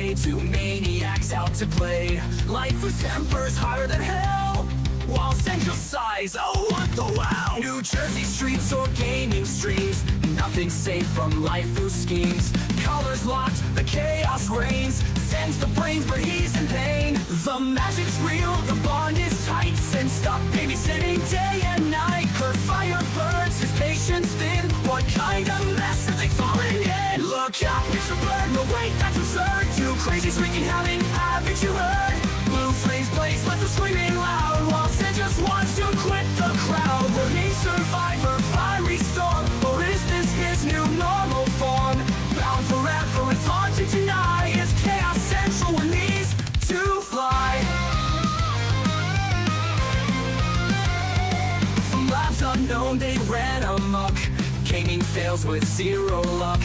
day. Two maniacs out to play. LifuLifu's temper's higher than hell, while Central sighs, oh what the wow. New Jersey streets or gaming streams, nothing safe from LifuLifu schemes. Colors locked, the chaos reigns. Sends the brains, but he's in pain. The magic's real, the bond is tight. Zen stop babysitting day and night. Her fire burns, his patience thin. What kind of mess are they falling in? Look out, it's a bird, no wait, that's absurd. Two crazies wreaking havoc, haven't you heard? Blue flames blaze, left them screaming loud, while Zen just wants to quit the crowd. Will he survive her fiery storm, or is this his new normal form? Bound forever, it's hard to deny. Is chaos central when these two fly? From labs unknown they ran amok. Gaming fails with zero luck.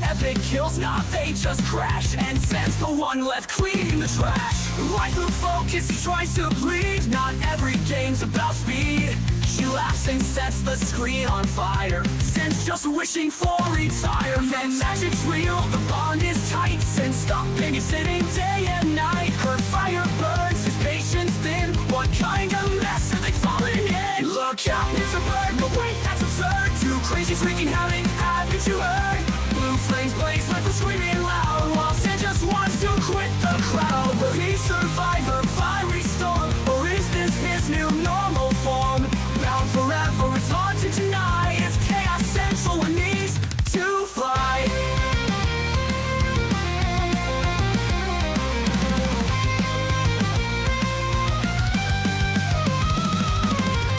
Epic kills not, they just crash. And Zen's the one left cleaning the trash. LifuLifu focus, he tries to bleed. Not every game's about speed. She laughs and sets the screen on fire. Zen's just wishing for retirement. And magic's real, the bond is tight. Zen stop babysitting day and night. Her fire burns, his patience thin. What kind of mess are they falling in? Look out, it's a bird, but wait, that's absurd. Two crazies wreaking havoc, haven't you heard? Blue flames blaze, like we're screaming loud, while Zen just wants to quit the crowd. Will he survive her fiery storm, or is this his new normal form? Bound forever, it's hard to deny. It's chaos central when these two fly.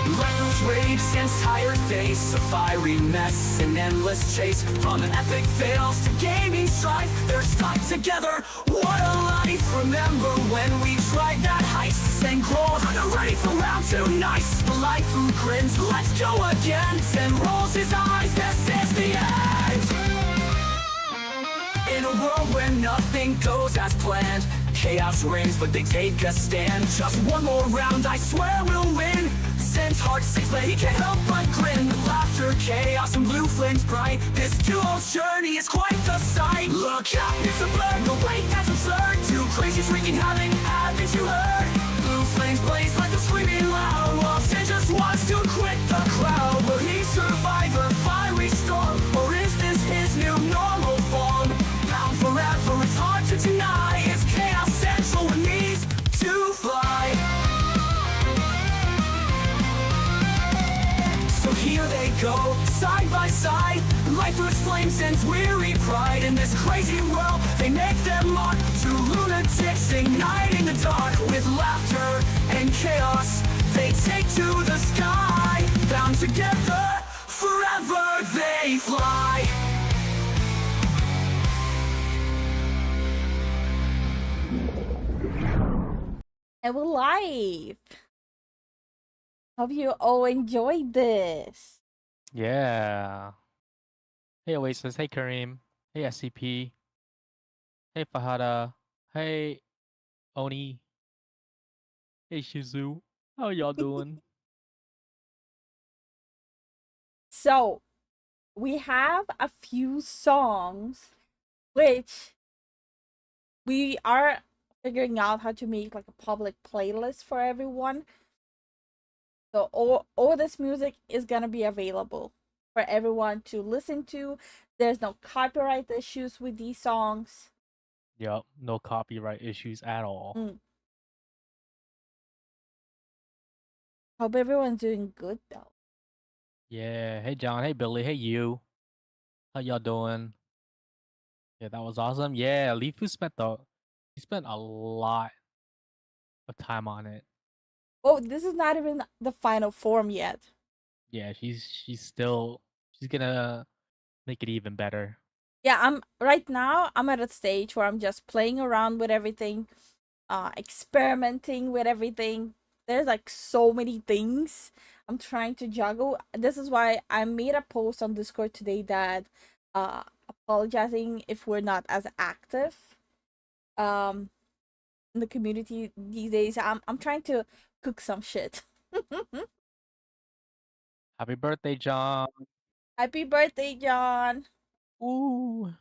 LifuLifu's rage, Zen's tired face, a fiery mess, an endless chase. From an epic fails to gaming strife, they're stuck together. What a life! Remember when we tried that heist? Zen grows, they're ready for round two. Nice, the LifuLifu grins, let's go again. Zen rolls his eyes, this is the end. In a world where nothing goes as planned, chaos reigns, but they take a stand. Just one more round, I swear we'll win. Zen's heart sinks, but he can't help but grin. Laughter, chaos, and blue flames bright. This duo's journey is quite the sight. Look out, it's a bird, no wait, that's absurd. Two crazies wreaking havoc, haven't you heard? Blue flames blaze like they're screaming loud, while Zen just wants to quit the crowd. Will he survive her fiery storm, or is this his new normal form? Bound forever, it's hard to deny. It's chaos central when these two fly. So here they go, side by side. LifuLifu's flame sends weary pride. In this crazy world, they make their mark. Two lunatics igniting the dark. With laughter and chaos, they take to the sky. Bound together, forever they fly. And we're live. Hope you all enjoyed this. Yeah. Hey Oasis, hey Kareem, hey SCP, hey Fahada, hey Oni, hey Shizu. How y'all doing? So, we have a few songs which we are figuring out how to make like a public playlist for everyone. So all this music is gonna be available for everyone to listen to. There's no copyright issues with these songs. Yup, no copyright issues at all. Hope everyone's doing good though. Yeah, hey John, hey Billy, hey you. How y'all doing? Yeah, that was awesome. Yeah, Lifu he spent a lot of time on it. Oh, this is not even the final form yet. Yeah, she's gonna make it even better. Yeah, right now I'm at a stage where I'm just playing around with everything, experimenting with everything. There's like so many things I'm trying to juggle. This is why I made a post on Discord today that apologizing if we're not as active in the community these days. I'm trying to cook some shit. Happy birthday, John. Happy birthday, John. Ooh.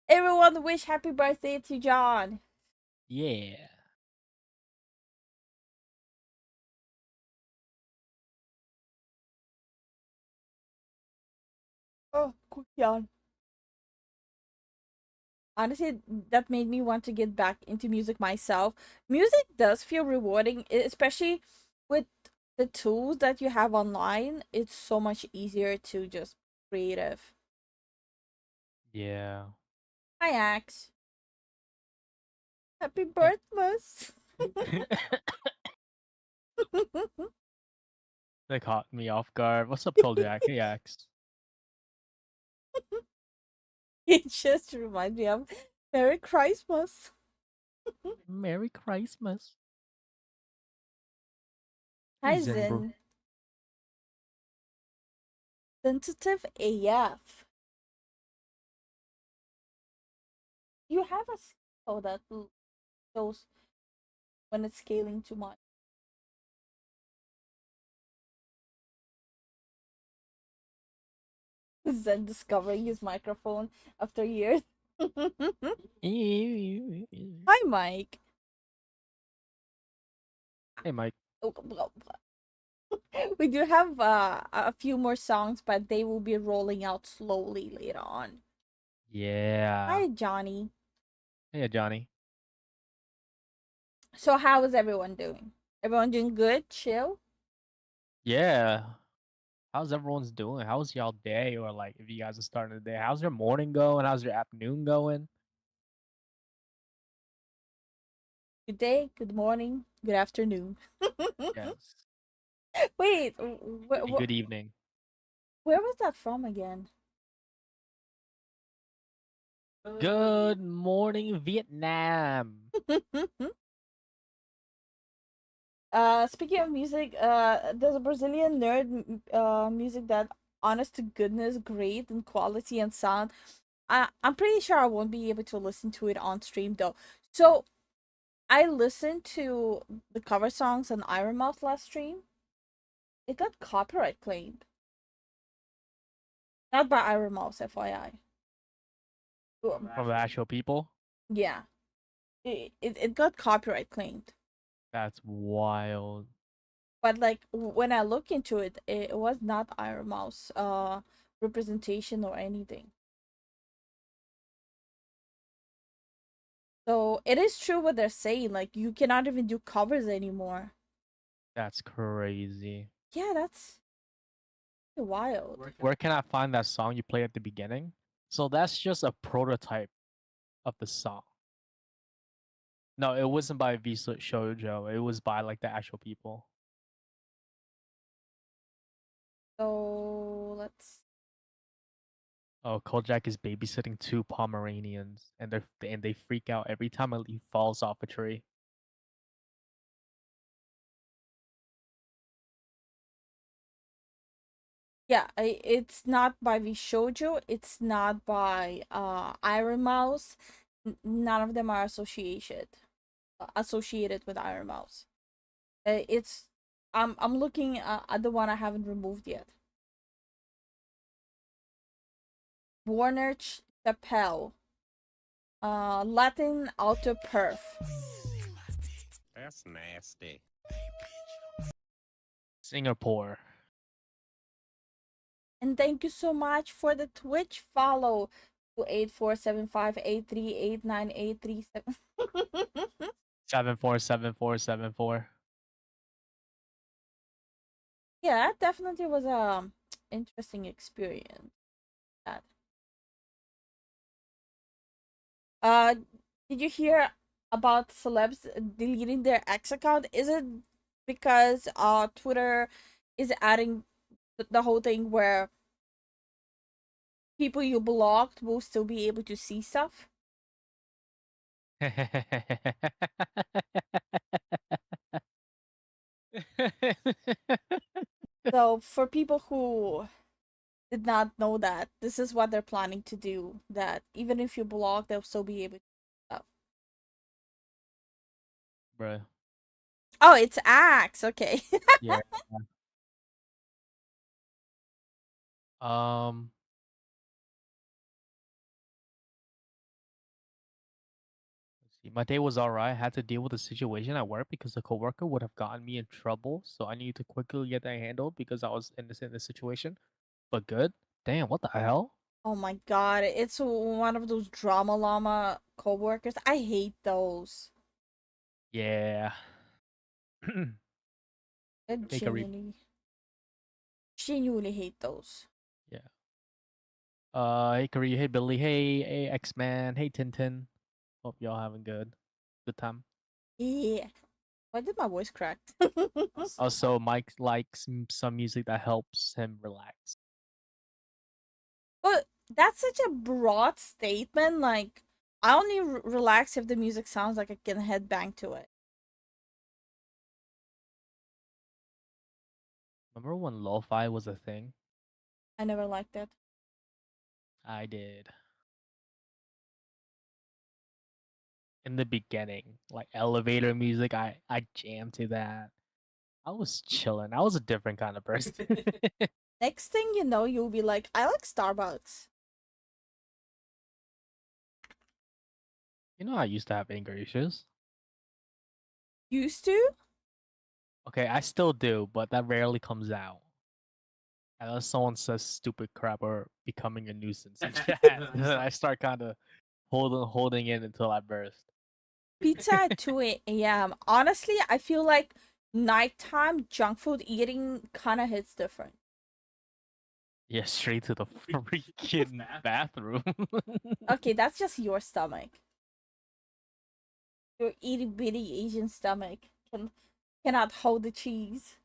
Everyone wish happy birthday to John. Yeah. Oh, quick yawn. Honestly, that made me want to get back into music myself. Music does feel rewarding, especially with the tools that you have online. It's so much easier to just creative. Yeah. Hi, Axe. Happy birthmas. They caught me off guard. What's up, Kodiak? Hey, Axe. It just reminds me of Merry Christmas. Merry Christmas. Hey, Hi, Zen, bro. Zen. Sensitive AF. You have a skill that shows when it's scaling too much. Zen discovering his microphone after years. Hey, Hi, Mike. Mike. We do have a few more songs, but they will be rolling out slowly later on. Yeah. Hi, Johnny. Hey, Johnny. So, how is everyone doing? Everyone doing good? Chill? Yeah. How's everyone's doing? How's y'all day? Or like, if you guys are starting the day, how's your morning going? How's your afternoon going? Good day, good morning, good afternoon. Yes. Wait, Good evening. where was that from again? Good morning, Vietnam. Speaking of music, there's a Brazilian nerd music that, honest to goodness, great in quality and sound. I'm pretty sure I won't be able to listen to it on stream though. So I listened to the cover songs on Iron Mouse last stream. It got copyright claimed. Not by Iron Mouse, FYI. From the actual people. Yeah, it got copyright claimed. That's wild. But like when I look into it, it was not Iron Mouse representation or anything. So it is true what they're saying. Like you cannot even do covers anymore. That's crazy. Yeah, that's wild. Where can I find that song you played at the beginning? So that's just a prototype of the song. No, it wasn't by Visa Shoujo. It was by like the actual people. So let's. Oh, Kojak is babysitting two Pomeranians, and they freak out every time a leaf falls off a tree. Yeah, it's not by Vishojo. It's not by Iron Mouse. None of them are associated with Iron Mouse. It's I'm looking at the one I haven't removed yet. Warner Chappelle. Latin Auto Perf. That's nasty. Singapore. And thank you so much for the Twitch follow to 8475838983. 747474. Yeah, that definitely was a interesting experience. That. Uh, did you hear about celebs deleting their X account? Is it because Twitter is adding the whole thing where people you blocked will still be able to see stuff? So for people who did not know that, this is what they're planning to do. That even if you block, they'll still be able to see stuff. Bruh. Oh, it's Axe. Okay. Yeah. Um My day was alright. I had to deal with a situation at work because a coworker would have gotten me in trouble, so I needed to quickly get that handled because I was innocent in the situation. But good. Damn, what the hell? Oh my god, it's one of those drama llama coworkers. I hate those. Yeah. I Take a reap. genuinely hate those. Yeah. Hey Kari, hey Billy, hey X-Man, hey Tintin. Hope y'all having good time. Yeah. Why did my voice crack? Also, Mike likes some music that helps him relax. But that's such a broad statement. Like, I only relax if the music sounds like I can headbang to it. Remember when lo-fi was a thing? I never liked it. I did. In the beginning, like elevator music, I jammed to that. I was chilling. I was a different kind of person. Next thing you know, you'll be like, I like Starbucks. You know, I used to have anger issues. Used to? Okay, I still do, but that rarely comes out. Unless someone says stupid crap or becoming a nuisance in chat. I start kind of holding in until I burst. Pizza at 2 a.m. Honestly, I feel like nighttime junk food eating kind of hits different. Yeah, straight to the freaking bathroom. Okay, that's just your stomach. Your itty bitty Asian stomach cannot hold the cheese.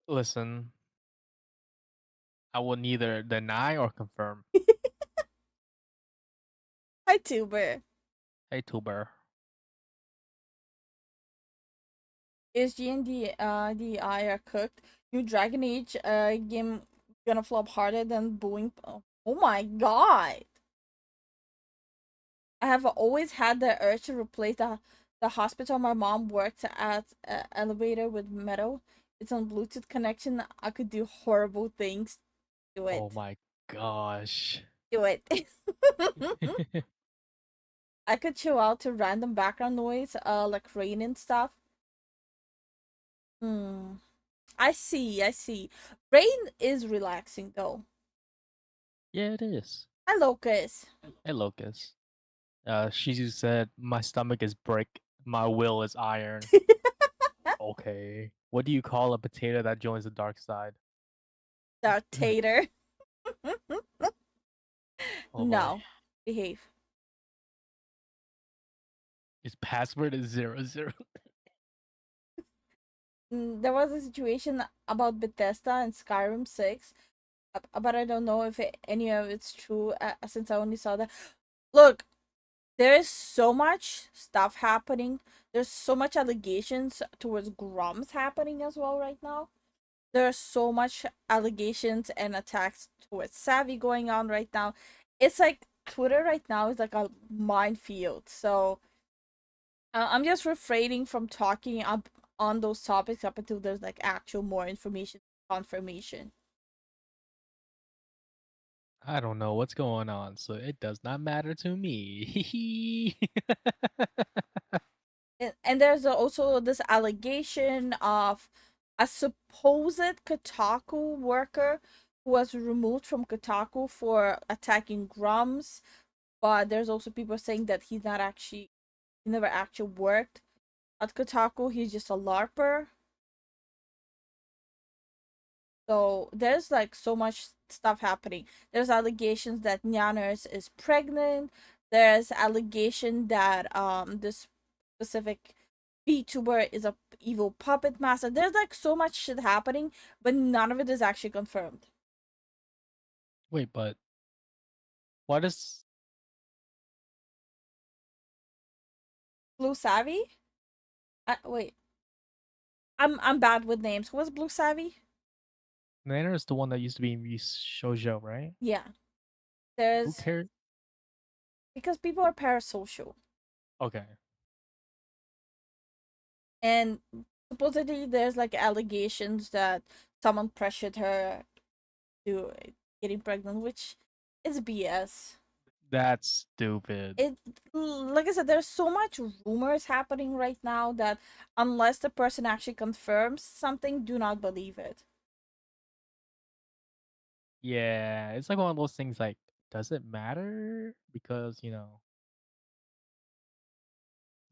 Listen, I will neither deny or confirm. Hi, Tuber. Hey, Tuber. Is D&D are cooked? New Dragon Age game gonna flop harder than booing. Oh my god! I have always had the urge to replace the hospital my mom worked at elevator with metal. It's on Bluetooth connection. I could do horrible things. Do it. Oh my gosh. Do it. I could chill out to random background noise, like rain and stuff. Hmm. I see. I see. Rain is relaxing though. Yeah, it is. Hi, Locust. Hey, Locust. Shizu said, my stomach is brick, my will is iron. Okay. What do you call a potato that joins the dark side? Darth Tater. Oh boy. No. Behave. His password is 00. There was a situation about Bethesda and Skyrim 6, but I don't know if any of it's true since I only saw that. Look, there is so much stuff happening. There's so much allegations towards Grums happening as well right now. There's so much allegations and attacks towards Savvy going on right now. It's like Twitter right now is like a minefield. So I'm just refraining from talking up on those topics up until there's like actual more information confirmation. I don't know what's going on, so it does not matter to me. And there's also this allegation of a supposed Kotaku worker who was removed from Kotaku for attacking Grums, but there's also people saying that he never actually worked at Kotaku. He's just a LARPer. So there's like so much stuff happening. There's allegations that Nyaners is pregnant. There's allegation that this specific VTuber is a evil puppet master. There's like so much shit happening, but none of it is actually confirmed. Wait, but what is Blue Savvy? Wait, I'm bad with names. Who was Blue Savvy? Nanner is the one that used to be in Shoujo, right? Yeah, Who there's cares? because people are parasocial. Okay. And supposedly there's like allegations that someone pressured her to getting pregnant, which is BS. That's stupid. It, like I said, there's so much rumors happening right now that unless the person actually confirms something, do not believe it. Yeah, it's like one of those things like, does it matter? Because,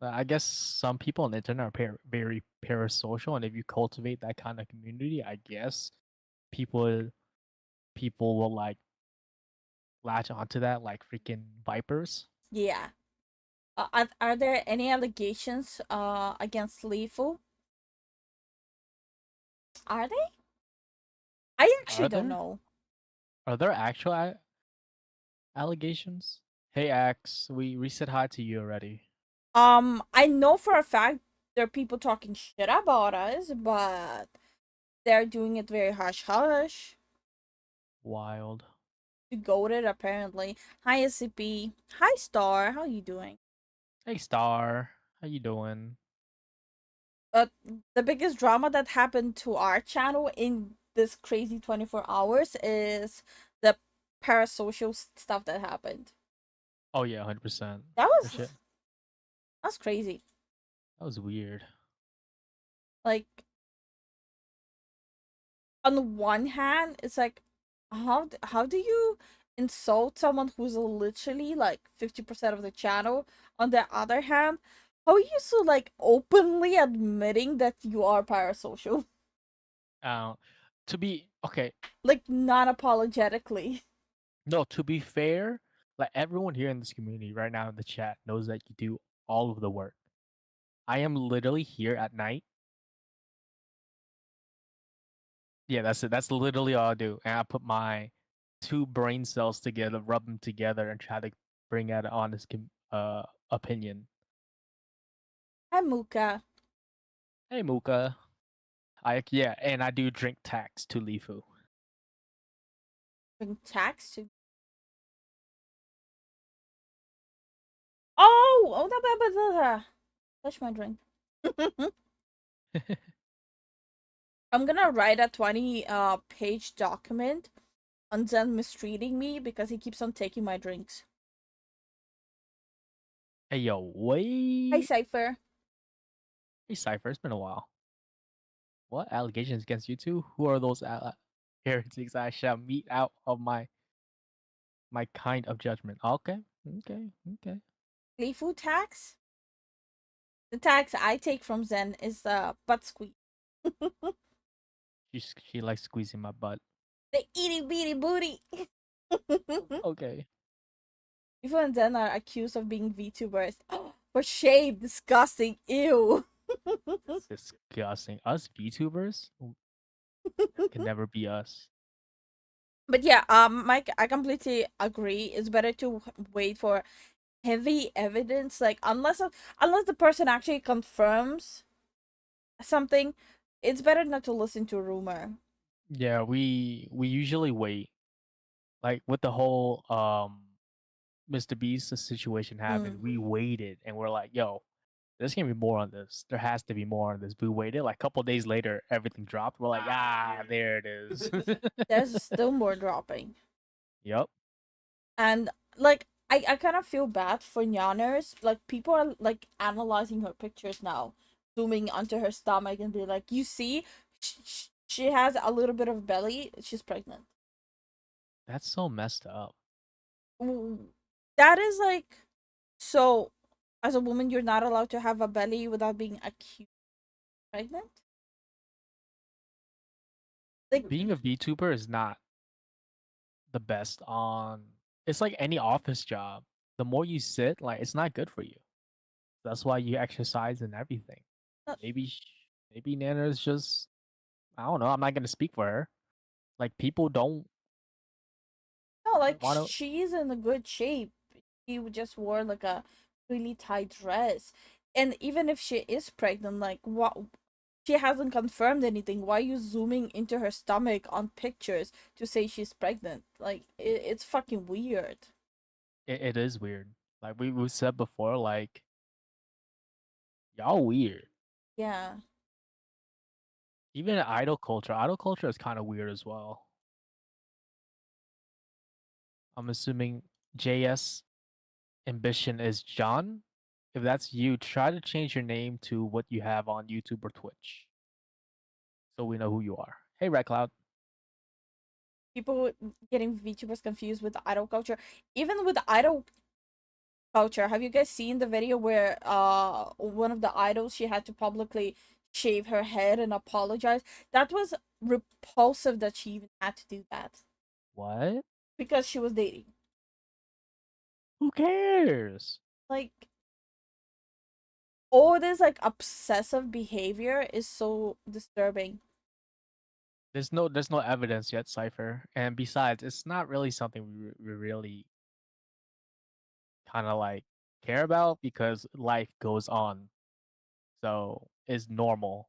I guess some people on the internet are very parasocial, and if you cultivate that kind of community, I guess people people will like latch onto that like freaking vipers. Yeah. Are there any allegations against Lifu? Are they? I actually Are don't there? know. Are there actual allegations? Hey Axe, we said hi to you already. I know for a fact there are people talking shit about us, but they're doing it very hush hush. Wild. To goaded apparently. Hi SCP. Hi Star. How you doing? Hey Star, how you doing? But the biggest drama that happened to our channel in this crazy 24 hours is the parasocial stuff that happened. Oh yeah, 100%. That That shit. was that's crazy. That was weird. Like on one hand, it's like how do you insult someone who's literally like 50% of the channel? On the other hand, how are you so like openly admitting that you are parasocial? Uh, to be okay, Like non apologetically. no, to be fair, like everyone here in this community right now in the chat knows that you do all of the work. I am literally here at night. Yeah, that's it. That's literally all I do. And I put my two brain cells together, rub them together, and try to bring out an honest opinion. Hi Muka. Hey Muka. Yeah, and I do drink tax to Lifu. Bring tax to oh no, touch my drink. I'm gonna write a 20 page document on Zen mistreating me because he keeps on taking my drinks. Hey yo, Hi wait. Cypher. Hey Cypher, it's been a while. What allegations against you two? Who are those heretics I shall mete out of my kind of judgment? Okay, okay. Playful tax? The tax I take from Zen is butt squeeze. She likes squeezing my butt. The itty bitty booty. Okay. People and Zen are accused of being VTubers. For shame, disgusting, ew. Disgusting. Us VTubers? Can never be us. But yeah, Mike, I completely agree. It's better to wait for heavy evidence, like unless the person actually confirms something, it's better not to listen to rumor. Yeah, we usually wait. Like with the whole Mr. Beast situation happened, Mm. we waited and we're like, yo, there's gonna be more on this. There has to be more on this. We waited like a couple days later, everything dropped. We're like, there it is. There's still more dropping, Yep. and like I kind of feel bad for Nyaners. Like people are like analyzing her pictures now, zooming onto her stomach and be like, you see, she has a little bit of belly. She's pregnant. That's so messed up. That is like so. As a woman, you're not allowed to have a belly without being accused pregnant. Like Being a VTuber is not the best on it's like any office job. The more you sit, like it's not good for you. That's why you exercise and everything. no, Maybe Nana's just I don't know. I'm not gonna speak for her. Like people don't like want to. she's in a good shape. She just wore like a really tight dress, and even if she is pregnant, like what? She hasn't confirmed anything. Why are you zooming into her stomach on pictures to say she's pregnant? Like it's fucking weird. It is weird. Like we said before, like y'all weird. Yeah. Even idol culture is kind of weird as well. I'm assuming JS ambition is John. If that's you, try to change your name to what you have on YouTube or Twitch, so we know who you are. Hey, Red Cloud. People getting VTubers confused with idol culture. Even with idol culture, have you guys seen the video where one of the idols, she had to publicly shave her head and apologize? That was repulsive that she even had to do that What? because she was dating. Who cares? Like, all this like obsessive behavior is so disturbing. There's no evidence yet, Cipher. And besides, it's not really something we really kind of like care about because life goes on. So it's normal.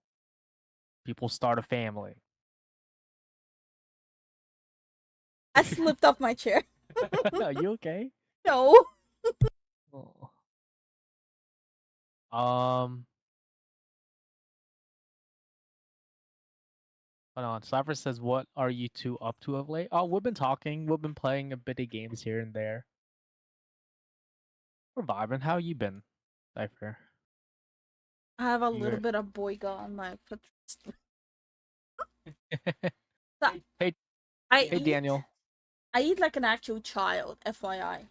People start a family. I slipped off my chair. Are you okay? No. Oh. Um, hold on. Cypher says, "What are you two up to of late?" Oh, we've been talking. We've been playing a bit of games here and there. We're vibing. How you been, Cypher? I have a little You're bit of boyga on my foot. So hey I hey eat Daniel. I eat like an actual child, FYI.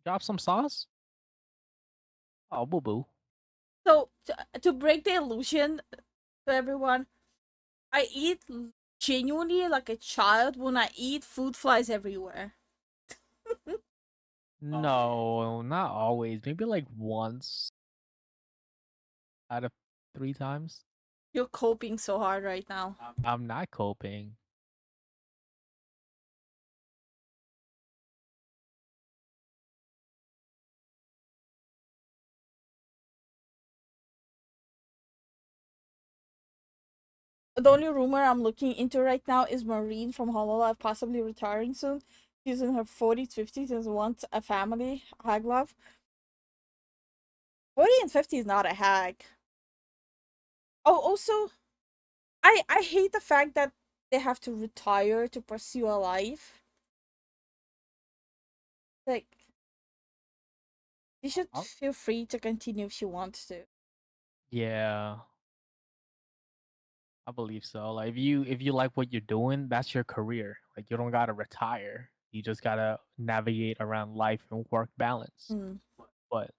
Drop some sauce. Oh, boo boo. So to break the illusion to everyone, I eat genuinely like a child. When I eat, food flies everywhere. No, not always. Maybe like once out of 3 times. You're coping so hard right now. I'm not coping. The only rumor I'm looking into right now is Maureen from Hololive possibly retiring soon. She's in her 40s, 50s, and wants a family. Hag love. 40 and 50 is not a hag. Oh, also, I hate the fact that they have to retire to pursue a life. Like, she should Oh, feel free to continue if she wants to. yeah, I believe so. Like if you like what you're doing, that's your career. Like you don't gotta retire. You just gotta navigate around life and work balance. Hmm. But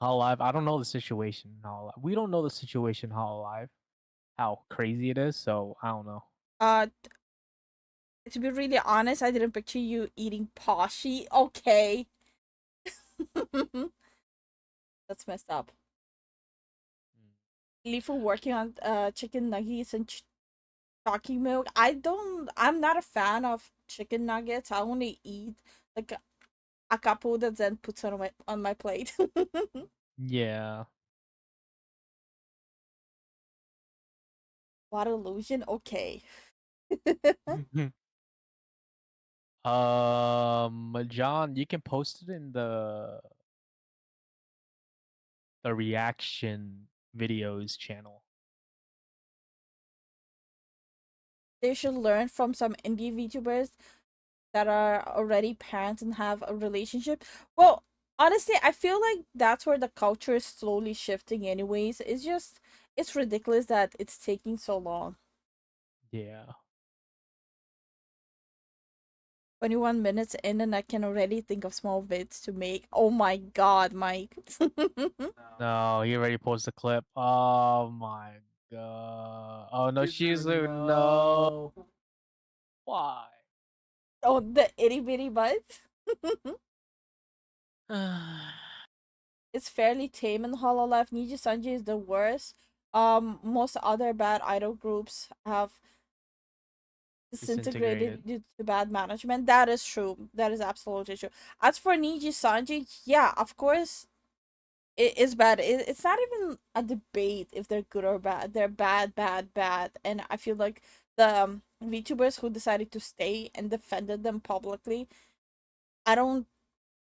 How Alive, I don't know the situation. How Alive. We don't know the situation How Alive, how crazy it is. So I don't know. Uh, to be really honest, I didn't picture you eating poshy. Okay. That's messed up. Lifu working on chicken nuggets and chalky milk. I'm not a fan of chicken nuggets. I only eat like a couple that Zen puts on my plate. Yeah. What illusion? Okay. John, you can post it in the reaction videos channel. They should learn from some indie VTubers that are already parents and have a relationship. Well, honestly, I feel like that's where the culture is slowly shifting anyways. It's ridiculous that it's taking so long. Yeah. 21 minutes in and I can already think of small bits to make. Oh my god, Mike. No, he already posted the clip. Oh my god. Oh no, Shizu, no. Why? Oh, the itty bitty butt. It's fairly tame in Hololive. Niji Sanji is the worst. Most other bad idol groups have Disintegrated. disintegrated due to bad management. That is true. That is absolutely true. As for Niji Sanji, yeah, of course, it is bad. It's not even a debate if they're good or bad. They're bad, bad, bad. And I feel like the VTubers who decided to stay and defended them publicly, I don't.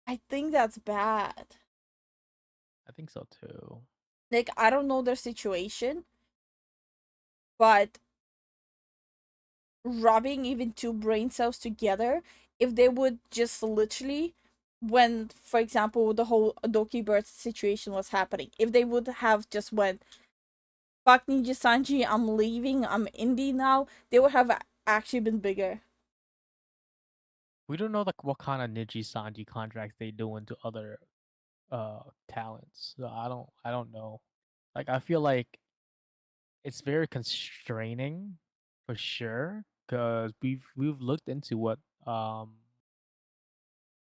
I think that's bad. I think so too. Like, I don't know their situation, but rubbing even two brain cells together if they would just literally, when, for example, the whole Adoki bird situation was happening, if they would have just went, fuck Ninja Sanji, I'm leaving, I'm indie now, they would have actually been bigger. We don't know like what kind of Niji Sanji contracts they do into other talents. So I don't know. Like I feel like it's very constraining for sure because we've looked into what kind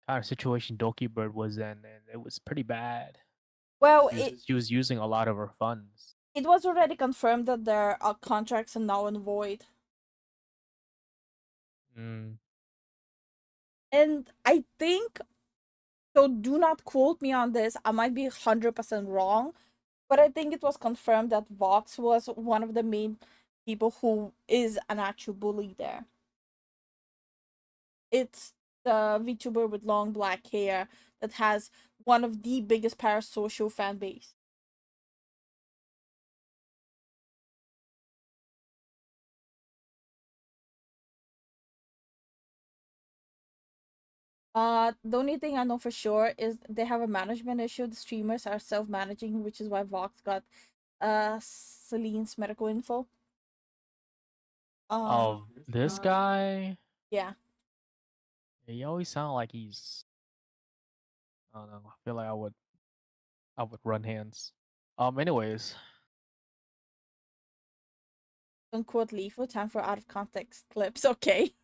of situation Doki Bird was in and it was pretty bad. Well, She was using a lot of her funds. it was already confirmed that their contracts are null and void. Mm. And I think, so do not quote me on this, I might be 100% wrong, but I think it was confirmed that Vox was one of the main people who is an actual bully there. It's the VTuber with long black hair that has one of the biggest parasocial fan base. The only thing I know for sure is they have a management issue. The streamers are self-managing, which is why Vox got Celine's medical info. Oh, this guy, Yeah. he always sound like he's I don't know. I feel like I would run hands. Anyways, Don't quote LifuLifu. Time for out of context clips. Okay.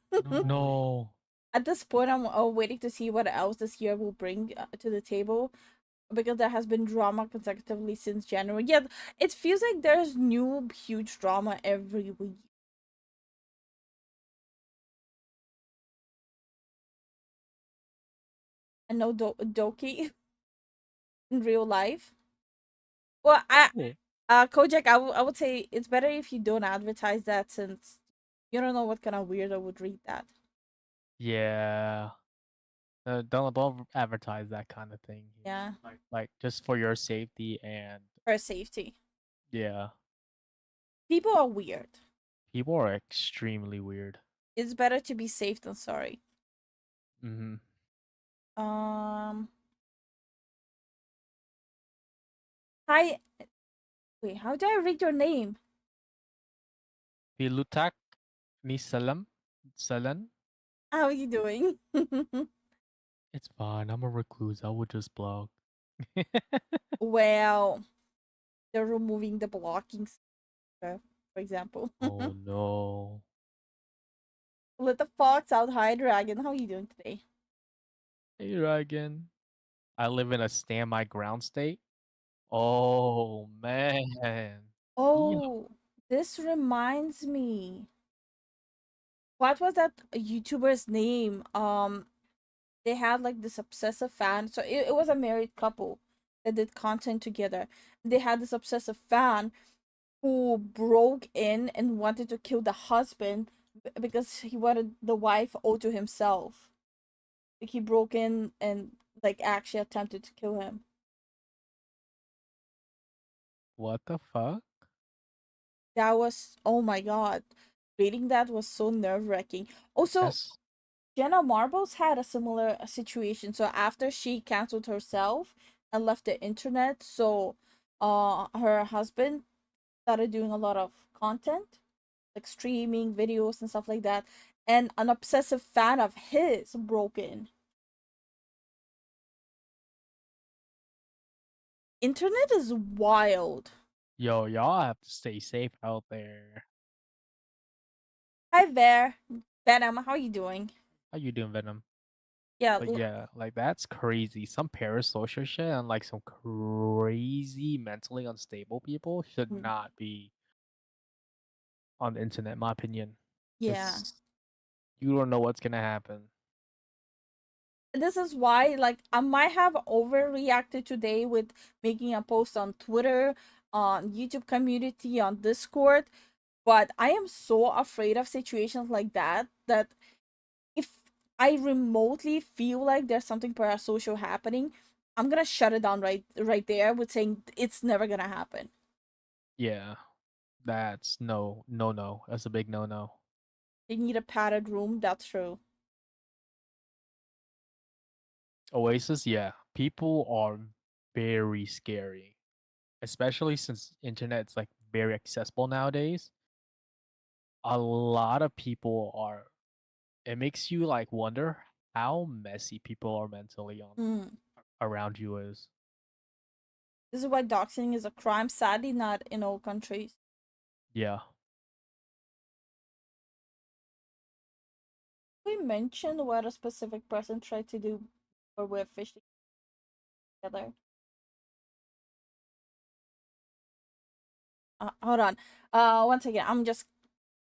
no. At this point, I'm waiting to see what else this year will bring to the table, because there has been drama consecutively since January. Yeah, it feels like there's new huge drama every week. And no Doki in real life. Well, Cool. Kojak, I would say it's better if you don't advertise that, since you don't know what kind of weirdo would read that. Yeah. Don't advertise that kind of thing here. Yeah, Like just for your safety and for safety. yeah, People are weird. people are extremely weird. It's better to be safe than sorry. Mm-hmm. Um, Hi. Wait, how do I read your name? Pilutak ni Salan. How are you doing? It's fine. I'm a recluse. I would just blog. Well, they're removing the blocking stuff, for example. Oh no. Let the fox out. Hi, dragon. How are you doing today? Hey Dragon. I live in a stand my ground state. Oh man. Yeah. Oh, this reminds me. What was that YouTuber's name? They had like this obsessive fan. So it was a married couple that did content together. They had this obsessive fan who broke in and wanted to kill the husband because he wanted the wife all to himself. Like he broke in and like actually attempted to kill him. What the fuck? That was, oh my god. Reading that was so nerve-wracking. Also, That's Jenna Marbles had a similar situation. So after she canceled herself and left the internet, so her husband started doing a lot of content, like streaming videos and stuff like that. And an obsessive fan of his broke in. Internet is wild. yo, y'all have to stay safe out there. Hi there, Venom. How you doing? How you doing, Venom? Yeah, But yeah, like that's crazy. Some parasocial shit and like some crazy mentally unstable people should mm, not be on the internet, in my opinion. yeah. Because you don't know what's gonna happen. This is why, like, I might have overreacted today with making a post on Twitter, on YouTube community, on Discord, but I am so afraid of situations like that that if I remotely feel like there's something parasocial happening, I'm gonna shut it down right there with saying it's never gonna happen. Yeah, that's no. That's a big no. They need a padded room. That's true. Oasis, yeah. People are very scary, especially since internet's like very accessible nowadays. A lot of people are. It makes you like wonder how messy people are mentally on Mm. around you is. This is why doxing is a crime. Sadly, not in all countries. Yeah. We mentioned what a specific person tried to do, or we're fishing together. Hold on. Once again, I'm just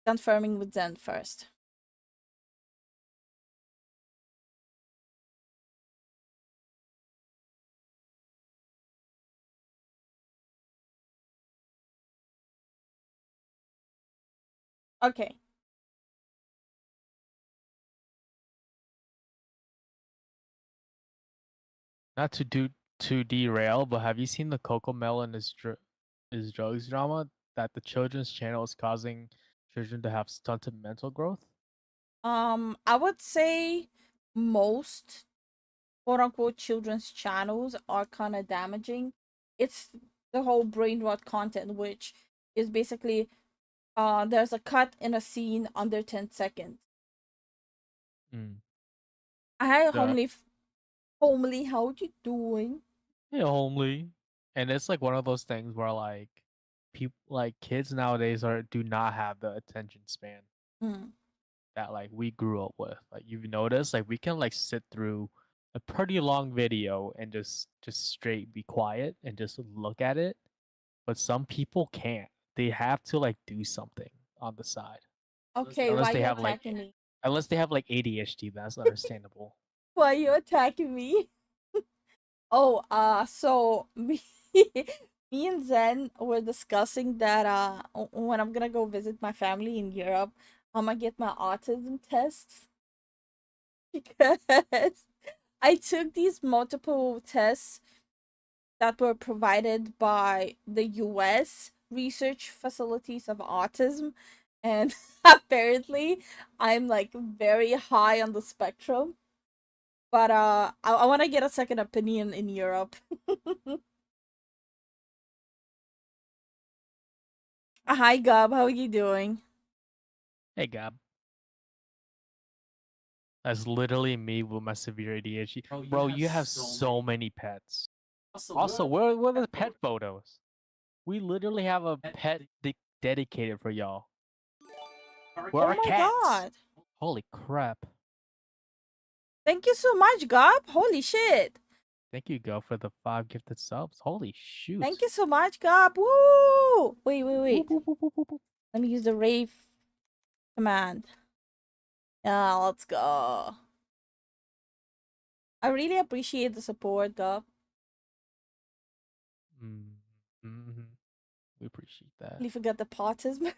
confirming with Zen first. Okay. Not to derail, but have you seen the Coco Melon is drugs drama that the children's channel is causing children to have stunted mental growth? I would say most quote unquote children's channels are kind of damaging. It's the whole brain rot content, which is basically there's a cut in a scene under 10 seconds. Mm. Hi, The homely, how you doing? Yeah, homely. And it's like one of those things where like people like kids nowadays are do not have the attention span Mm. that like we grew up with. Like you've noticed, like we can like sit through a pretty long video and just straight be quiet and just look at it. But some people can't. They have to like do something on the side. Okay, Unless why they you have like attacking me? ADHD, that's understandable. Why you attacking me? Oh, so me and Zen were discussing that when I'm gonna go visit my family in Europe, I'm gonna get my autism test because I took these multiple tests that were provided by the US research facilities of autism, and apparently I'm like very high on the spectrum. But I want to get a second opinion in Europe. Hi Gab, how are you doing? Hey Gab. That's literally me with my severe ADHD. Bro, you have so many pets. Also, where are the pet photos? We literally have a pet dedicated for y'all. Where Oh are my cats? god. Holy crap. Thank you so much, Gab. Holy shit. Thank you, Go, for the 5 gifted subs. Holy Thank shoot. you so much, Gab. Woo! Wait, wait, Whoop, wait. whoop, whoop, whoop, whoop, whoop. Let me use the rave command. Yeah, let's go. I really appreciate the support, Gab. Mm-hmm. We appreciate that. You forgot the autism.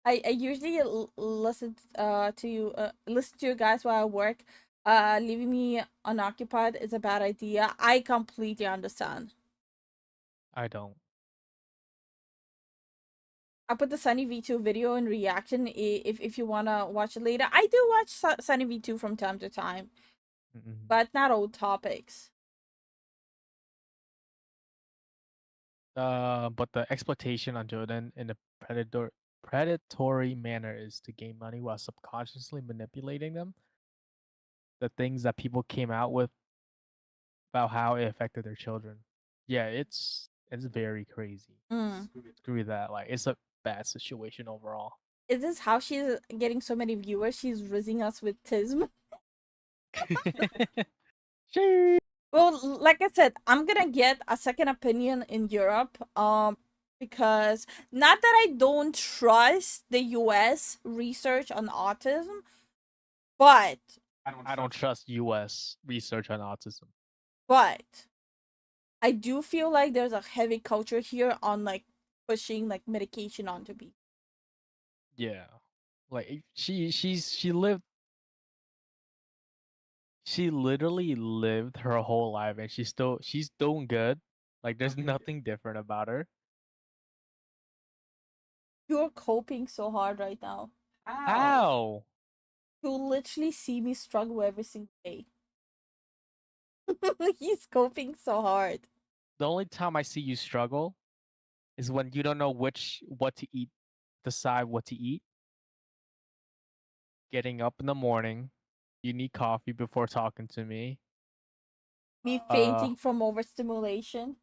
I usually listen to you listen to you guys while I work. Leaving me unoccupied is a bad idea. I completely understand. I don't. I put the Sunny V2 video in reaction if you wanna watch it later. I do watch Sunny V2 from time to time, Mm-mm. but not all topics. But the exploitation on Jordan in a predatory manner is to gain money while subconsciously manipulating them. The things that people came out with about how it affected their children. Yeah, it's very crazy. Mm. Screw that. Like it's a bad situation overall. Is this how she's getting so many viewers? She's rizzing us with tism. Sheesh. Well, like I said, I'm gonna get a second opinion in Europe. Because not that I don't trust the US research on autism, but I don't trust US research on autism. but I do feel like there's a heavy culture here on like pushing like medication onto people. Yeah. Like she literally lived her whole life and she's doing good. Like there's nothing different about her. You're coping so hard right now. Ow! You literally see me struggle every single day. He's coping so hard. The only time I see you struggle is when you don't know what to eat, decide what to eat. Getting up in the morning, you need coffee before talking to me. Me Uh, fainting from overstimulation.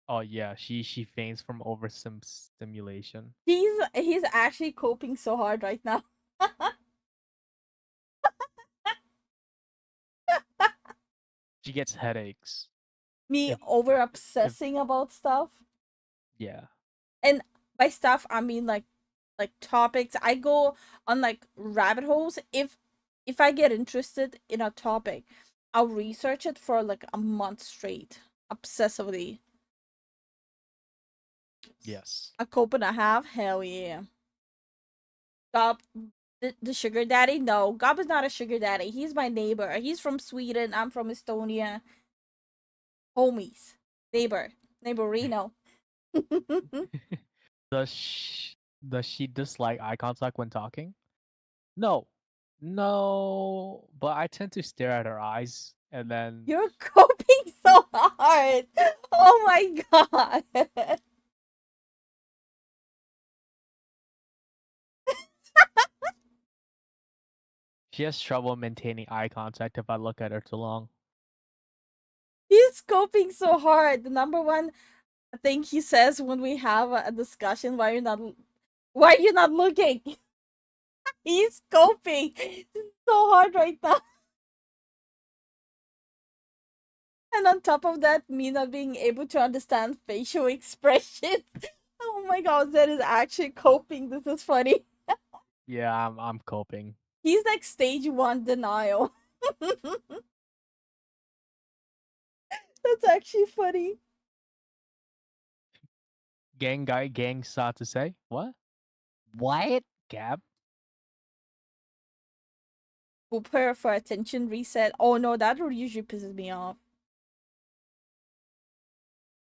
oh yeah, she faints from overstimulation. He's actually coping so hard right now. She gets headaches. Me If over if obsessing about stuff. yeah. And by stuff I mean like topics. I go on like rabbit holes. If I get interested in a topic, I'll research it for like a month straight. Obsessively. Yes. A cope and a half? Hell yeah. Gob the sugar daddy? No, Gob is not a sugar daddy. He's my neighbor. He's from Sweden. I'm from Estonia. Homies. Neighborino. Does she dislike eye contact when talking? No. No, but I tend to stare at her eyes and then You're coping so hard. Oh my god. she has trouble maintaining eye contact if I look at her too long. He's coping so hard. The number one thing he says when we have a discussion, why are you not looking? He's coping so hard right now. And on top of that, me not being able to understand facial expressions. Oh my god, that is actually coping. This is funny. Yeah, I'm coping. He's like stage 1 denial. That's actually funny. Gang saw to say what? What? Gab? Prepare for attention reset. Oh no, that usually pisses me off.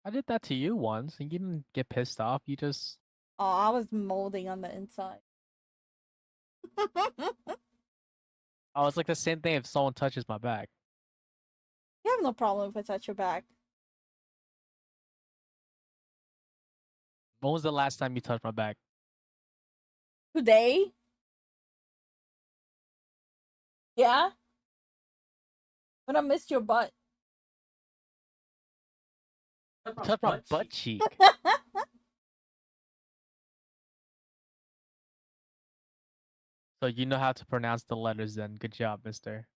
I did that to you once, and you didn't get pissed off. You just Oh, I was molding on the inside. oh, it's like the same thing if someone touches my back. You have no problem if I touch your back. When was the last time you touched my back? Today? Yeah? When I missed your butt. Touch my butt cheek. So you know how to pronounce the letters then. Good job, mister.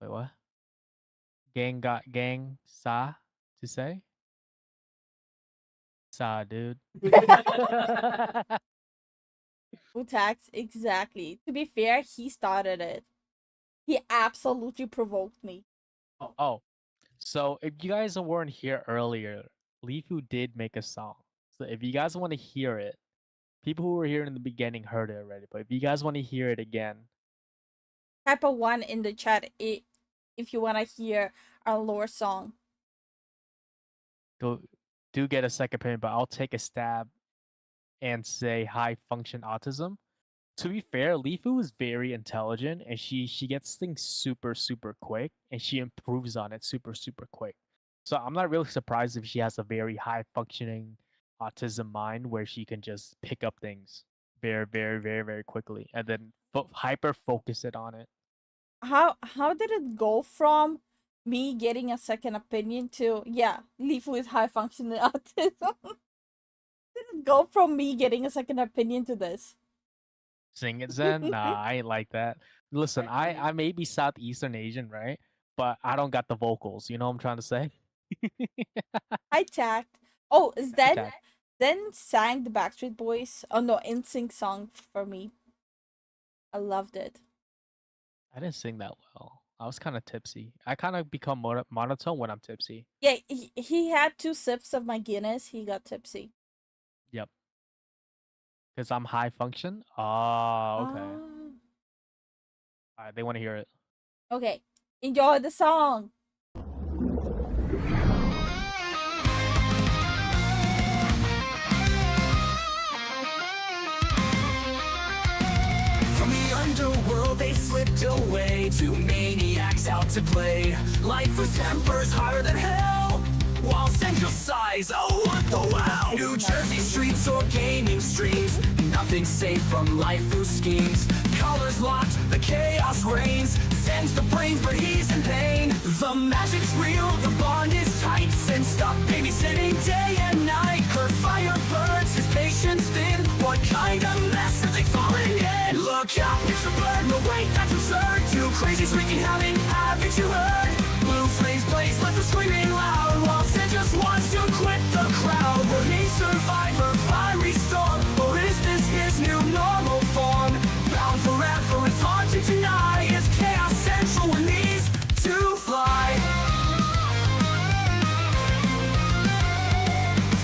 Wait, what? Gang sa to say? Sa, dude. Tax, exactly. To be fair, he started it. He absolutely provoked me. Oh, so if you guys weren't here earlier, Lifu did make a song. So if you guys want to hear it, people who were here in the beginning heard it already. But if you guys want to hear it again, Type a 1 in the chat if you want to hear our lore song. do get a second opinion. But I'll take a stab and say high function autism. To be fair, Lifu is very intelligent and she gets things super quick and she improves on it super quick. So I'm not really surprised if she has a very high functioning autism mind where she can just pick up things very quickly and then hyper focus it on it. How did it go from me getting a second opinion to Lifu is high functioning autism? Did it go from me getting a second opinion to this? Sing it, Zen? Nah, I ain't like that. Listen, I may be Southeastern Asian, right? But I don't got the vocals. You know what I'm trying to say? I tagged. Oh, Tact. Then sang the Backstreet Boys. Oh no, NSYNC song for me. I loved it. I didn't sing that well. I was kind of tipsy. I kind of become monotone when I'm tipsy. Yeah, he had 2 sips of my Guinness. He got tipsy. Yep. Because I'm high function? Oh, okay. Alright, they want to hear it. Okay, enjoy the song. two maniacs out to play. Lifu's temper's higher than hell, while Central sighs, oh what the wow. New Jersey streets or gaming streams, nothing safe from Lifu's schemes. Colors locked, the chaos reigns, sends the brains but he's in pain. The magic's real, the bond is tight, since stop babysitting day and night. Her fire burns, his patience thin, what kind of mess are they falling in? Look out, it's a bird, no wait, that's absurd. Two crazies wreaking havoc, haven't you heard? Blue flames blaze, left her screaming loud, while Zen just wants to quit the crowd. Will he survive her fiery storm, or is this his new normal form? Bound forever, it's hard to deny, is chaos central when these two fly.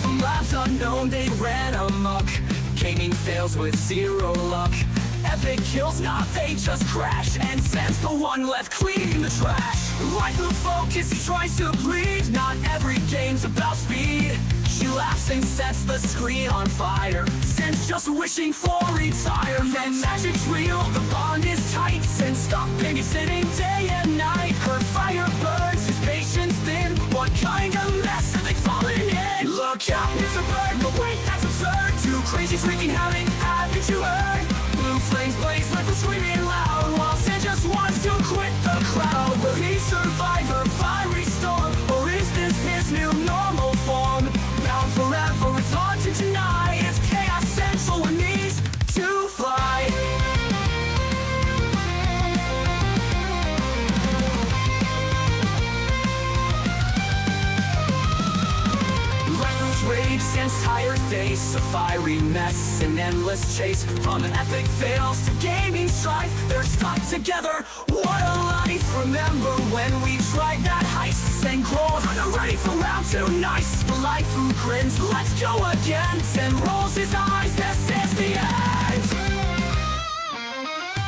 From labs unknown they ran amok, gaming fails with zero luck. Epic kills not, they just crash, and Zen's the one left cleaning the trash. Lifu focus, he tries to plead, not every game's about speed. She laughs and sets the screen on fire, Zen's just wishing for retirement. Then magic's real, the bond is tight, Zen stop babysitting day and night. Her fire burns, his patience thin, what kind of mess are they falling in? Look out, it's a bird, no wait, that's absurd. Two crazies wreaking havoc, haven't you heard? Blue flames blaze, like we're screaming loud, while Zen just wants to quit the crowd. Will he survive her fiery storm, or is this his new normal form? Bound forever, it's hard to deny, it's chaos central when these two fly. Lifu's rage, Zen's tired face, a fiery mess, an endless chase. From an epic fails to gaming strife, they're stuck together, what a life. Remember when we tried that heist? Zen grows, I'm ready for round two, nice. Lifu grins, let's go again. Zen rolls his eyes, this is the end.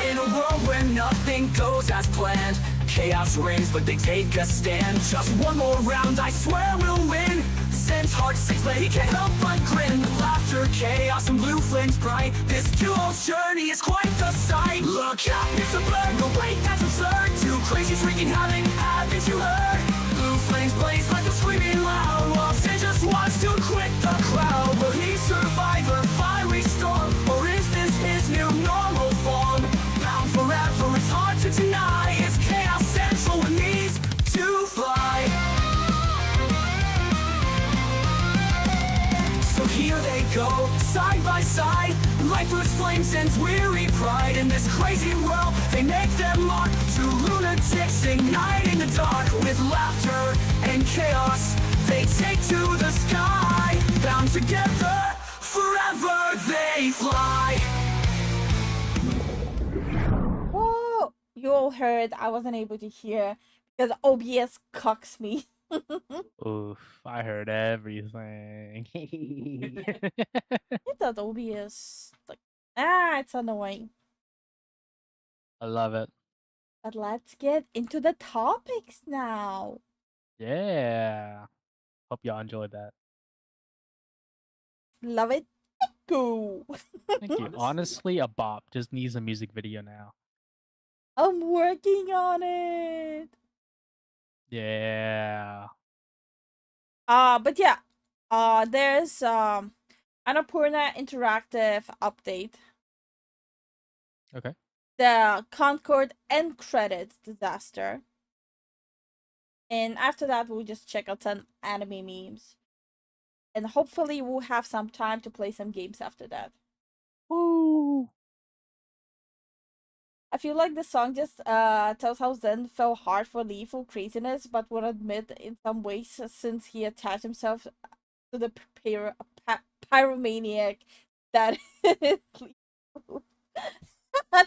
In a world where nothing goes as planned, chaos reigns but they take a stand. Just one more round, I swear we'll win. Zen's heart sinks but he can't help but grin. Laughter, chaos and blue flames bright, this duo's journey is quite the sight. Look out, it's a bird, no wait, that's absurd. Two crazies wreaking havoc, haven't you heard? Blue flames blaze like they're screaming loud, while Zen just wants to quit the crowd. Will he survive her fiery storm, or is this his new normal form? Bound forever, it's hard to deny, it's chaos central when these two fly. So here they go, side by side, lifeless flames and weary pride. In this crazy world, they make their mark. Two lunatics igniting the dark. With laughter and chaos, they take to the sky. Bound together, forever they fly. Whoa! You all heard, I wasn't able to hear because OBS cucks me. Oof, I heard everything. It does OBS. Like, it's annoying. I love it. But let's get into the topics now. Yeah. Hope y'all enjoyed that. Love it. Go. Thank you. Honestly, a bop just needs a music video now. I'm working on it. Yeah. But yeah. There's Annapurna Interactive update. Okay. The Concord end credits disaster. And after that, we'll just check out some anime memes. And hopefully we'll have some time to play some games after that. Woo. I feel like the song just tells how Zen fell hard for LifuLifu craziness, but would admit in some ways since he attached himself to the pyromaniac that is LifuLifu.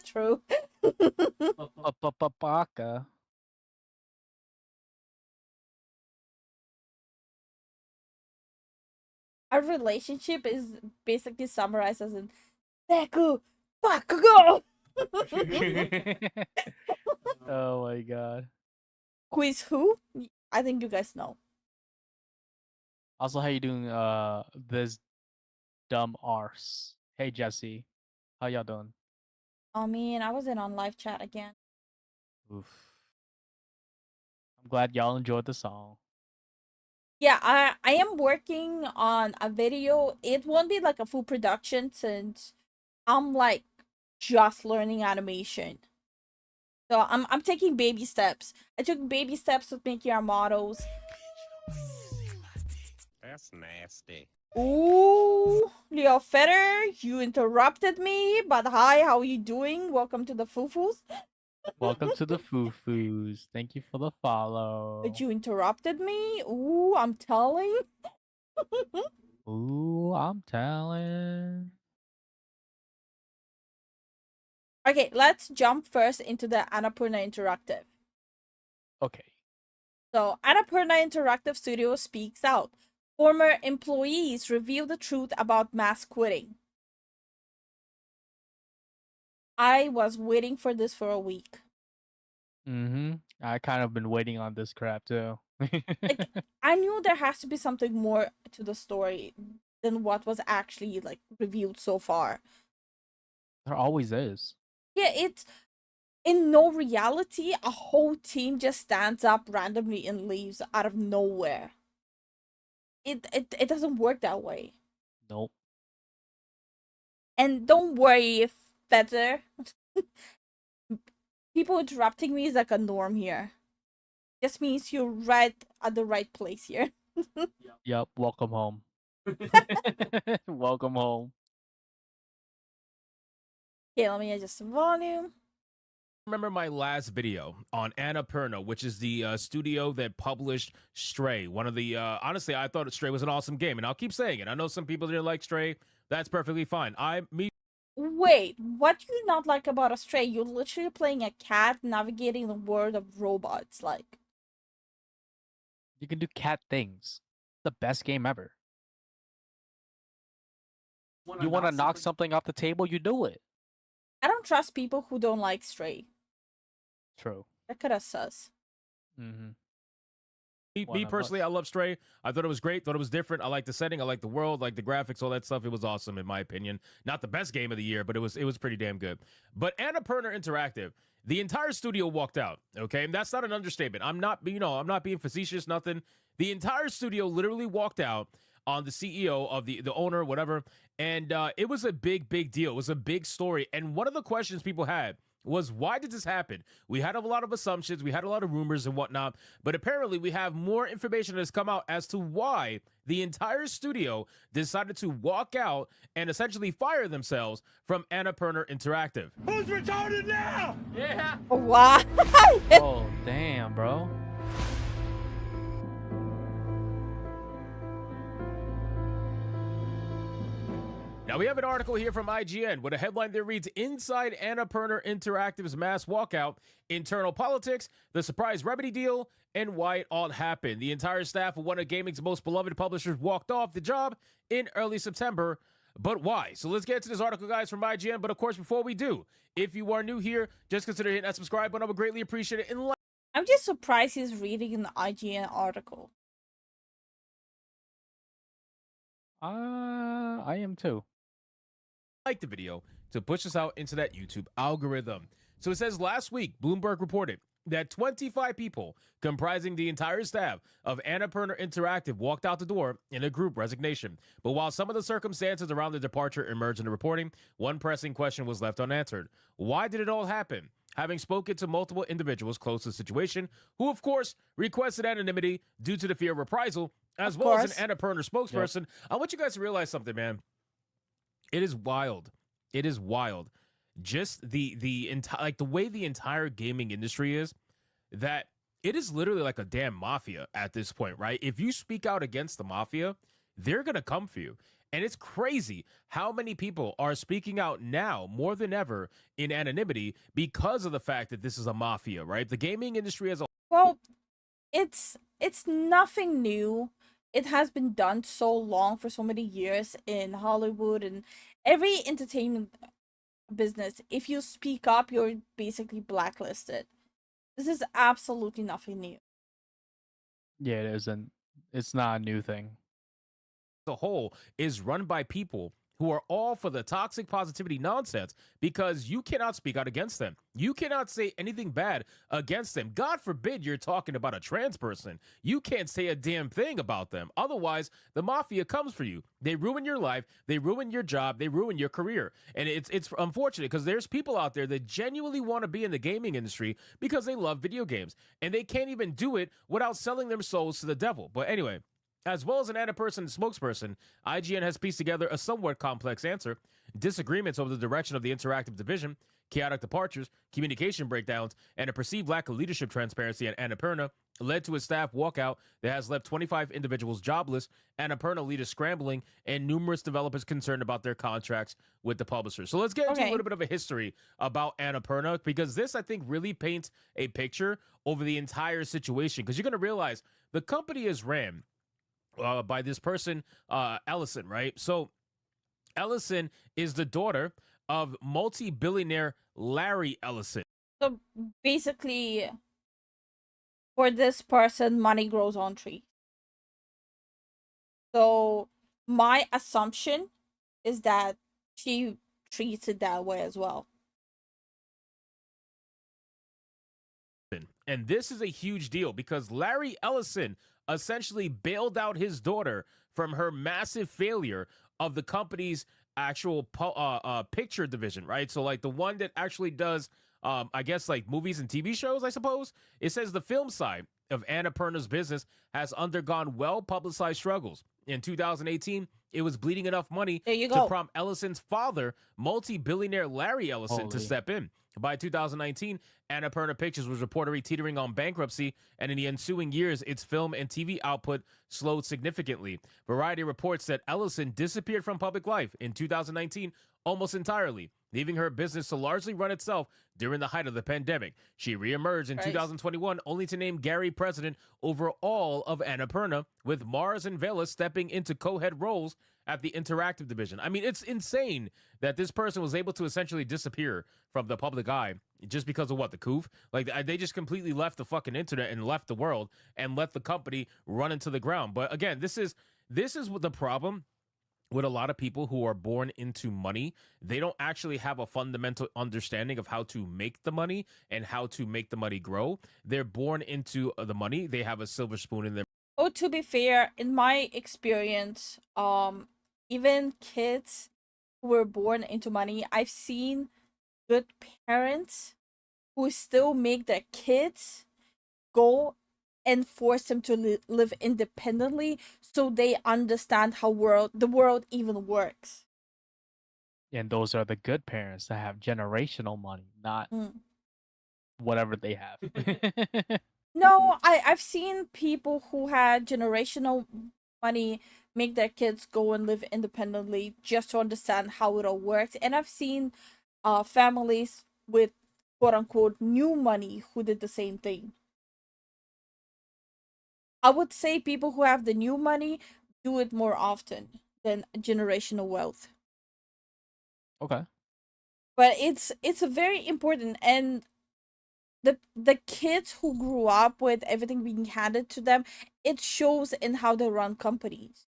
True. Baka. Our relationship is basically summarized as in Deku Bakugo. Oh my god. Quiz who? I think you guys know. Also, how you doing? This dumb arse. Hey Jesse, how y'all doing? I mean, I wasn't on live chat again. Oof. I'm glad y'all enjoyed the song. Yeah, I am working on a video. It won't be like a full production since I'm like just learning animation. So I'm taking baby steps. I took baby steps with making our models. That's nasty. Ooh, Leo Fetter, you interrupted me, but hi, how are you doing? Welcome to the Fufus. Welcome to the Foo-Foos. Thank you for the follow. But you interrupted me? Ooh, I'm telling. Ooh, I'm telling. Okay, let's jump first into the Annapurna Interactive. Okay. So, Annapurna Interactive Studio speaks out. Former employees reveal the truth about mass quitting. I was waiting for this for a week. Mm-hmm. I kind of been waiting on this crap too. Like, I knew there has to be something more to the story than what was actually like revealed so far. There always is. Yeah, it's in no reality, a whole team just stands up randomly and leaves out of nowhere. It doesn't work that way. Nope. And don't worry, Feather. People interrupting me is like a norm here. Just means you're right at the right place here. Yep. Welcome home. Welcome home. Okay, let me adjust the volume. Remember my last video on Annapurna, which is the studio that published Stray. One of the honestly, I thought Stray was an awesome game, and I'll keep saying it. I know some people didn't like Stray. That's perfectly fine. Wait, what do you not like about Stray? You're literally playing a cat navigating the world of robots. Like, You can do cat things. The best game ever. You want to knock something off the table, you do it. I don't trust people who don't like Stray. True. That could have sus. Mm-hmm. Me personally, I love Stray. I thought it was great. Thought it was different. I like the setting. I like the world. Like the graphics, all that stuff. It was awesome in my opinion. Not the best game of the year, but it was pretty damn good. But Annapurna Interactive, the entire studio walked out. Okay, and that's not an understatement. I'm not being facetious. Nothing. The entire studio literally walked out on the CEO of the owner, whatever. And it was a big deal. It was a big story. And one of the questions people had was, why did this happen? We had a lot of assumptions, we had a lot of rumors and whatnot, but apparently we have more information that's come out as to why the entire studio decided to walk out and essentially fire themselves from Annapurna Interactive. Who's retarded now? Yeah. Wow. Oh, damn, bro. Now, we have an article here from IGN with a headline that reads, Inside Annapurna Interactive's Mass Walkout, Internal Politics, the Surprise Remedy Deal, and Why It All Happened. The entire staff of one of gaming's most beloved publishers walked off the job in early September. But why? So let's get to this article, guys, from IGN. But of course, before we do, if you are new here, just consider hitting that subscribe button. I would greatly appreciate it. And I'm just surprised he's reading an IGN article. I am too. like the video to push us out into that YouTube algorithm. So it says last week, Bloomberg reported that 25 people comprising the entire staff of Annapurna Interactive walked out the door in a group resignation. But while some of the circumstances around the departure emerged in the reporting, one pressing question was left unanswered. Why did it all happen? Having spoken to multiple individuals close to the situation, who of course requested anonymity due to the fear of reprisal, as well as an Annapurna spokesperson, I want you guys to realize something, man. It is wild. It is wild. Just the entire, like the way the entire gaming industry is, that it is literally like a damn mafia at this point, right? If you speak out against the mafia, they're gonna come for you. And it's crazy how many people are speaking out now more than ever in anonymity because of the fact that this is a mafia, right? The gaming industry as a Well, it's nothing new. It has been done so long for so many years in Hollywood and every entertainment business. If you speak up, you're basically blacklisted. This is absolutely nothing new. Yeah, it isn't. It's not a new thing. whole is run by people who are all for the toxic positivity nonsense because you cannot speak out against them. You cannot say anything bad against them. God forbid you're talking about a trans person. You can't say a damn thing about them. Otherwise, the mafia comes for you. They ruin your life. They ruin your job. They ruin your career. And it's unfortunate because there's people out there that genuinely want to be in the gaming industry because they love video games. And they can't even do it without selling their souls to the devil. But anyway, as well as an anti-person spokesperson, IGN has pieced together a somewhat complex answer. Disagreements over the direction of the interactive division, chaotic departures, communication breakdowns, and a perceived lack of leadership transparency at Annapurna led to a staff walkout that has left 25 individuals jobless, Annapurna leaders scrambling, and numerous developers concerned about their contracts with the publisher. So let's get into a little bit of a history about Annapurna, because this, I think, really paints a picture over the entire situation, because you're going to realize the company is ran by this person, Ellison, right? So Ellison is the daughter of multi-billionaire Larry Ellison. So basically, for this person, money grows on trees. So my assumption is that she treats it that way as well. And this is a huge deal because Larry Ellison essentially bailed out his daughter from her massive failure of the company's actual picture division, right? So like the one that actually does, I guess, like movies and TV shows, I suppose. It says the film side of Annapurna's business has undergone well-publicized struggles. In 2018, it was bleeding enough money to prompt Ellison's father, multi-billionaire Larry Ellison, to step in. By 2019, Annapurna Pictures was reportedly teetering on bankruptcy, and in the ensuing years, its film and TV output slowed significantly. Variety reports that Ellison disappeared from public life in 2019 almost entirely, leaving her business to largely run itself during the height of the pandemic. She reemerged in 2021 only to name Gary president over all of Annapurna, with Mars and Vela stepping into co-head roles at the interactive division. I mean, it's insane that this person was able to essentially disappear from the public eye just because of what, the coup? Like, they just completely left the fucking internet and left the world and let the company run into the ground. But again, this is what the problem with a lot of people who are born into money. They don't actually have a fundamental understanding of how to make the money and how to make the money grow. They're born into the money. They have a silver spoon in their. Oh, to be fair, in my experience, even kids who were born into money, I've seen good parents who still make their kids go and force them to live independently so they understand how the world even works. And those are the good parents that have generational money, not whatever they have. No, I've seen people who had generational money make their kids go and live independently just to understand how it all works. And I've seen families with quote-unquote new money who did the same thing. I would say people who have the new money do it more often than generational wealth. Okay. But it's a very important, and the kids who grew up with everything being handed to them, it shows in how they run companies.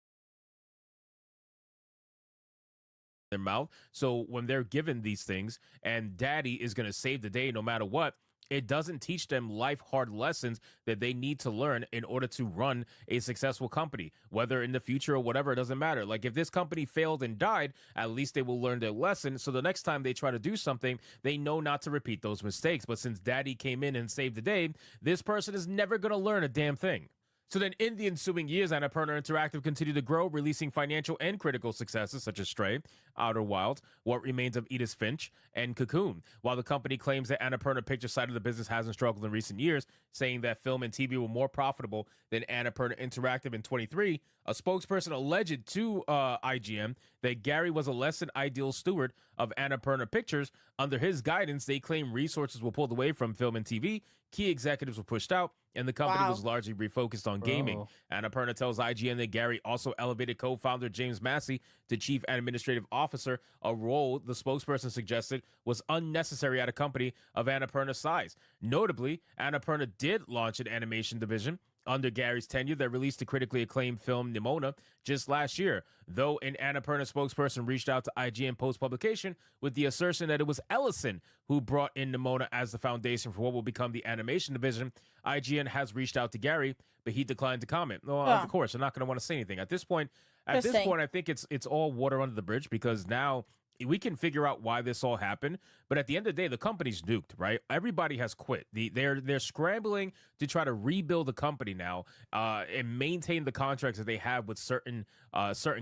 Their mouth. So when they're given these things and daddy is going to save the day no matter what, it doesn't teach them life hard lessons that they need to learn in order to run a successful company, whether in the future or whatever. It doesn't matter. Like, if this company failed and died, at least they will learn their lesson. So the next time they try to do something, they know not to repeat those mistakes. But since daddy came in and saved the day, this person is never going to learn a damn thing. So then in the ensuing years, Annapurna Interactive continued to grow, releasing financial and critical successes such as Stray, Outer Wilds, What Remains of Edith Finch, and Cocoon. While the company claims that Annapurna Pictures side of the business hasn't struggled in recent years, saying that film and TV were more profitable than Annapurna Interactive in 23, a spokesperson alleged to IGN that Gary was a less than ideal steward of Annapurna Pictures. Under his guidance, they claim resources were pulled away from film and TV, key executives were pushed out, and the company was largely refocused on gaming. Annapurna tells IGN that Gary also elevated co-founder James Massey to chief administrative officer, a role the spokesperson suggested was unnecessary at a company of Annapurna's size. Notably, Annapurna did launch an animation division under Gary's tenure that released the critically acclaimed film Nimona just last year, though an Annapurna spokesperson reached out to IGN post-publication with the assertion that it was Ellison who brought in Nimona as the foundation for what will become the animation division. IGN has reached out to Gary, but he declined to comment. Well, of course, I'm not going to want to say anything. At this point, I think it's all water under the bridge, because now we can figure out why this all happened, but at the end of the day, the company's duped, right? Everybody has quit. They're scrambling to try to rebuild the company now and maintain the contracts that they have with certain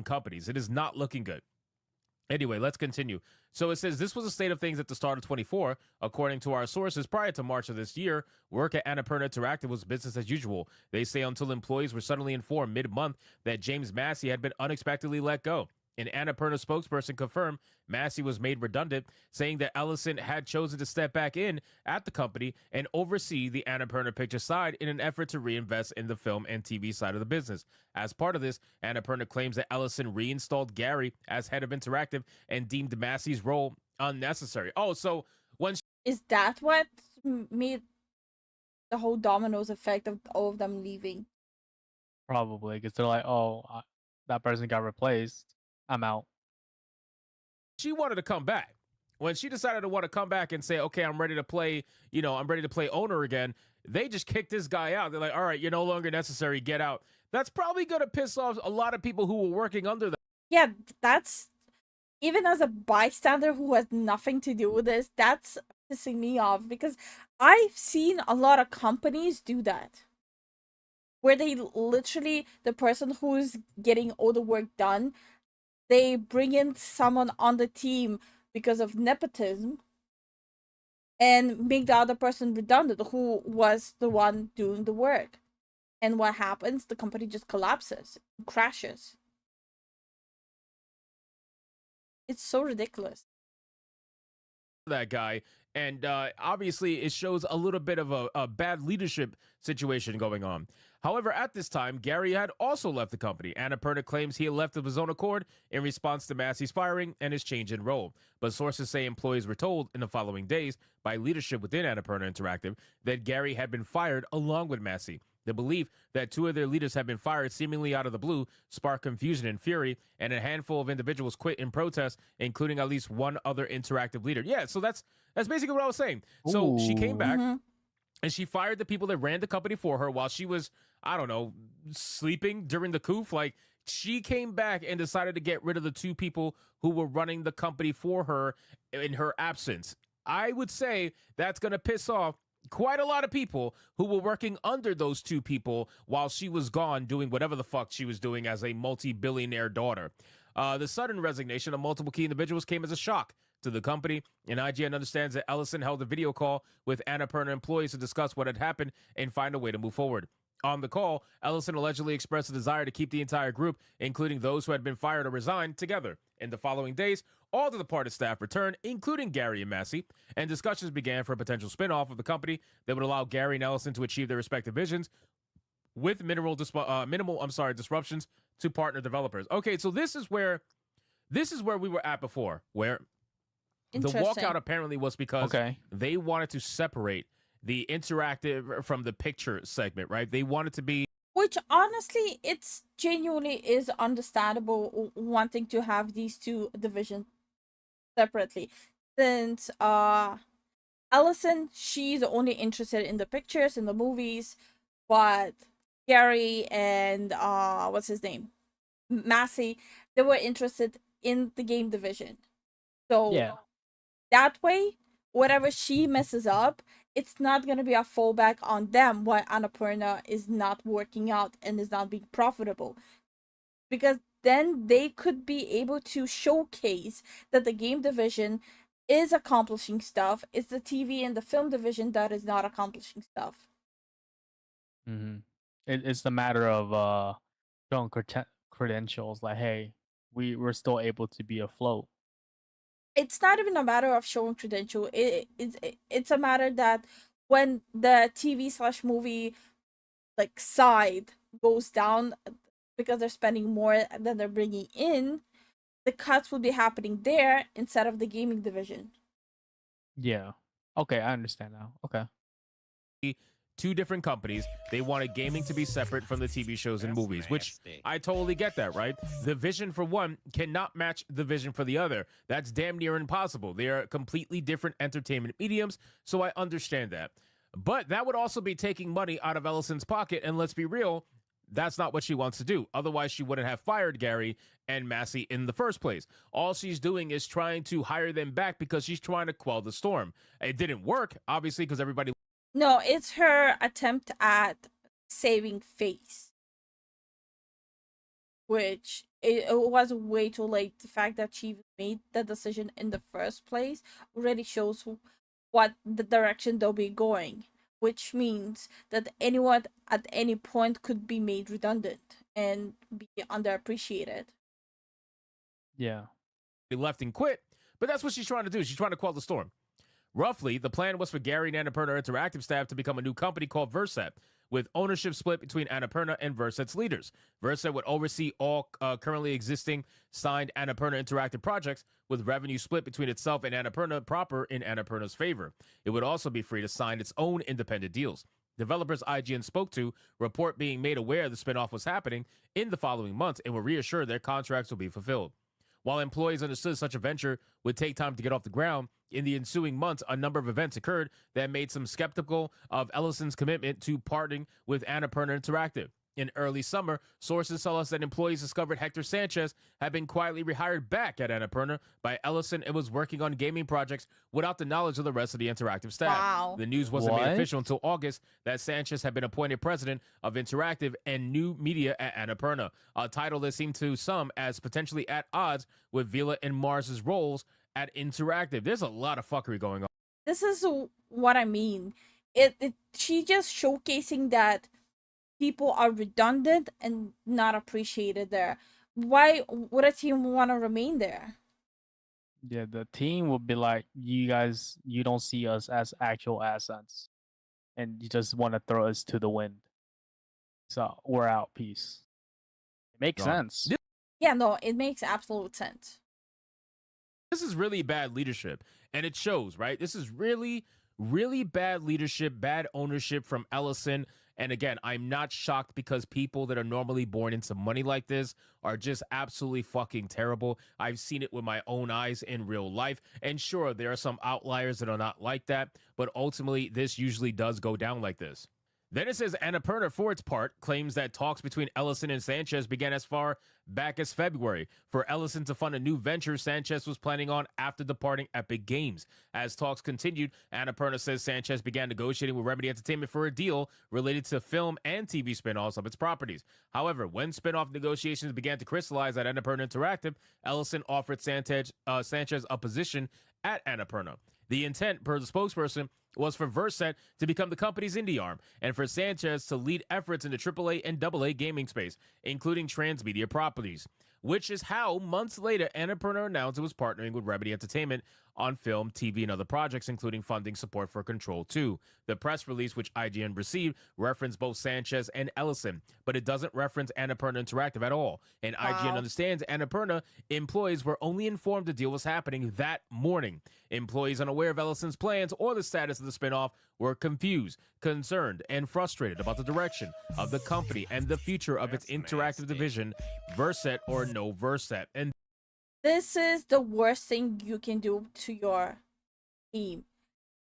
companies. It is not looking good. Anyway, let's continue. So it says this was a state of things at the start of 24. According to our sources, prior to March of this year, work at Annapurna Interactive was business as usual. They say until employees were suddenly informed mid-month that James Massey had been unexpectedly let go. An Annapurna spokesperson confirmed Massey was made redundant, saying that Ellison had chosen to step back in at the company and oversee the Annapurna picture side in an effort to reinvest in the film and TV side of the business. As part of this, Annapurna claims that Ellison reinstalled Gary as head of Interactive and deemed Massey's role unnecessary. Oh, so when is that what made the whole dominoes effect of all of them leaving? Probably, because they're like, oh, that person got replaced. I'm out. she wanted to come back, when she decided to want to come back and say, okay, I'm ready to play, I'm ready to play owner again, they just kicked this guy out. They're like, all right, you're no longer necessary, get out. That's probably going to piss off a lot of people who were working under them. Yeah, that's, even as a bystander who has nothing to do with this, that's pissing me off, because I've seen a lot of companies do that, where they literally, the person who's getting all the work done, they bring in someone on the team because of nepotism and make the other person redundant who was the one doing the work. And what happens? The company just collapses, crashes. It's so ridiculous. That guy, and obviously it shows a little bit of a bad leadership situation going on. However, at this time, Gary had also left the company. Annapurna claims he had left of his own accord in response to Massey's firing and his change in role. But sources say employees were told in the following days by leadership within Annapurna Interactive that Gary had been fired along with Massey. The belief that two of their leaders had been fired seemingly out of the blue sparked confusion and fury, and a handful of individuals quit in protest, including at least one other Interactive leader. Yeah, so that's basically what I was saying. So she came back, and she fired the people that ran the company for her while she was, I don't know, sleeping during the coup. Like, she came back and decided to get rid of the two people who were running the company for her in her absence. I would say that's going to piss off quite a lot of people who were working under those two people while she was gone doing whatever the fuck she was doing as a multi-billionaire daughter. The sudden resignation of multiple key individuals came as a shock to the company, and IGN understands that Ellison held a video call with Annapurna employees to discuss what had happened and find a way to move forward. On the call, Ellison allegedly expressed a desire to keep the entire group, including those who had been fired or resigned, together. In the following days, all the departed staff returned, including Gary and Massey, and discussions began for a potential spin-off of the company that would allow Gary and Ellison to achieve their respective visions with minimal disruptions to partner developers. Okay, so this is where we were at before, where the walkout apparently was because they wanted to separate the interactive from the picture segment, right? They wanted to be... Which, honestly, it's genuinely is understandable wanting to have these two divisions separately. Since Ellison, she's only interested in the pictures, in the movies, but Gary and, what's his name? Massey, they were interested in the game division. So, that way, whatever she messes up, it's not going to be a fallback on them why Annapurna is not working out and is not being profitable. Because then they could be able to showcase that the game division is accomplishing stuff. It's the TV and the film division that is not accomplishing stuff. It's the matter of showing credentials, like, hey, we're still able to be afloat. It's not even a matter of showing credential. It's a matter that when the TV/movie like side goes down because they're spending more than they're bringing in, the cuts will be happening there instead of the gaming division. Yeah. Okay, I understand now. Okay. two different companies. They wanted gaming to be separate from the TV shows and movies, which I totally get that, right? The vision for one cannot match the vision for the other. That's damn near impossible. They are completely different entertainment mediums, so I understand that. But that would also be taking money out of Ellison's pocket, and let's be real, that's not what she wants to do. Otherwise, she wouldn't have fired Gary and Massey in the first place. All she's doing is trying to hire them back because she's trying to quell the storm. It didn't work, obviously, because everybody... No, it's her attempt at saving face. Which, it was way too late. The fact that she made the decision in the first place already shows what the direction they'll be going. Which means that anyone at any point could be made redundant and be underappreciated. Yeah. left and quit, but that's what she's trying to do. She's trying to quell the storm. Roughly, the plan was for Gary and Annapurna Interactive staff to become a new company called Verset, with ownership split between Annapurna and Verset's leaders. Verset would oversee all currently existing signed Annapurna Interactive projects, with revenue split between itself and Annapurna proper in Annapurna's favor. It would also be free to sign its own independent deals. Developers IGN spoke to report being made aware the spinoff was happening in the following months and were reassured their contracts will be fulfilled. While employees understood such a venture would take time to get off the ground, in the ensuing months, a number of events occurred that made some skeptical of Ellison's commitment to parting with Annapurna Interactive. In early summer, sources tell us that employees discovered Hector Sanchez had been quietly rehired back at Annapurna by Ellison and was working on gaming projects without the knowledge of the rest of the Interactive staff. Wow. The news wasn't made What? official until August that Sanchez had been appointed president of Interactive and New Media at Annapurna, a title that seemed to some as potentially at odds with Vila and Mars's roles at Interactive. There's a lot of fuckery going on. This is what I mean. She just showcasing that people are redundant and not appreciated there. Why would a team want to remain there? Yeah, the team will be like, you guys, you don't see us as actual assets, and you just want to throw us to the wind. So we're out. Peace. It makes Gone. sense. Yeah, no, it makes absolute sense. This is really bad leadership, and it shows, right? This is really, really bad leadership, bad ownership from Ellison. And again, I'm not shocked because people that are normally born into money like this are just absolutely fucking terrible. I've seen it with my own eyes in real life. And sure, there are some outliers that are not like that, but ultimately, this usually does go down like this. Then it says Annapurna, for its part, claims that talks between Ellison and Sanchez began as far back as February. For Ellison to fund a new venture Sanchez was planning on after departing Epic Games. As talks continued, Annapurna says Sanchez began negotiating with Remedy Entertainment for a deal related to film and TV spinoffs of its properties. However, when spinoff negotiations began to crystallize at Annapurna Interactive, Ellison offered Sanchez a position at Annapurna. The intent, per the spokesperson, was for Verset to become the company's indie arm, and for Sanchez to lead efforts in the AAA and AA gaming space, including transmedia properties, which is how, months later, Annapurna announced it was partnering with Remedy Entertainment on film, TV, and other projects, including funding support for Control 2. The press release, which IGN received, referenced both Sanchez and Ellison, but it doesn't reference Annapurna Interactive at all. And IGN understands Annapurna employees were only informed the deal was happening that morning. Employees unaware of Ellison's plans or the status of the spinoff were confused, concerned, and frustrated about the direction of the company and the future of its interactive division, Verset or no Verset. And This is the worst thing you can do to your team.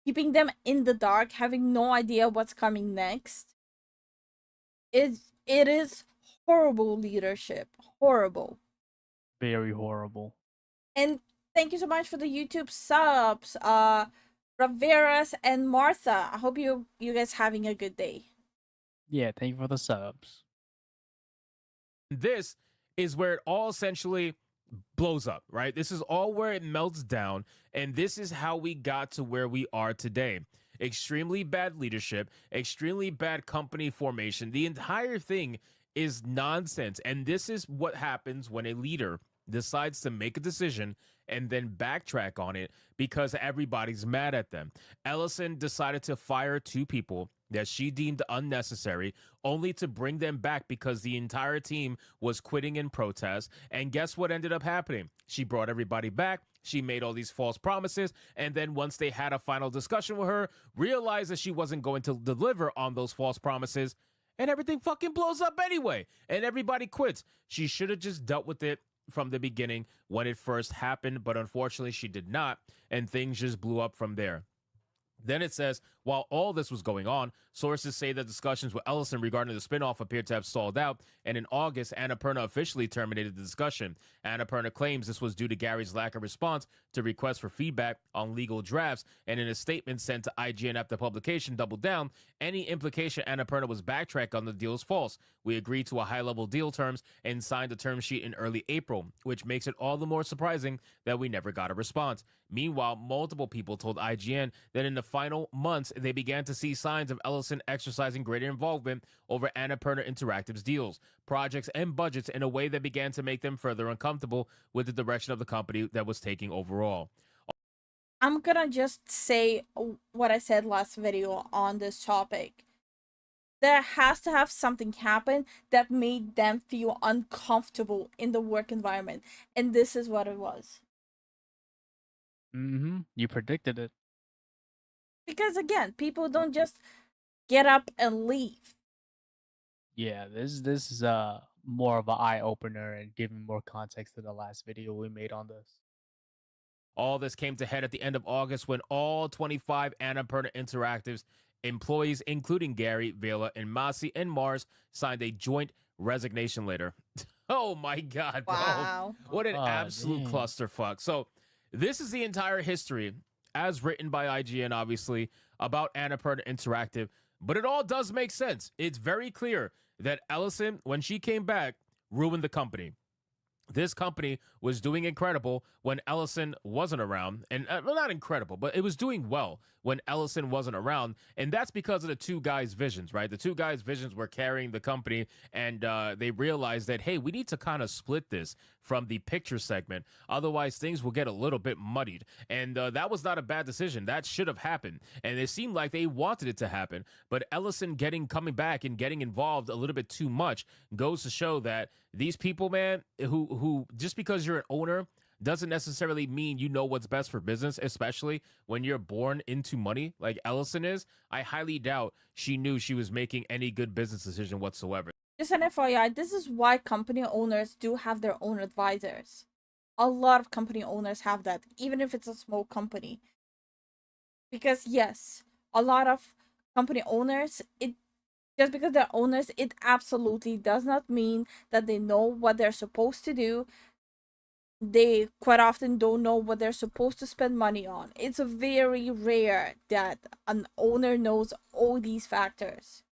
Keeping them in the dark, having no idea what's coming next. It is horrible leadership. Horrible. Very horrible. And thank you so much for the YouTube subs. Raveras and Martha. I hope you guys having a good day. Yeah, thank you for the subs. this is where it all essentially blows up, right? This is all where it melts down, and this is how we got to where we are today. Extremely bad leadership, extremely bad company formation. The entire thing is nonsense, and this is what happens when a leader decides to make a decision and then backtrack on it because everybody's mad at them. Ellison decided to fire 2 people that she deemed unnecessary, only to bring them back because the entire team was quitting in protest. And guess what ended up happening? She brought everybody back. She made all these false promises. And then once they had a final discussion with her, realized that she wasn't going to deliver on those false promises. And everything fucking blows up anyway. And everybody quits. She should have just dealt with it from the beginning when it first happened. But unfortunately, she did not. And things just blew up from there. Then it says, while all this was going on, sources say that discussions with Ellison regarding the spinoff appeared to have stalled out, and in August, Annapurna officially terminated the discussion. Annapurna claims this was due to Gary's lack of response to requests for feedback on legal drafts, and in a statement sent to IGN after publication doubled down, any implication Annapurna was backtracked on the deal is false. We agreed to a high-level deal terms and signed a term sheet in early April, which makes it all the more surprising that we never got a response. Meanwhile, multiple people told IGN that in the final months, they began to see signs of Ellison exercising greater involvement over Annapurna Interactive's deals, projects, and budgets in a way that began to make them further uncomfortable with the direction of the company that was taking overall. I'm gonna just say what I said last video on this topic. There has to have something happen that made them feel uncomfortable in the work environment. And this is what it was. You predicted it. Because again, people don't just get up and leave. Yeah, this is more of an eye opener and giving more context to the last video we made on this. All this came to head at the end of August when all 25 Annapurna Interactive's employees, including Gary, Vela, and Masi and Mars, signed a joint resignation letter. Oh my God, bro. Wow. What an Oh, absolute damn. clusterfuck. So this is the entire history, as written by IGN, obviously, about Annapurna Interactive. But it all does make sense. It's very clear that Ellison, when she came back, ruined the company. This company was doing incredible when Ellison wasn't around. And well, not incredible, but it was doing well when Ellison wasn't around. And that's because of the 2 guys' visions, right? The 2 guys' visions were carrying the company, and they realized that, hey, we need to kind of split this from the picture segment. Otherwise, things will get a little bit muddied. And that was not a bad decision. That should have happened. And it seemed like they wanted it to happen. But Ellison coming back and getting involved a little bit too much goes to show that these people, man, who just because you're an owner doesn't necessarily mean you know what's best for business, especially when you're born into money like Ellison is. I highly doubt she knew she was making any good business decision whatsoever. Just an FYI, this is why company owners do have their own advisors. A lot of company owners have that, even if it's a small company. Because yes, a lot of company owners, just because they're owners, it absolutely does not mean that they know what they're supposed to do. They quite often don't know what they're supposed to spend money on. It's very rare that an owner knows all these factors.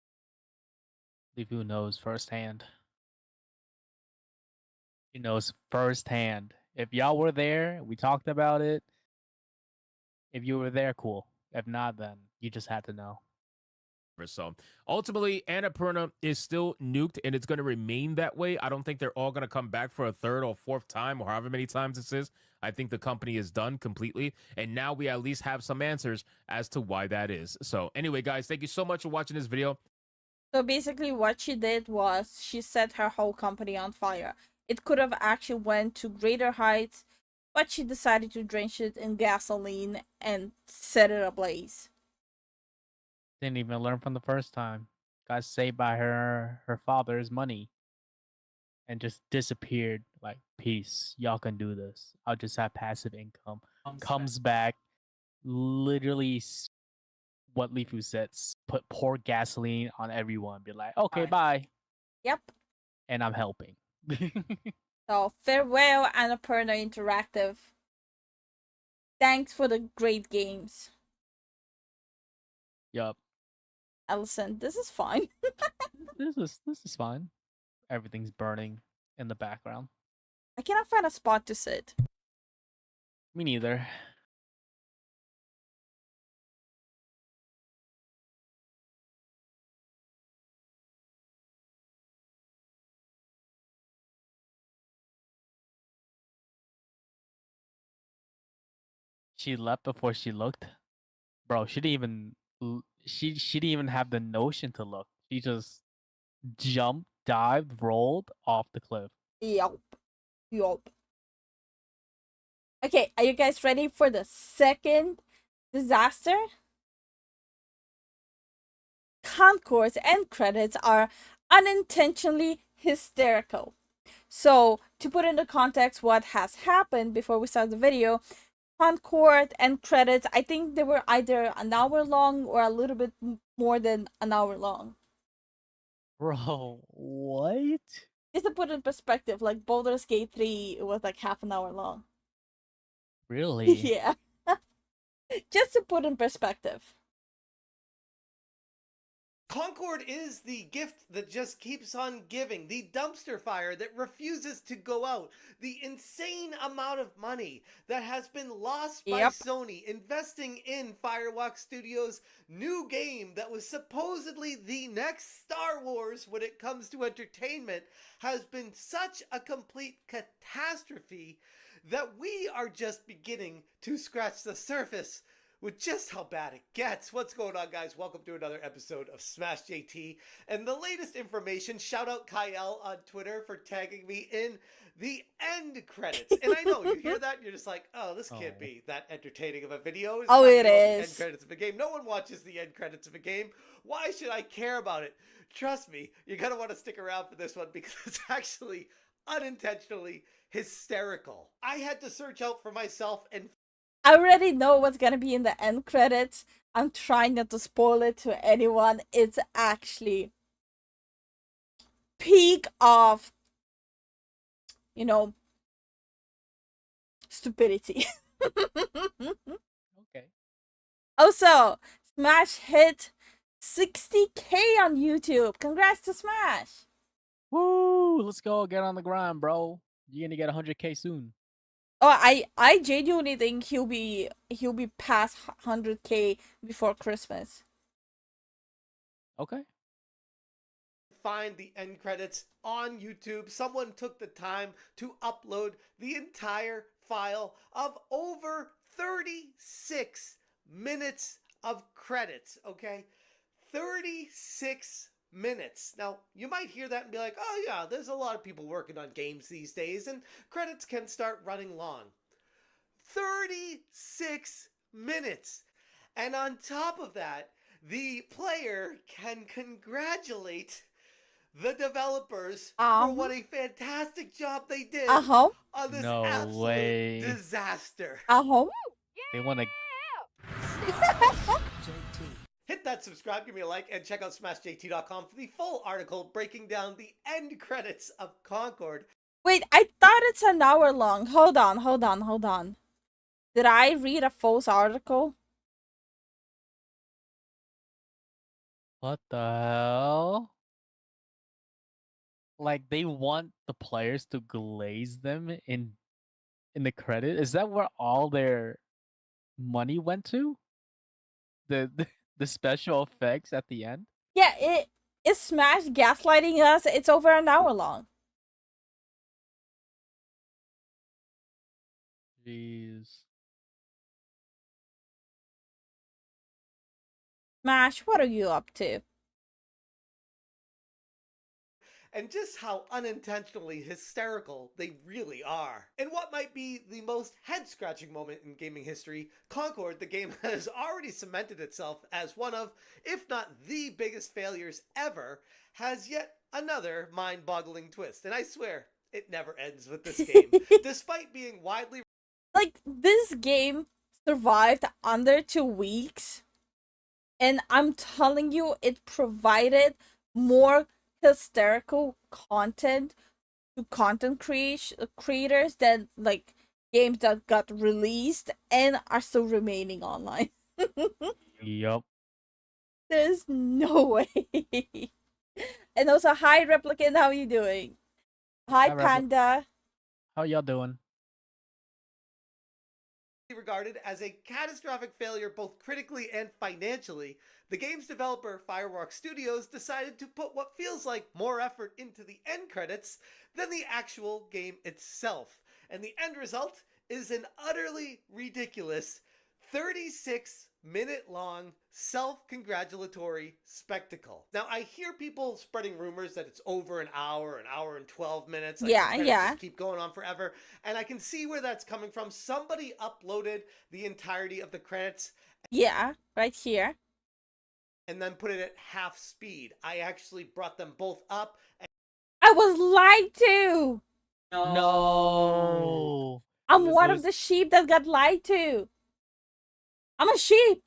LifuLifu knows firsthand. He knows firsthand. If y'all were there, we talked about it. If you were there, cool. If not, then you just had to know. So ultimately, Annapurna is still nuked, and it's going to remain that way. I don't think they're all going to come back for a 3rd or 4th time, or however many times this is. I think the company is done completely, and now we at least have some answers as to why that is. So anyway, guys, thank you so much for watching this video. So basically what she did was she set her whole company on fire. It could have actually went to greater heights, but she decided to drench it in gasoline and set it ablaze. Didn't even learn from the first time. Got saved by her father's money. And just disappeared. Like, peace. Y'all can do this. I'll just have passive income. Comes back. Literally what LifuLifu said. Pour gasoline on everyone. Be like, okay, bye. Yep. And I'm helping. So farewell, Annapurna Interactive. Thanks for the great games. Yup. Ellison, this is fine. This is fine. Everything's burning in the background. I cannot find a spot to sit. Me neither. She left before she looked. Bro, she didn't even she didn't even have the notion to look. She just jumped, dived, rolled off the cliff. Yup. Yup. Okay, are you guys ready for the second disaster? Concourse end credits are unintentionally hysterical. So, to put into context what has happened before we start the video, Concord end credits, I think they were either an hour long or a little bit more than an hour long. Bro, what? Just to put it in perspective, like Baldur's Gate 3, it was like half an hour long. Really? Yeah. Just to put in perspective. Concord is the gift that just keeps on giving, the dumpster fire that refuses to go out, the insane amount of money that has been lost by Sony investing in Firewalk Studios' new game that was supposedly the next Star Wars when it comes to entertainment has been such a complete catastrophe that we are just beginning to scratch the surface with just how bad it gets. What's going on, guys? Welcome to another episode of Smash JT. And the latest information, shout out Kyle on Twitter for tagging me in the end credits. And I know, you hear that, and you're just like, oh, this can't be that entertaining of a video. It's oh, it the is. end credits of a game. No one watches the end credits of a game. Why should I care about it? Trust me, you're going to want to stick around for this one because it's actually unintentionally hysterical. I had to search out for myself and I already know what's gonna be in the end credits. I'm trying not to spoil it to anyone. It's actually peak of, you know, stupidity. Okay. Also, Smash hit 60K on YouTube. Congrats to Smash. Woo! Let's go. Get on the grind, bro. You're gonna get 100K soon. Oh, I genuinely think he'll be past 100K before Christmas. Okay. find the end credits on YouTube. Someone took the time to upload the entire file of over 36 minutes of credits, okay? 36 minutes. Now, you might hear that and be like, oh yeah, there's a lot of people working on games these days and credits can start running long. 36 minutes. And on top of that, the player can congratulate the developers for what a fantastic job they did on this No absolute way. disaster. They want to. Hit that subscribe, give me a like, and check out SmashJT.com for the full article breaking down the end credits of Concord. Wait, I thought it's an hour long. Hold on. Did I read a false article? What the hell? Like they want the players to glaze them in the credit? Is that where all their money went to? The special effects at the end? Yeah, it is Smash gaslighting us. It's over an hour long. Jeez. Smash, what are you up to? And just how unintentionally hysterical they really are. In what might be the most head-scratching moment in gaming history, Concord, the game has already cemented itself as one of, if not the biggest failures ever, has yet another mind-boggling twist. And I swear, it never ends with this game. Despite being widely... Like, this game survived under 2 weeks. And I'm telling you, it provided more hysterical content to content creators than like games that got released and are still remaining online. Yup. There's no way. And also, hi Replicant, how are you doing? Hi Panda. How y'all doing? Regarded as a catastrophic failure both critically and financially, the game's developer Firewalk Studios decided to put what feels like more effort into the end credits than the actual game itself. And the end result is an utterly ridiculous 36-minute long self-congratulatory spectacle. Now, I hear people spreading rumors that it's over an hour and 12 minutes. Like, Yeah, the credits yeah. just keep going on forever. And I can see where that's coming from. Somebody uploaded the entirety of the credits Yeah, right here. and then put it at half speed. I actually brought them both up. I was lied to. No. I'm It one of was- the sheep that got lied to. I'm a sheep.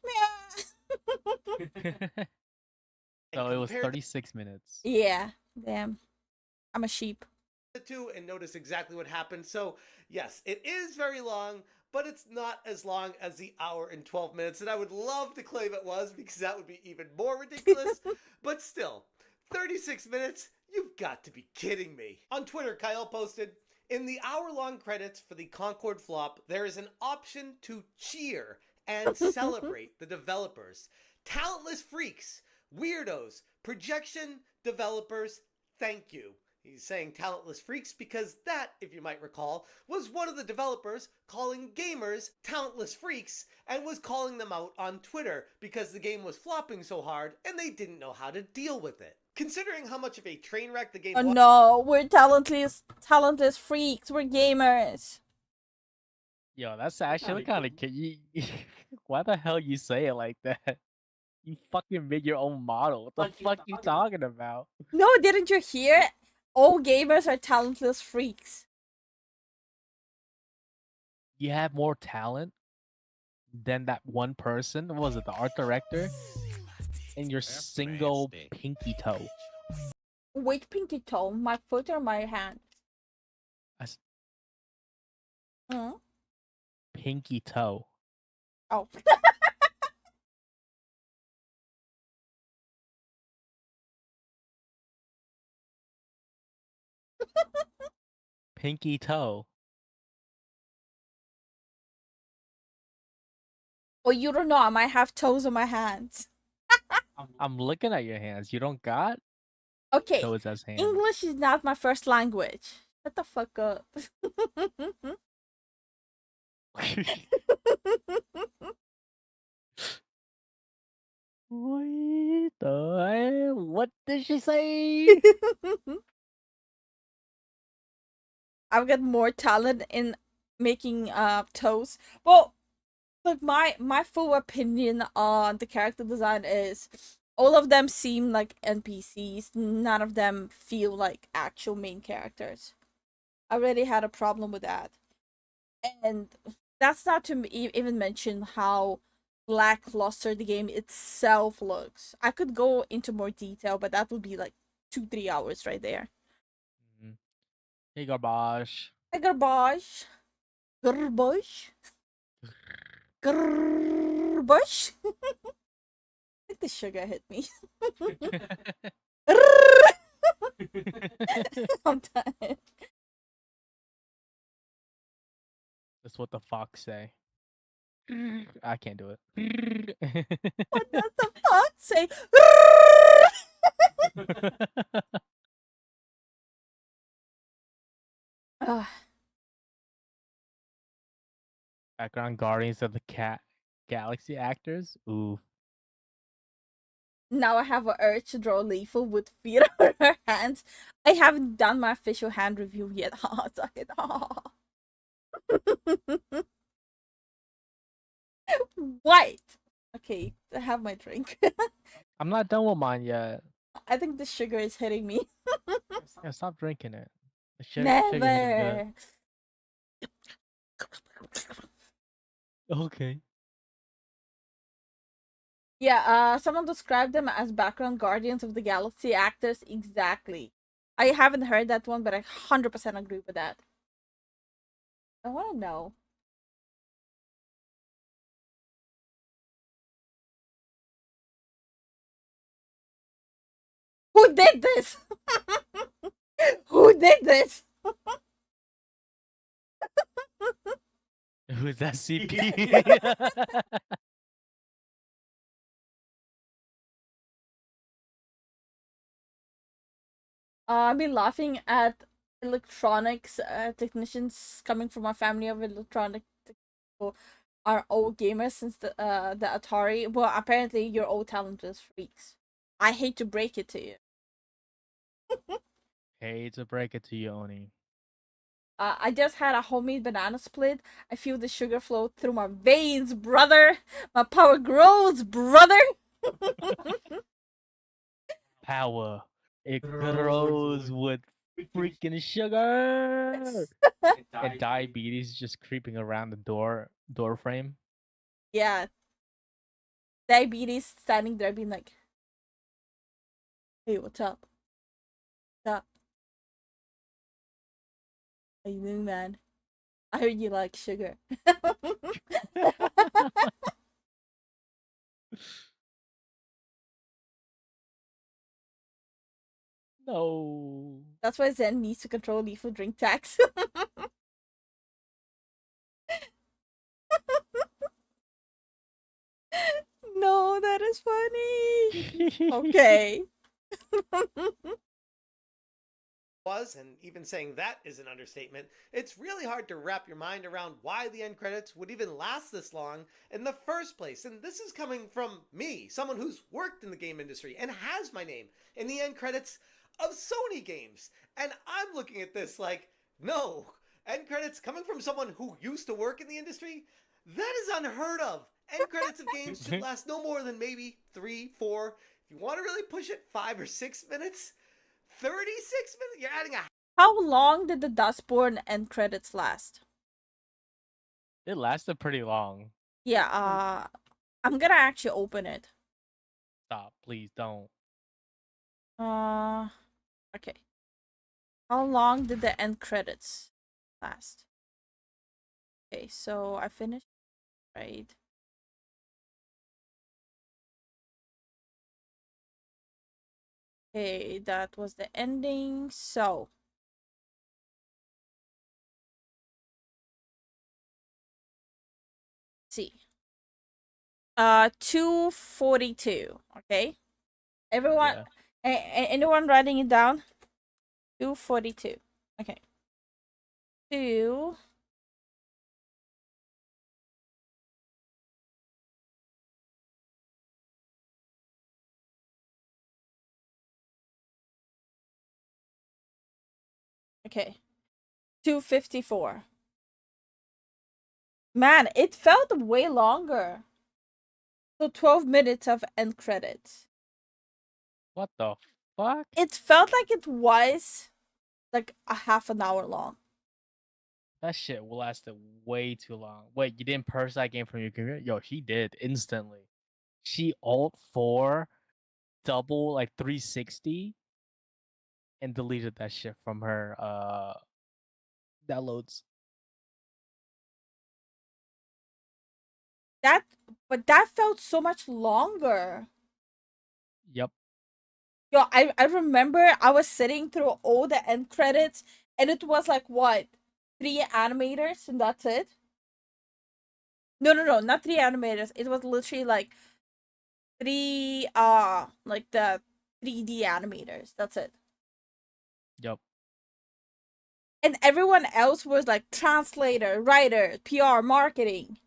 So it was compare 36 minutes. Yeah, damn. I'm a sheep. the two and notice exactly what happened. So, yes, it is very long, but it's not as long as the hour and 12 minutes. And I would love to claim it was because that would be even more ridiculous. But still, 36 minutes? You've got to be kidding me. On Twitter, Kyle posted, in the hour-long credits for the Concord flop, there is an option to cheer and celebrate the developers. Talentless freaks, weirdos, projection developers, thank you. He's saying talentless freaks because that, if you might recall, was one of the developers calling gamers talentless freaks and was calling them out on Twitter because the game was flopping so hard and they didn't know how to deal with it. Considering how much of a train wreck the game Oh was, no, we're talentless freaks. We're gamers. Yo, that's actually kind of why the hell you say it like that? You fucking made your own model. What the fuck you talking about? No, didn't you hear? All gamers are talentless freaks. You have more talent than that one person. What was it, the art director? And your That's single nasty. pinky toe. Which pinky toe? My foot or my hand? That's Hmm? pinky toe. Oh. Pinky toe. Oh, you don't know. I might have toes on my hands. I'm looking at your hands. You don't got Okay. toes as hands. English is not my first language. Shut the fuck up. What the hell? What did she say? I've got more talent in making toes. Well, look, my full opinion on the character design is all of them seem like NPCs. None of them feel like actual main characters. I already had a problem with that. And that's not to even mention how lackluster the game itself looks. I could go into more detail, but that would be like 2-3 hours right there. Hey, garbage. Hey, garbage. Garbage. Garbage. I think the sugar hit me. I'm tired. That's what the fox say. I can't do it. What does the fuck say? Ugh. Background Guardians of the Galaxy actors. Ooh. Now I have an urge to draw LifuLifu with feet on her hands. I haven't done my official hand review yet. Oh, suck it. Oh. What? Okay, I have my drink. I'm not done with mine yet. I think the sugar is hitting me. Yeah, stop drinking it. The sugar hitting Never. good. Okay. Yeah, someone described them as background Guardians of the Galaxy actors. Exactly. I haven't heard that one, but I 100% agree with that. I want to know. Who did this? Who did this? Who's that CP? I've been laughing at electronics technicians coming from a family of electronic people are old gamers since the Atari. Well, apparently you're all talented freaks. I hate to break it to you. Hate to break it to you, Oni. I just had a homemade banana split. I feel the sugar flow through my veins, brother. My power grows, brother. Power. It grows with freaking sugar. And diabetes just creeping around the door frame. Yeah. Diabetes standing there being like, hey, what's up? What's up? How you doing, man? I heard you like sugar. No. That's why Zen needs to control lethal drink tax. No, that is funny. Okay. And even saying that is an understatement, it's really hard to wrap your mind around why the end credits would even last this long in the first place. And this is coming from me, someone who's worked in the game industry and has my name in the end credits of Sony games. And I'm looking at this like, no, end credits coming from someone who used to work in the industry? That is unheard of. End credits of games should last no more than maybe 3, 4, if you want to really push it, 5 or 6 minutes. 36 minutes? You're adding a... How long did the Dustborn end credits last? It lasted pretty long. Yeah, I'm gonna actually open it. Stop, please don't. Okay. How long did the end credits last? Okay, so I finished, right? Okay, that was the ending. So see. 2:42. Okay. Everyone, Yeah. anyone writing it down? 2:42. Okay. 2. Okay. 2:54. Man, it felt way longer. So 12 minutes of end credits. What the fuck? It felt like it was like a half an hour long. That shit lasted way too long. Wait, you didn't purge that game from your computer? Yo, she did instantly. She Alt 4, double like 360, and deleted that shit from her downloads. But that felt so much longer. Yep. Yo, I remember I was sitting through all the end credits and it was like what? 3 animators and that's it? No, not 3 animators. It was literally like 3 like the 3D animators. That's it. Yep. And everyone else was like translator, writer, PR, marketing.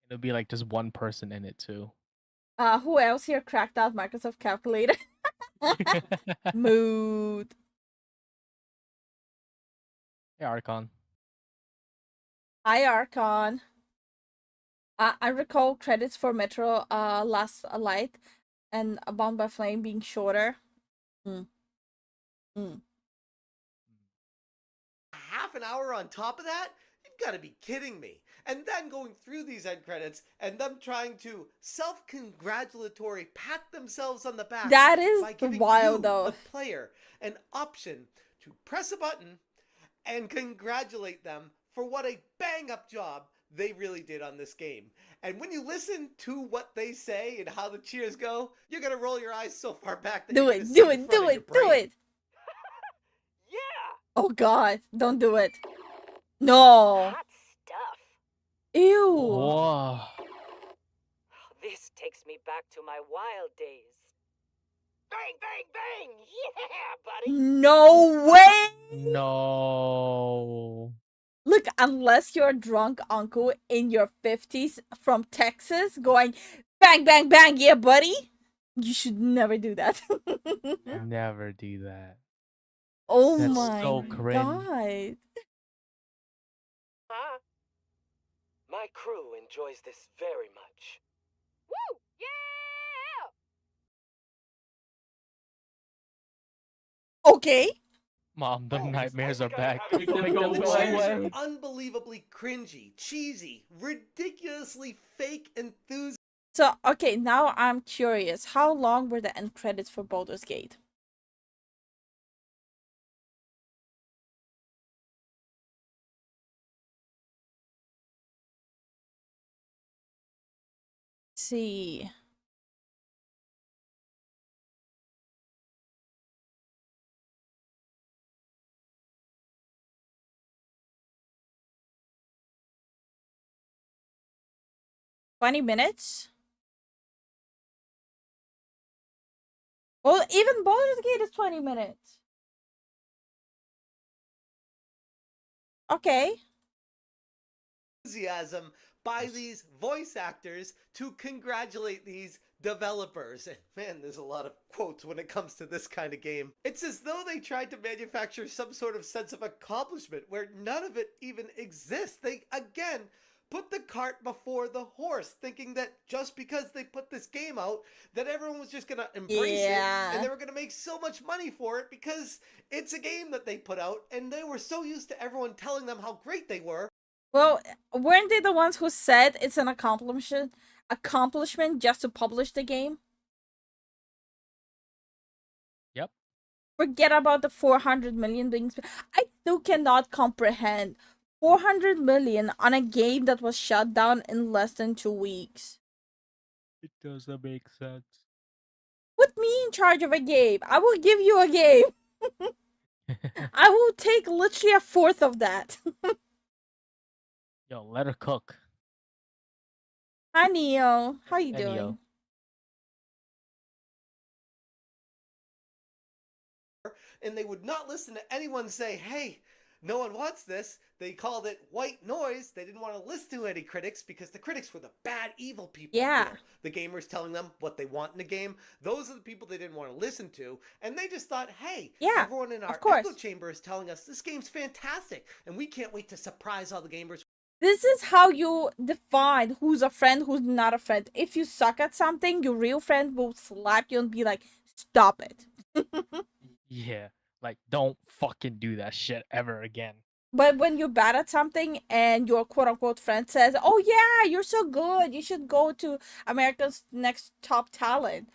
It'll be like just one person in it too. Who else here cracked out Microsoft Calculator? Mood. Hey, Archon. Hi, Archon. I recall credits for Metro Last Light and Bound by Flame being shorter. Half an hour on top of that? You've got to be kidding me. And then going through these end credits and them trying to self-congratulatory pat themselves on the back That is by giving wild, you, though. the player, an option to press a button and congratulate them for what a bang-up job they really did on this game. And when you listen to what they say and how the cheers go, you're going to roll your eyes so far back that Do you're it, gonna see do the it, front do of your it, do brain. it. Yeah, Oh god, don't do it. No. hot stuff. Ew. Whoa. This takes me back to my wild days. Bang, bang, bang! Yeah, buddy! No way. No. Look, unless you're a drunk uncle in your 50s from Texas going bang, bang, bang, yeah, buddy, you should never do that. Never do that. Oh That's my so cringe. god. Huh? My crew enjoys this very much. Woo! Yeah! Okay. Mom, the Oh, nightmares I are think I back. have Make it. them The go cheers away. are unbelievably cringy, cheesy, ridiculously fake enthusiasm. So, okay, now I'm curious. How long were the end credits for Baldur's Gate? Let's see. $20? Well, even Baldur's Gate is 20 minutes. Okay. By these voice actors to congratulate these developers. And man, there's a lot of quotes when it comes to this kind of game. It's as though they tried to manufacture some sort of sense of accomplishment where none of it even exists. They, again, put the cart before the horse, thinking that just because they put this game out, that everyone was just gonna embrace it and they were gonna make so much money for it because it's a game that they put out, and they were so used to everyone telling them how great they were. Well, weren't they the ones who said it's an accomplishment just to publish the game? Yep. Forget about the 400 million being I still cannot comprehend 400 million on a game that was shut down in less than 2 weeks. It doesn't make sense. Put me in charge of a game. I will give you a game. I will take literally a fourth of that. Yo, let her cook. Hi, Neo. How you Hey, Neo. doing? And they would not listen to anyone say, hey, no one wants this. They called it white noise. They didn't want to listen to any critics because the critics were the bad, evil people. Yeah. The gamers telling them what they want in a game. Those are the people they didn't want to listen to. And they just thought, hey, Yeah, everyone in our course. echo chamber is telling us this game's fantastic. And we can't wait to surprise all the gamers. This is how you define who's a friend, who's not a friend. If you suck at something, your real friend will slap you and be like, stop it. Yeah. Like, don't fucking do that shit ever again. But when you're bad at something and your quote unquote friend says, oh yeah, you're so good, you should go to America's Next Top Talent,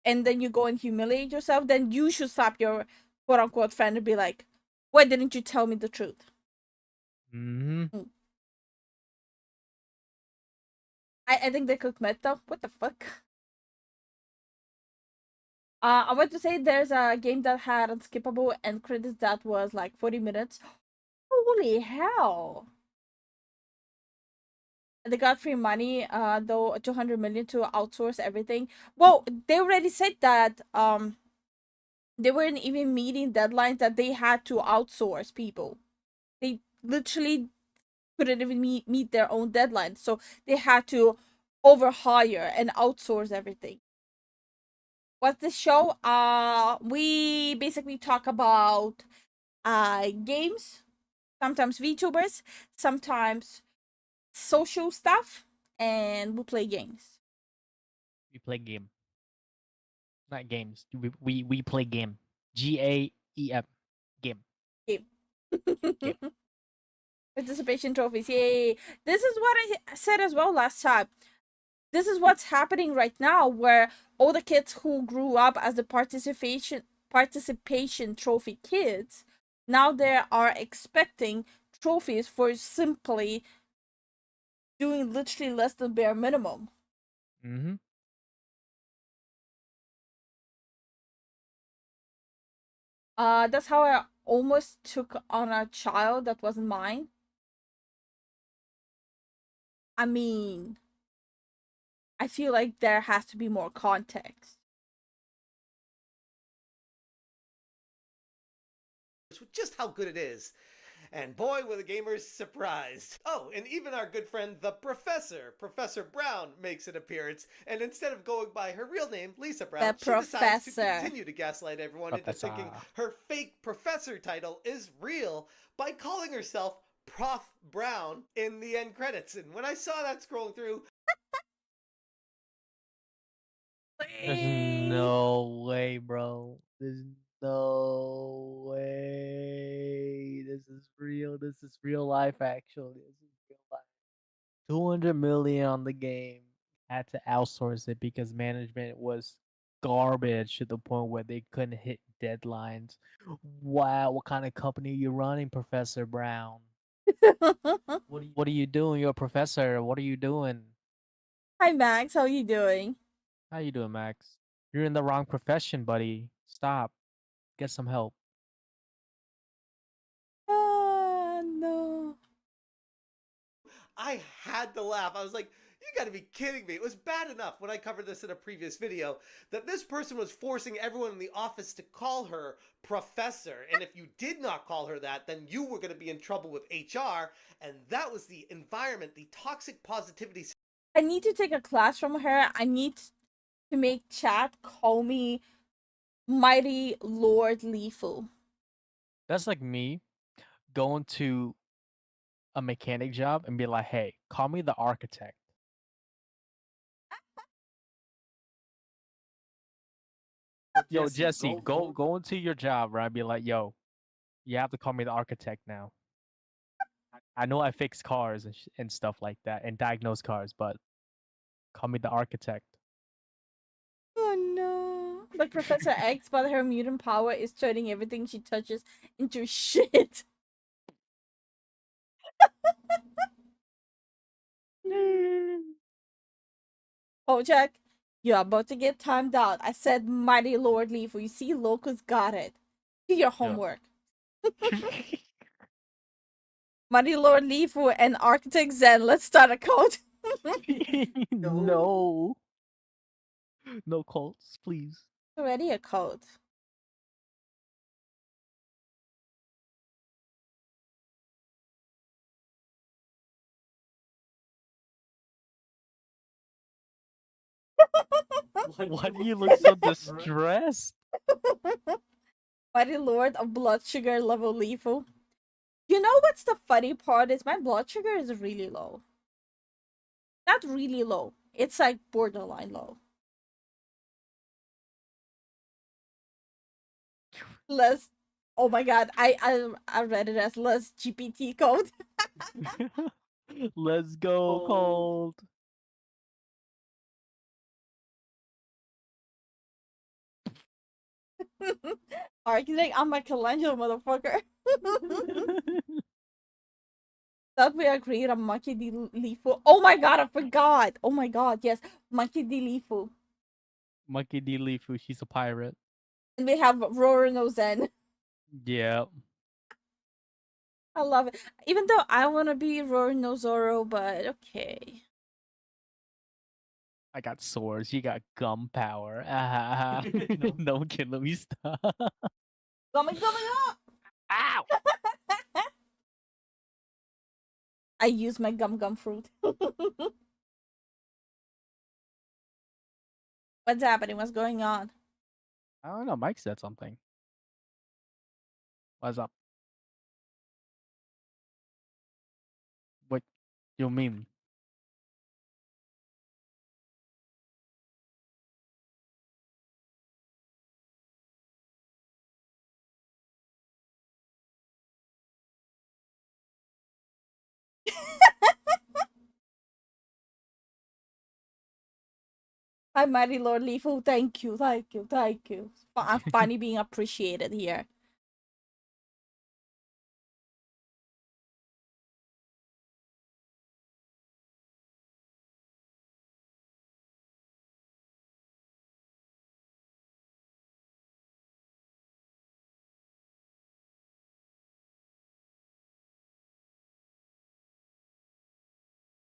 and then you go and humiliate yourself, then you should slap your quote unquote friend and be like, why didn't you tell me the truth? Mm-hmm. I think they could meta. What the fuck? I want to say there's a game that had unskippable end credits that was like 40 minutes. Holy hell. They got free money, though 200 million to outsource everything. Well, they already said that they weren't even meeting deadlines, that they had to outsource people. They literally couldn't even meet their own deadlines, so they had to overhire and outsource everything. What's the show? We basically talk about games, sometimes VTubers, sometimes social stuff, and we play games. We play game. Not games. We play game. GAEM. Game. Game. Game. Participation trophies, yay! This is what I said as well last time. This is what's happening right now, where all the kids who grew up as the participation trophy kids, now they are expecting trophies for simply doing literally less than bare minimum. Mm-hmm. That's how I almost took on a child that wasn't mine. I mean, I feel like there has to be more context. Just how good it is. And boy, were the gamers surprised. Oh, and even our good friend, the Professor, Professor Brown, makes an appearance. And instead of going by her real name, Lisa Brown, she decides to Professor. continue to gaslight everyone into thinking Professor. her fake professor title is real by calling herself Prof. Brown in the end credits. And when I saw that scrolling through, There's no way, bro. There's no way. This is real. This is real life, actually. This is real life. 200 million on the game. Had to outsource it because management was garbage to the point where they couldn't hit deadlines. Wow, what kind of company are you running, Professor Brown? What are you doing? You're a professor. What are you doing? Hi Max, how you doing? How you doing, Max? You're in the wrong profession, buddy. Stop. Get some help. No. I had to laugh. I was like, you gotta be kidding me. It was bad enough when I covered this in a previous video that this person was forcing everyone in the office to call her professor. And if you did not call her that, then you were gonna be in trouble with HR. And that was the environment, the toxic positivity. I need to take a class from her. I need to make chat call me Mighty Lord LifuLifu. That's like me going to a mechanic job and be like, hey, call me the architect. Yo, Jesse, go into your job, right? Be like, yo, you have to call me the architect now. I know I fix cars and stuff like that and diagnose cars, but call me the architect. Oh no. But Professor X, but her mutant power is turning everything she touches into shit. Kojak, you're about to get timed out. I said Mighty Lord LifuLifu. You see, Locus got it. Do your homework. Mighty Lord LifuLifu and Architect Zen, let's start a code. No. No cults, please. Already a code. Why do you look so distressed? Mighty Lord of Blood Sugar level LifuLifu. You know what's the funny part is my blood sugar is really low. Not really low. It's like borderline low. Less. Oh my god, I read it as less GPT code. Let's go, cold. Architect, I'm Michelangelo, motherfucker. That we agreed on Monkey D. LifuLifu. Oh my god, I forgot. Oh my god, yes. Monkey D. LifuLifu. Monkey D. LifuLifu, she's a pirate. And we have Roar no Zen. Yeah. I love it. Even though I want to be Roar no Zoro, but okay. I got swords. You got gum power. No, kid, let me stop. Coming up! Ow! I use my gum fruit. What's happening? What's going on? I don't know. Mike said something. What's up? What you mean? Hi, Mighty Lord LifuLifu. Thank you, thank you, thank you. I'm finally being appreciated here.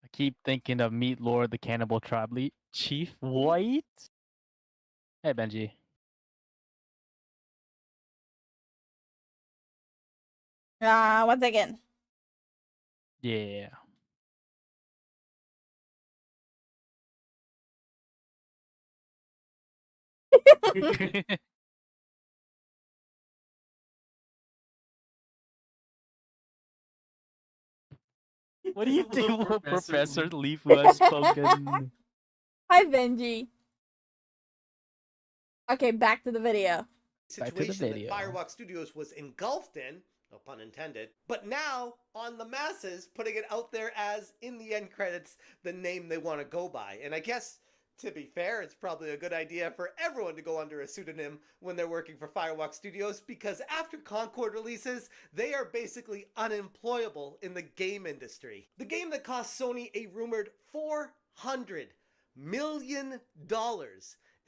I keep thinking of Meat Lord, the Cannibal Tribe Chief White. Hey, Benji. Once again. Yeah. What do you think what Professor Lifu has spoken? Hi, Benji. Okay, back to the video. Back to the Situation that video. Firewalk Studios was engulfed in, no pun intended, but now on the masses, putting it out there as, in the end credits, the name they want to go by. And I guess, to be fair, it's probably a good idea for everyone to go under a pseudonym when they're working for Firewalk Studios, because after Concord releases, they are basically unemployable in the game industry. The game that cost Sony a rumored $400 million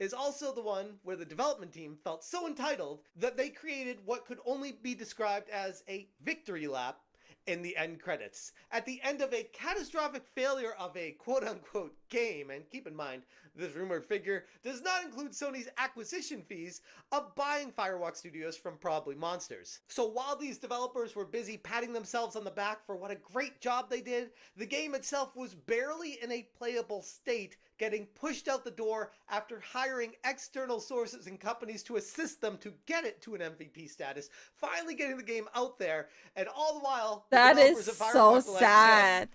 is also the one where the development team felt so entitled that they created what could only be described as a victory lap in the end credits. At the end of a catastrophic failure of a quote-unquote game, and keep in mind, this rumored figure does not include Sony's acquisition fees of buying Firewalk Studios from Probably Monsters. So while these developers were busy patting themselves on the back for what a great job they did, the game itself was barely in a playable state, getting pushed out the door after hiring external sources and companies to assist them to get it to an MVP status, finally getting the game out there, and all the while, the That developers is of Firewalk so were like, "Man, sad.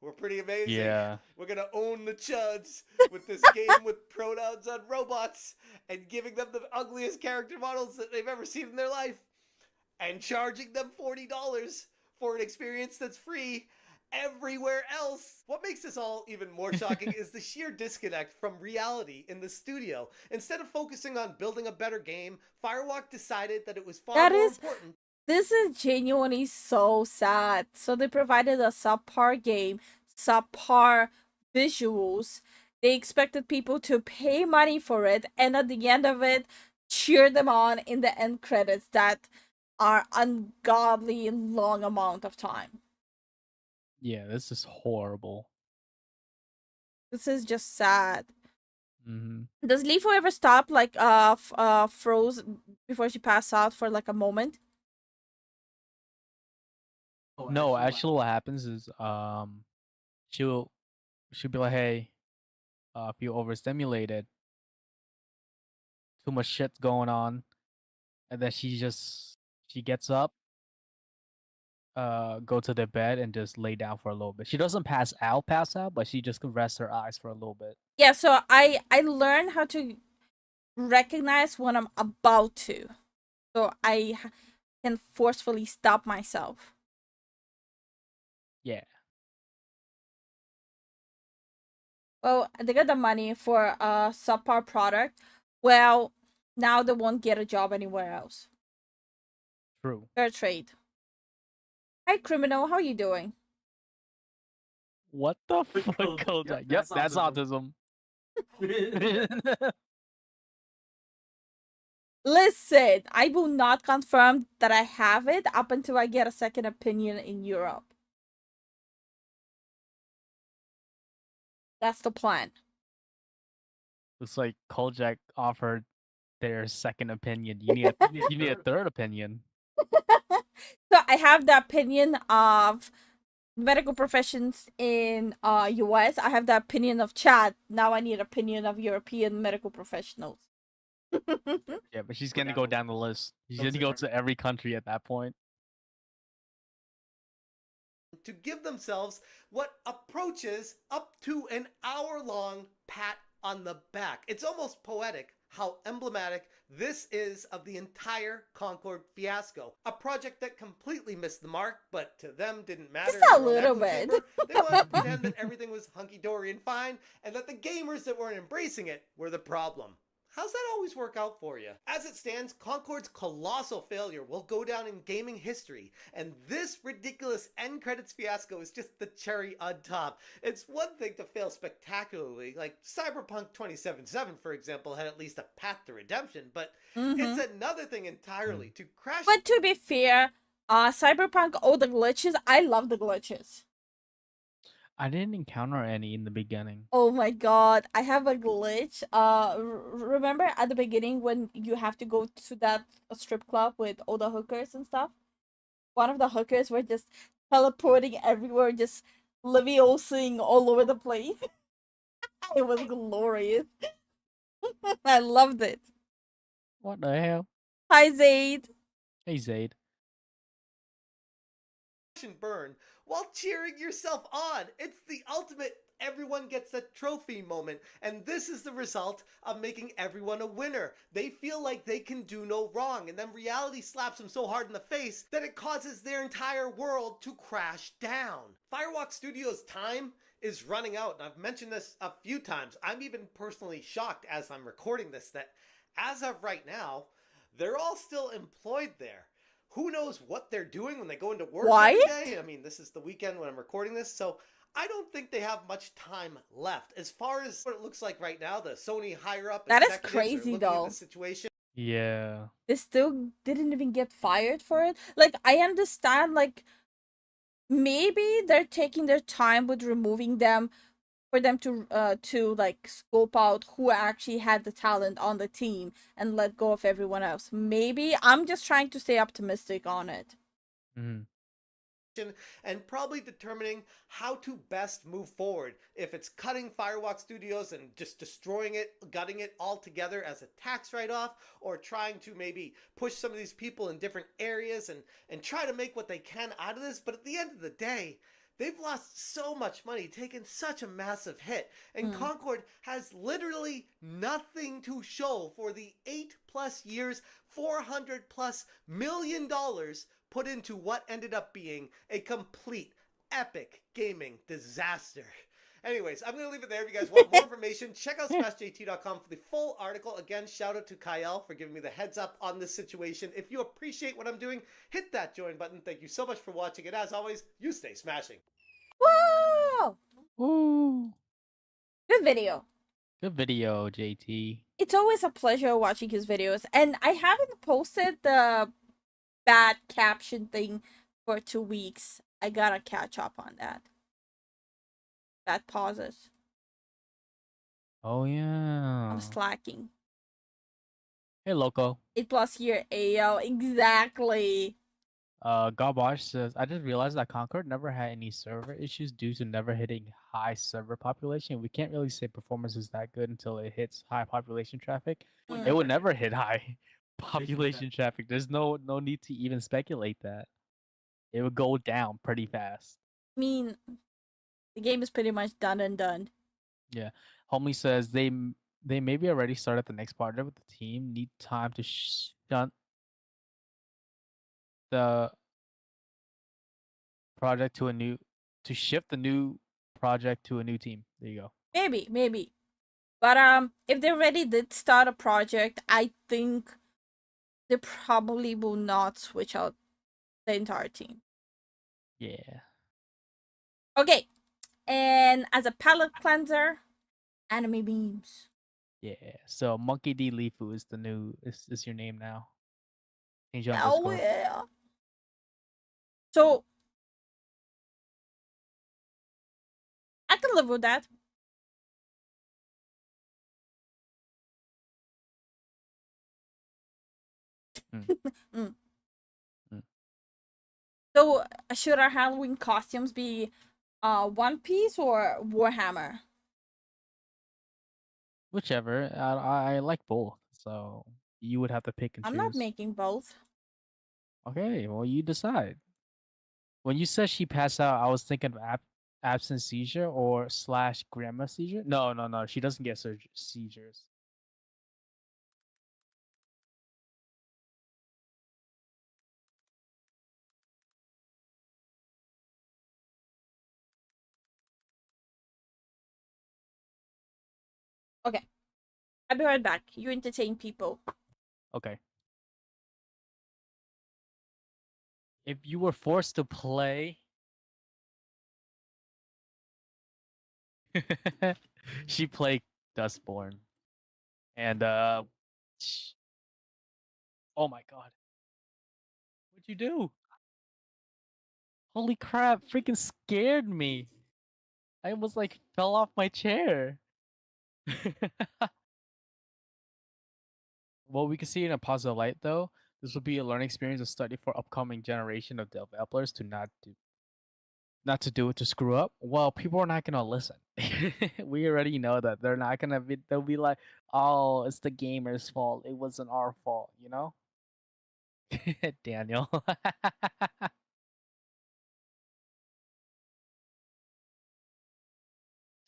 we're pretty amazing. Yeah. We're gonna own the chuds with this game with pronouns on robots and giving them the ugliest character models that they've ever seen in their life and charging them $40 for an experience that's free everywhere else." What makes this all even more shocking is the sheer disconnect from reality in the studio. Instead of focusing on building a better game, Firewalk decided that it was far That more is- important. This is genuinely so sad. So they provided a subpar game, subpar visuals. They expected people to pay money for it, and at the end of it, cheer them on in the end credits that are ungodly long amount of time. Yeah, this is horrible. This is just sad. Mm-hmm. Does Lifu ever stop like froze before she passed out for like a moment? No, actually, what happens is she'll be like, hey, if you overstimulated, too much shit going on, and then she gets up, go to the bed and just lay down for a little bit. She doesn't pass out, but she just can rest her eyes for a little bit. Yeah, so I learned how to recognize when I'm about to, so I can forcefully stop myself. Yeah. Well, they got the money for a subpar product. Well, now they won't get a job anywhere else. True. Fair trade. Hi, criminal. How you doing? What the fuck, Kojak? Yep, that's autism. Listen, I will not confirm that I have it up until I get a second opinion in Europe. That's the plan. Looks like Kojak offered their second opinion. You need a third opinion. So I have the opinion of medical professions in US. I have the opinion of Chad. Now I need opinion of European medical professionals. Yeah, but she's gonna go down the list. She's gonna go to every country at that point. To give themselves what approaches up to an hour-long pat on the back. It's almost poetic how emblematic this is of the entire Concord fiasco. A project that completely missed the mark, but to them didn't matter. Just a They were an little echo bit. chamber. They wanted to pretend that everything was hunky-dory and fine, and that the gamers that weren't embracing it were the problem. How's that always work out for you? As it stands, Concord's colossal failure will go down in gaming history, and this ridiculous end credits fiasco is just the cherry on top. It's one thing to fail spectacularly, like Cyberpunk 2077, for example, had at least a path to redemption, but it's another thing entirely to crash. But to be fair, Cyberpunk, all the glitches, I love the glitches. I didn't encounter any in the beginning. Oh my god, I have a glitch. Remember at the beginning when you have to go to that strip club with all the hookers and stuff? one of the hookers were just teleporting everywhere, just leviosaing all over the place. It was glorious. I loved it. What the hell? Hi, Zaid. Hey, Zaid. and burn while cheering yourself on. It's the ultimate everyone gets a trophy moment, and this is the result of making everyone a winner. They feel like they can do no wrong, and then reality slaps them so hard in the face that it causes their entire world to crash down. Firewalk Studios' time is running out, and I've mentioned this a few times. I'm even personally shocked as I'm recording this that as of right now, they're all still employed there. Who knows what they're doing when they go into work every day? I mean, this is the weekend when I'm recording this, so I don't think they have much time left. As far as what it looks like right now, the Sony higher up That is executives crazy, are looking though. at the situation. Yeah. They still didn't even get fired for it. Like, I understand, like, maybe they're taking their time with removing them for them to like scope out who actually had the talent on the team and let go of everyone else. Maybe I'm just trying to stay optimistic on it. Mm-hmm. And probably determining how to best move forward. If it's cutting Firewalk Studios and just destroying it, gutting it altogether as a tax write-off, or trying to maybe push some of these people in different areas and try to make what they can out of this. But at the end of the day, they've lost so much money, taken such a massive hit, and Concord has literally nothing to show for the 8+ years, $400+ million put into what ended up being a complete epic gaming disaster. Anyways, I'm going to leave it there. If you guys want more information, check out smashjt.com for the full article. Again, shout out to Kyle for giving me the heads up on this situation. If you appreciate what I'm doing, hit that join button. Thank you so much for watching. And as always, you stay smashing. Whoa! Woo. Good video. Good video, JT. It's always a pleasure watching his videos, and I haven't posted the bad caption thing for 2 weeks. I gotta catch up on that. Bad pauses. Oh, yeah. I'm slacking. Hey, Loco. 8+ year AL, exactly. Garbage says, I just realized that Concord never had any server issues due to never hitting high server population. We can't really say performance is that good until it hits high population traffic. It would never hit high population traffic. There's no need to even speculate that. It would go down pretty fast. I mean, the game is pretty much done and done. Yeah. Homie says they maybe already started the next partner with the team. Need time to shunt the project to shift the new project to a new team. There you go. Maybe. But if they already did start a project, I think they probably will not switch out the entire team. Yeah. Okay. And as a palette cleanser, anime memes. Yeah. So Monkey D Lifu is the new is your name now. Change your Oh underscore. yeah. So I can live with that. So should our Halloween costumes be One Piece or Warhammer? Whichever. I like both. So you would have to pick and choose. I'm not making both. Okay, well you decide. When you said she passed out, I was thinking of absence seizure or / grandma seizure. No. She doesn't get seizures. Okay. I'll be right back. You entertain people. Okay. If you were forced to play, she played Dustborn, and oh my god, what'd you do? Holy crap! Freaking scared me. I almost like fell off my chair. Well, we can see in a positive light though. This will be a learning experience, a study for upcoming generation of developers to not to do it to screw up. Well, people are not gonna listen. We already know that they're not gonna be. They'll be like, "Oh, it's the gamer's fault. It wasn't our fault," you know. Daniel.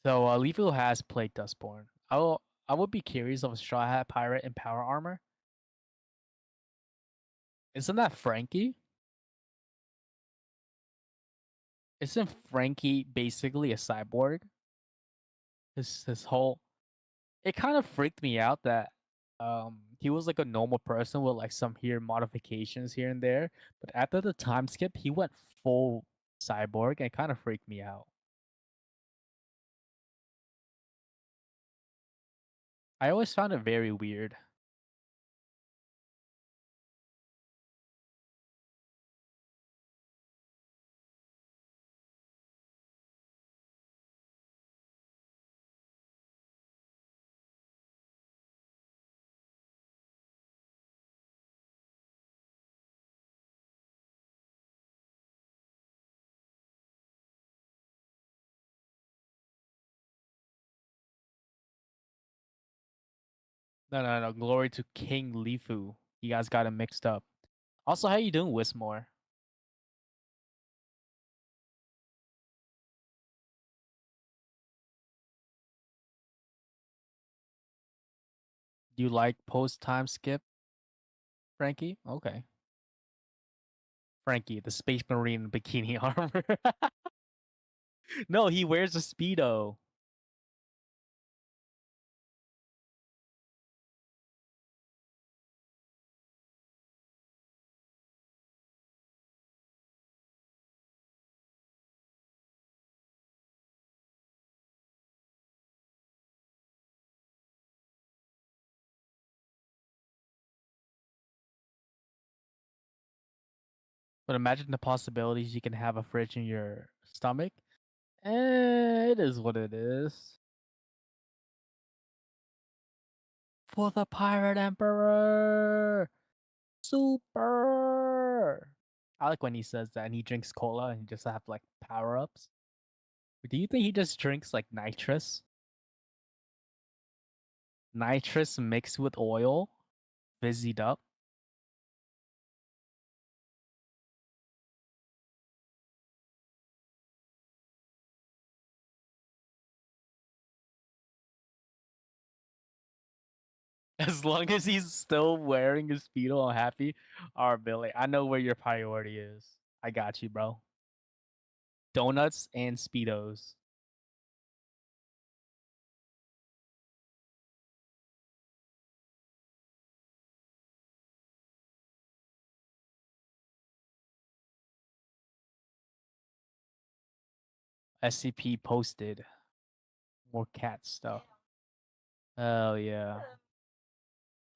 So, Leafy has played Dustborn. I would be curious of a Straw Hat Pirate in power armor. Isn't that Frankie? Isn't Frankie basically a cyborg? His whole it kind of freaked me out that he was like a normal person with like some here modifications here and there, but after the time skip he went full cyborg and it kind of freaked me out. I always found it very weird. No. Glory to King Lifu. You guys got it mixed up. Also, how you doing, Wismore? Do you like post time skip, Frankie? Okay. Frankie, the Space Marine bikini armor. No, he wears a Speedo. But imagine the possibilities you can have a fridge in your stomach. It is what it is. For the Pirate Emperor! Super! I like when he says that and he drinks cola and he just have like power-ups. Do you think he just drinks like nitrous? Nitrous mixed with oil? Fizzied up? As long as he's still wearing his Speedo, I'm happy. Alright, Billy, I know where your priority is. I got you, bro. Donuts and Speedos. SCP posted more cat stuff. Oh yeah.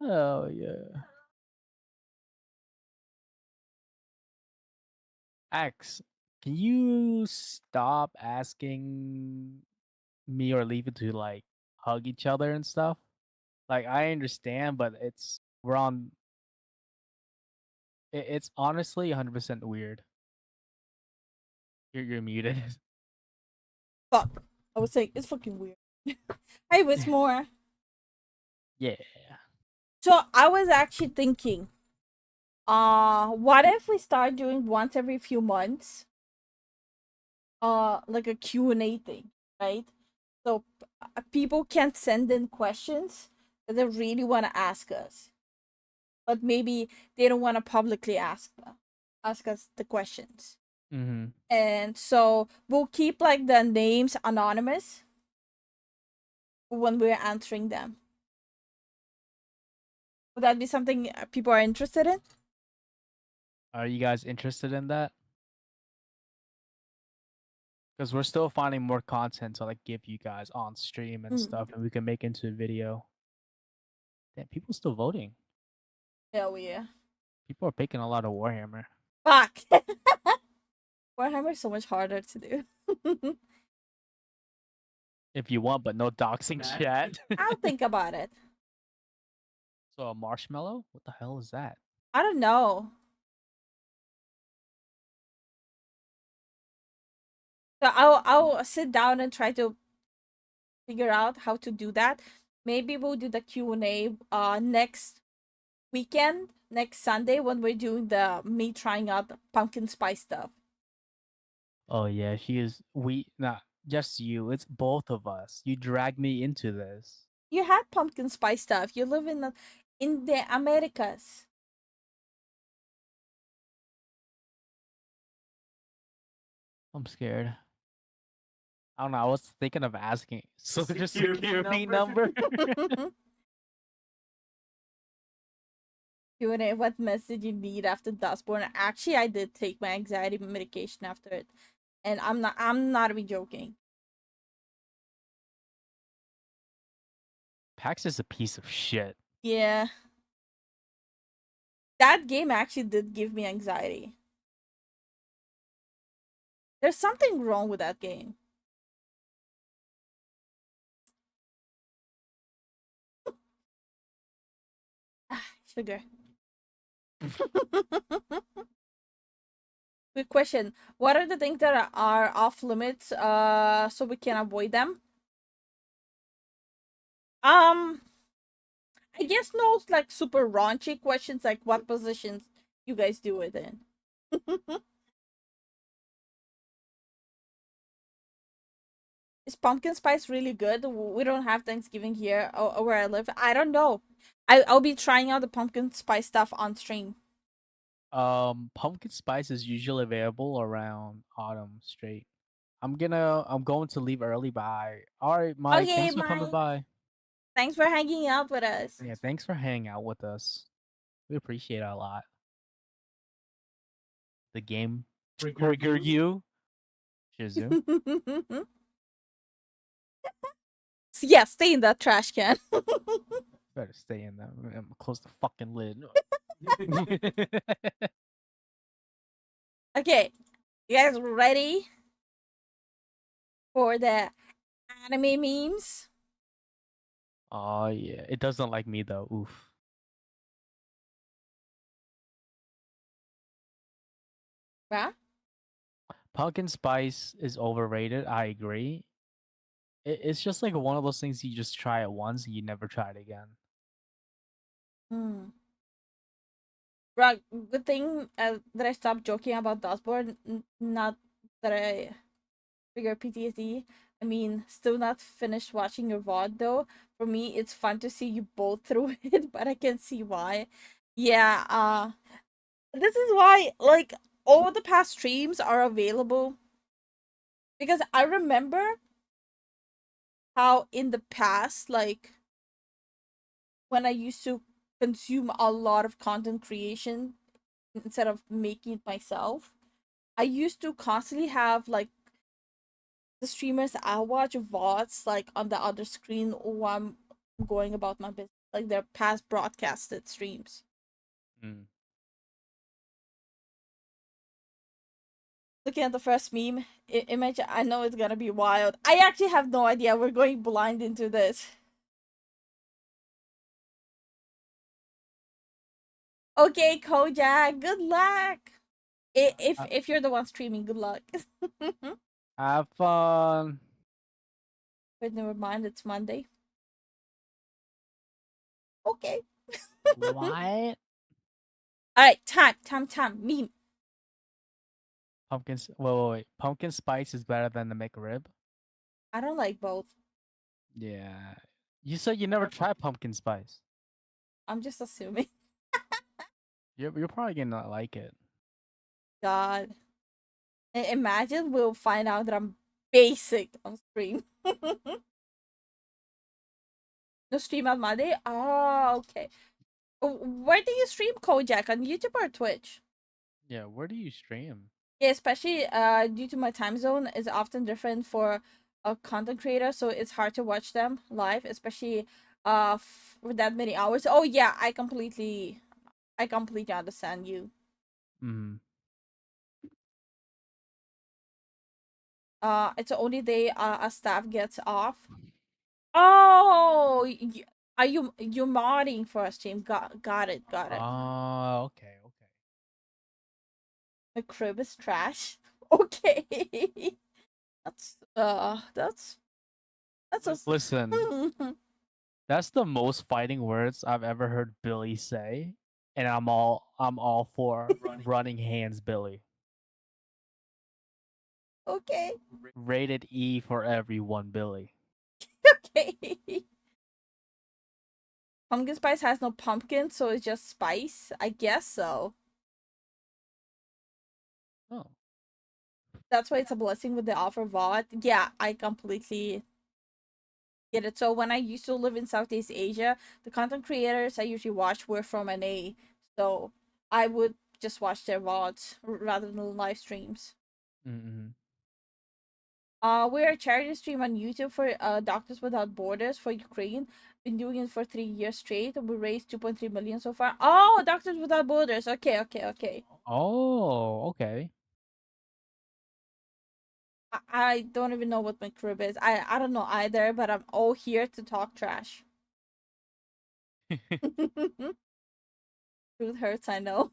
Oh yeah. X, can you stop asking me or leave it to like hug each other and stuff? Like I understand, but we're on. It's honestly 100% weird. You're muted. Fuck. I was saying it's fucking weird. Hey, Wismore. Yeah. So I was actually thinking, what if we start doing once every few months, like a Q&A thing, right? So people can send in questions that they really want to ask us, but maybe they don't want to publicly ask us the questions. Mm-hmm. And so we'll keep like the names anonymous when we're answering them. Would that be something people are interested in? Are you guys interested in that? Because we're still finding more content to like give you guys on stream and stuff, and we can make into a video. Damn, people still voting. Hell yeah. People are picking a lot of Warhammer. Fuck. Warhammer is so much harder to do. If you want, but no doxing chat. I'll think about it. So a marshmallow? What the hell is that? I don't know. So I'll sit down and try to figure out how to do that. Maybe we'll do the Q&A next weekend, next Sunday, when we're doing the me trying out the pumpkin spice stuff. Oh yeah, she is. We not just you. It's both of us. You dragged me into this. You had pumpkin spice stuff. You live in the Americas. I'm scared. I don't know. I was thinking of asking social security number. Q&A, what mess did you need after Dustborn? Actually, I did take my anxiety medication after it, and I'm not even joking. PAX is a piece of shit. Yeah. That game actually did give me anxiety. There's something wrong with that game. Sugar. Quick question. What are the things that are off limits so we can avoid them? I guess no like super raunchy questions like what positions you guys do it in. Is pumpkin spice really good? We don't have Thanksgiving here or where I live. I don't know. I'll be trying out the pumpkin spice stuff on stream. Pumpkin spice is usually available around autumn straight. I'm going to leave early. Bye. All right, Mike. Okay, Thanks for coming Mike. by. Thanks for hanging out with us. Yeah, thanks for hanging out with us. We appreciate it a lot. The game trigger you, Shizu. Yeah, stay in that trash can. Better stay in there. I'm close the fucking lid. Okay, you guys ready for the anime memes? Oh yeah, it doesn't like me though. Oof. Huh? Pumpkin spice is overrated. I agree. It's just like one of those things you just try it once and you never try it again. Hmm. Right, good thing that I stopped joking about Dustboard. Not that I trigger PTSD. I mean, still not finished watching your VOD though. For me, it's fun to see you both through it, but I can see why. Yeah, this is why like all the past streams are available because I remember how in the past, like when I used to consume a lot of content creation instead of making it myself, I used to constantly have like the streamers I watch VODs like on the other screen while I'm going about my business, like their past broadcasted streams. Mm. Looking at the first meme image, I know it's gonna be wild. I actually have no idea. We're going blind into this. Okay, Kojak, good luck. If you're the one streaming, good luck. Have fun. But never mind, it's Monday. Okay. What? Alright, time. Meme. Wait. Pumpkin spice is better than the McRib. I don't like both. Yeah. You said you never tried pumpkin spice. I'm just assuming. You're probably gonna not like it. God. Imagine we'll find out that I'm basic on stream. No stream on Monday? Oh, okay. Where do you stream, Kojak? On YouTube or Twitch? Yeah. Where do you stream? Yeah, especially due to my time zone is often different for a content creator, so it's hard to watch them live, especially for that many hours. Oh yeah, I completely understand you. Hmm. It's the only day a staff gets off. Oh, Are you modding for us, team? Got it. Oh, okay, okay. The crib is trash. Okay. That's a Listen, that's the most fighting words I've ever heard Billy say, and I'm all for running hands, Billy. okay. Rated E for everyone, Billy. Okay. Pumpkin spice has no pumpkin, so it's just spice. I guess so. Oh, That's why it's a blessing with the offer VOD. Yeah, I completely get it. So when I used to live in Southeast Asia, the content creators I usually watch were from NA. So I would just watch their VODs rather than live streams. mm-hmm. We're a charity stream on YouTube for Doctors Without Borders for Ukraine. Been doing it for 3 years straight. We raised 2.3 million so far. Oh, Doctors Without Borders. Okay. Oh, okay. I don't even know what my crib is. I don't know either, but I'm all here to talk trash. Truth hurts, I know.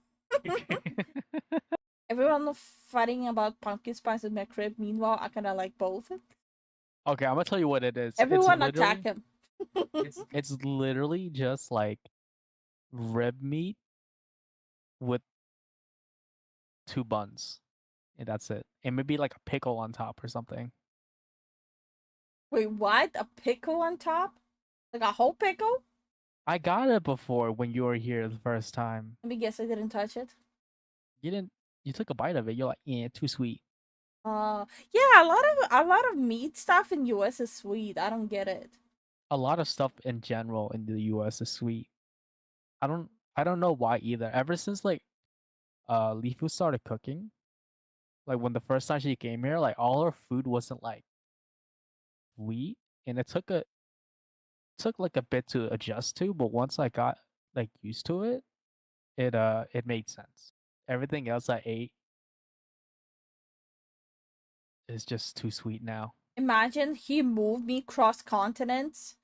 Everyone fighting about pumpkin spice in my crib. Meanwhile, I kind of like both. Okay, I'm gonna tell you what it is. Everyone attack him. It's literally just like rib meat with 2 buns, and that's it. And maybe like a pickle on top or something. Wait, what? A pickle on top? Like a whole pickle? I got it before when you were here the first time. Let me guess, I didn't touch it. You didn't. You took a bite of it. You're like, yeah, too sweet. Yeah, a lot of meat stuff in US is sweet. I don't get it. A lot of stuff in general in the U.S. is sweet. I don't. I don't know why either. Ever since like Lifu started cooking, like when the first time she came here, like all her food wasn't like sweet, and it took like a bit to adjust to, but once I got like used to it, it made sense. Everything else I ate is just too sweet now. Imagine he moved me cross continents,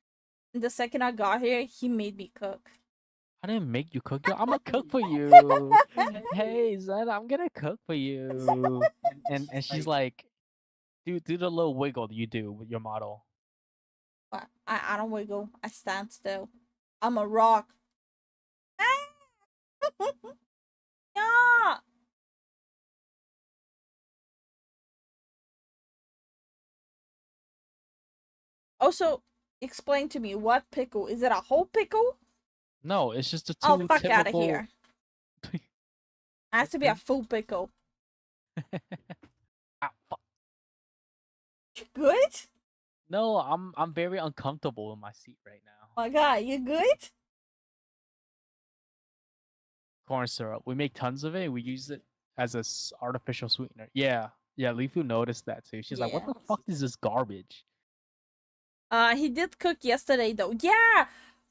and the second I got here, he made me cook. I didn't make you cook. I'm gonna cook for you. Hey, Zen, I'm gonna cook for you. And she's like, do the little wiggle you do with your model. But I don't wiggle. I stand still. I'm a rock. Yeah. Also, explain to me what pickle is it? A whole pickle? No, it's just a Oh, two fuck out of typical. here! It has to be a full pickle. Ah, fuck. You good? No, I'm very uncomfortable in my seat right now. Oh my god, you good? Corn syrup. We make tons of it. And we use it as a artificial sweetener. Yeah, yeah. Lifu noticed that too. She's like, "What Yeah. the fuck is this garbage?" He did cook yesterday though. Yeah.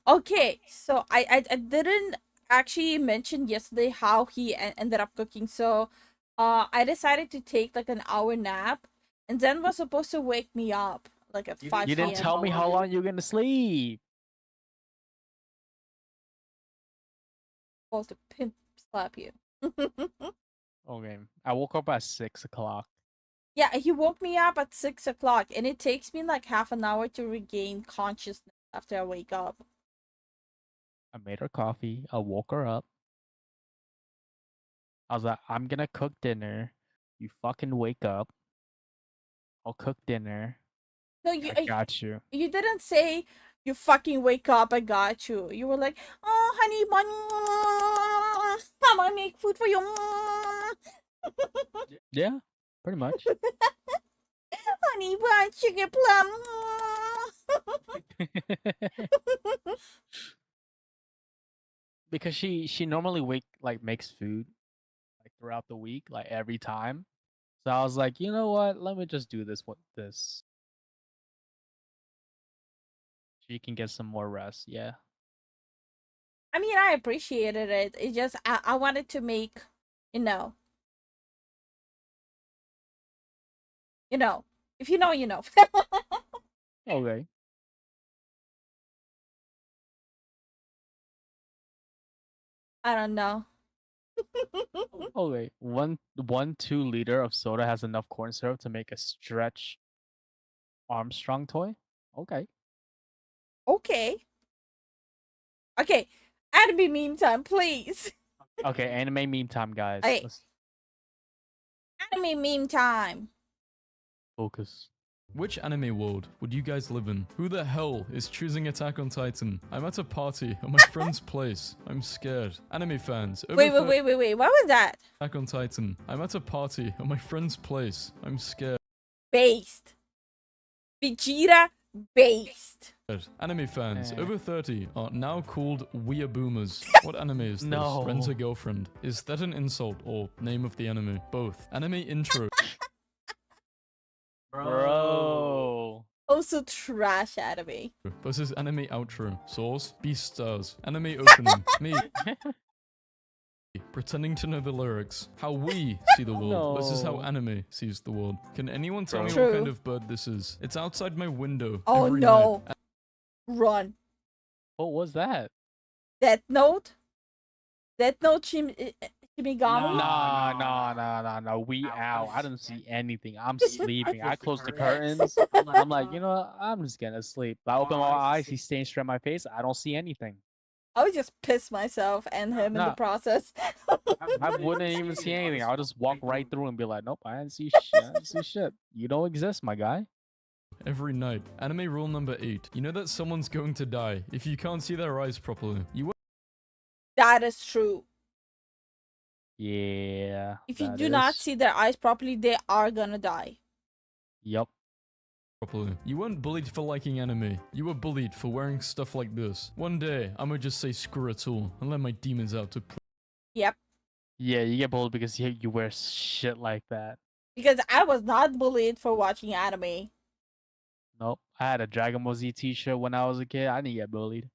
Okay, so I didn't actually mention yesterday how he ended up cooking. So, I decided to take like an hour nap, and then was supposed to wake me up like at 5 You didn't p.m. tell me how long you're gonna sleep. Supposed to pimp slap you. Okay, I woke up at 6 o'clock. Yeah, he woke me up at 6 o'clock, and it takes me like half an hour to regain consciousness after I wake up. I made her coffee. I woke her up. I was like, "I'm gonna cook dinner. You fucking wake up. I'll cook dinner. No, I got you." you didn't say you fucking wake up. I got you. You were like, oh, honey bun, I'm gonna make food for you. Yeah, pretty much. Honey bun, sugar plum. Because she normally makes food like throughout the week, like every time. So I was like, you know what? Let me just do this with this. She can get some more rest. Yeah. I mean, I appreciated it. It just I wanted to make, you know, you know. If you know, you know. Okay. I don't know. Oh wait, 2 liter of soda has enough corn syrup to make a stretch Armstrong toy. Okay. Okay. Okay. Anime meme time, please. Okay, anime meme time, guys. Okay. Let's Anime meme time. focus. Which anime world would you guys live in? Who the hell is choosing Attack on Titan? I'm at a party at my friend's place. I'm scared. Anime fans. Wait. What was that? Attack on Titan. I'm at a party at my friend's place. I'm scared. Based. Vegeta based. Anime fans Eh. over 30 are now called weeaboomers. What anime is this? No. Rent a girlfriend. Is that an insult or name of the anime? Both. Anime intro. Bro. Also trash anime. Versus anime outro. Source. Beastars. Anime opening. Me. Pretending to know the lyrics. How we see the world versus how No. anime sees the world. Can anyone tell me True. what kind of bird this is? It's outside my window. Oh every no. night. Run. What was that? Death Note? Death Note Shimigami? No. We out. I didn't see anything. I'm sleeping. I closed the curtains. I'm like, you know what? I'm just gonna sleep. I open my eyes. He's staring straight at my face. I don't see anything. I would just piss myself and him in the Nah. process. I wouldn't even see anything. I'll just walk right through and be like, nope, I didn't see shit. I didn't see shit. You don't exist, my guy. Every night. Anime rule number 8. You know that someone's going to die if you can't see their eyes properly. You That is true. Yeah. If you that do not is- see their eyes properly, they are gonna die. Yep. properly. You weren't bullied for liking anime. You were bullied for wearing stuff like this. One day, I'ma just say screw it all and let my demons out to play. Yep. Yeah, you get bullied because you wear shit like that. Because I was not bullied for watching anime. Nope. I had a Dragon Ball Z t-shirt when I was a kid. I didn't get bullied.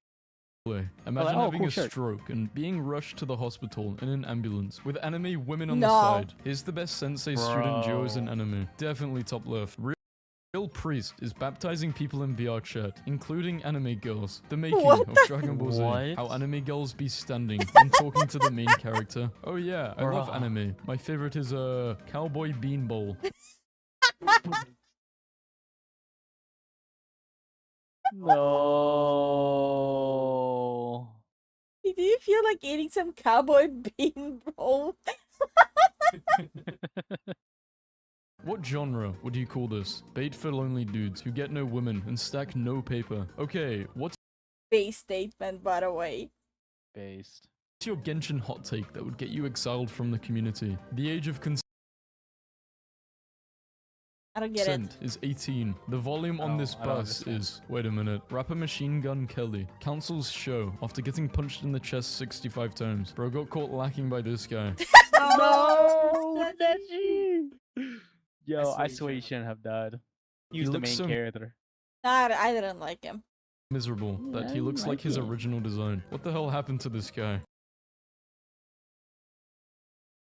Imagine oh, having cool a shirt. stroke and being rushed to the hospital in an ambulance with anime women on No. the side. Here's the best sensei student Joe's in Bro. anime. Definitely top left. Real priest is baptizing people in VR chat, including anime girls. The making What of the- Dragon Ball Z. What? How anime girls be standing and talking to the main character. Oh yeah, I love Bruh. anime. My favorite is Cowboy Bean Bowl. No. Do you feel like eating some cowboy bean roll? What genre would you call this? Bait for lonely dudes who get no women and stack no paper. Okay, what's Base statement, by the way. Based. your Genshin hot take that would get you exiled from the community? The age of I don't get it. consent is 18. The volume on Oh, this I don't bus understand. is... Wait a minute. Rapper Machine Gun Kelly cancels show after getting punched in the chest 65 times. Bro got caught lacking by this guy. No, Neji. Yo, I swear you shouldn't have died. He was the looks main so- character. Nah, I didn't like him. Miserable that Yeah, he I looks like like his it. original design. What the hell happened to this guy?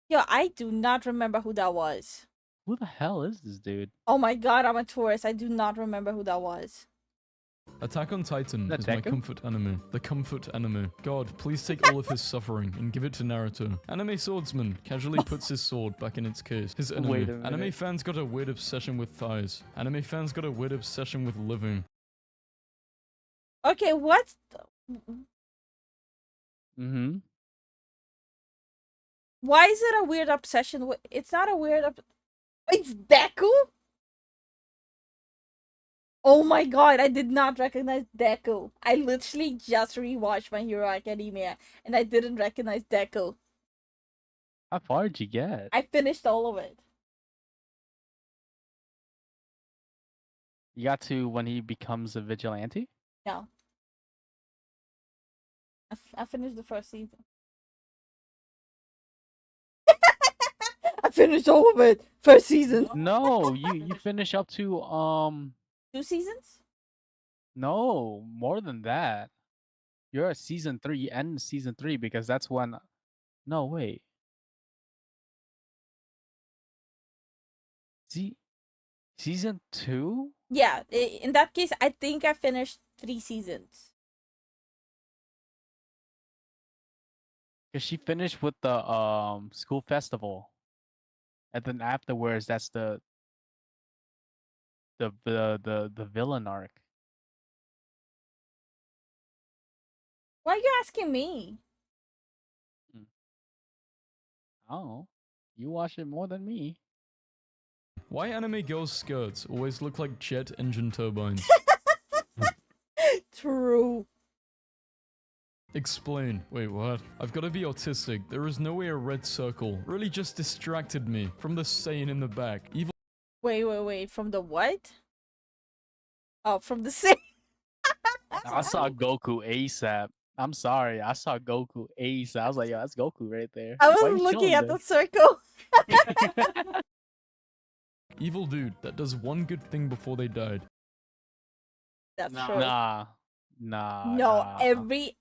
Yo, I do not remember who that was. Who the hell is this dude? Oh my god, I'm a tourist. I do not remember who that was. Attack on Titan That is my Deku? comfort anime. The comfort anime. God, please take all of his suffering and give it to Naruto. Anime swordsman casually puts his sword back in its case. His enemy. Wait a Anime minute. fans got a weird obsession with thighs. Anime fans got a weird obsession with living. Okay, what? Mm-hmm. Why is it a weird obsession with? It's not a weird. It's Deku. Oh my god, I did not recognize Deku. I literally just rewatched My Hero Academia and I didn't recognize Deku. How far did you get? I finished all of it. You got to when he becomes a vigilante? No. I finished the first season. I finished all of it. First season. No, you finish up to 2 seasons? no, more than that. You're at season 3, you end season 3 because that's when no wait. See season 2? Yeah, in that case, I think I finished 3 seasons. Cause she finished with the school festival, and then afterwards, that's the villain arc. Why are you asking me? Oh, you watch it more than me. Why anime girls' skirts always look like jet engine turbines? True. Explain. Wait, what? I've got to be autistic. There is no way a red circle really just distracted me from the saying in the back. Evil. Wait. From the what? Oh, from the same. I saw Goku ASAP. I'm sorry, I saw Goku ASAP. I was like, yo, that's Goku right there. I Why was you looking showing at the this? circle. Evil dude that does one good thing before they died. That's Nah, true. nah. No,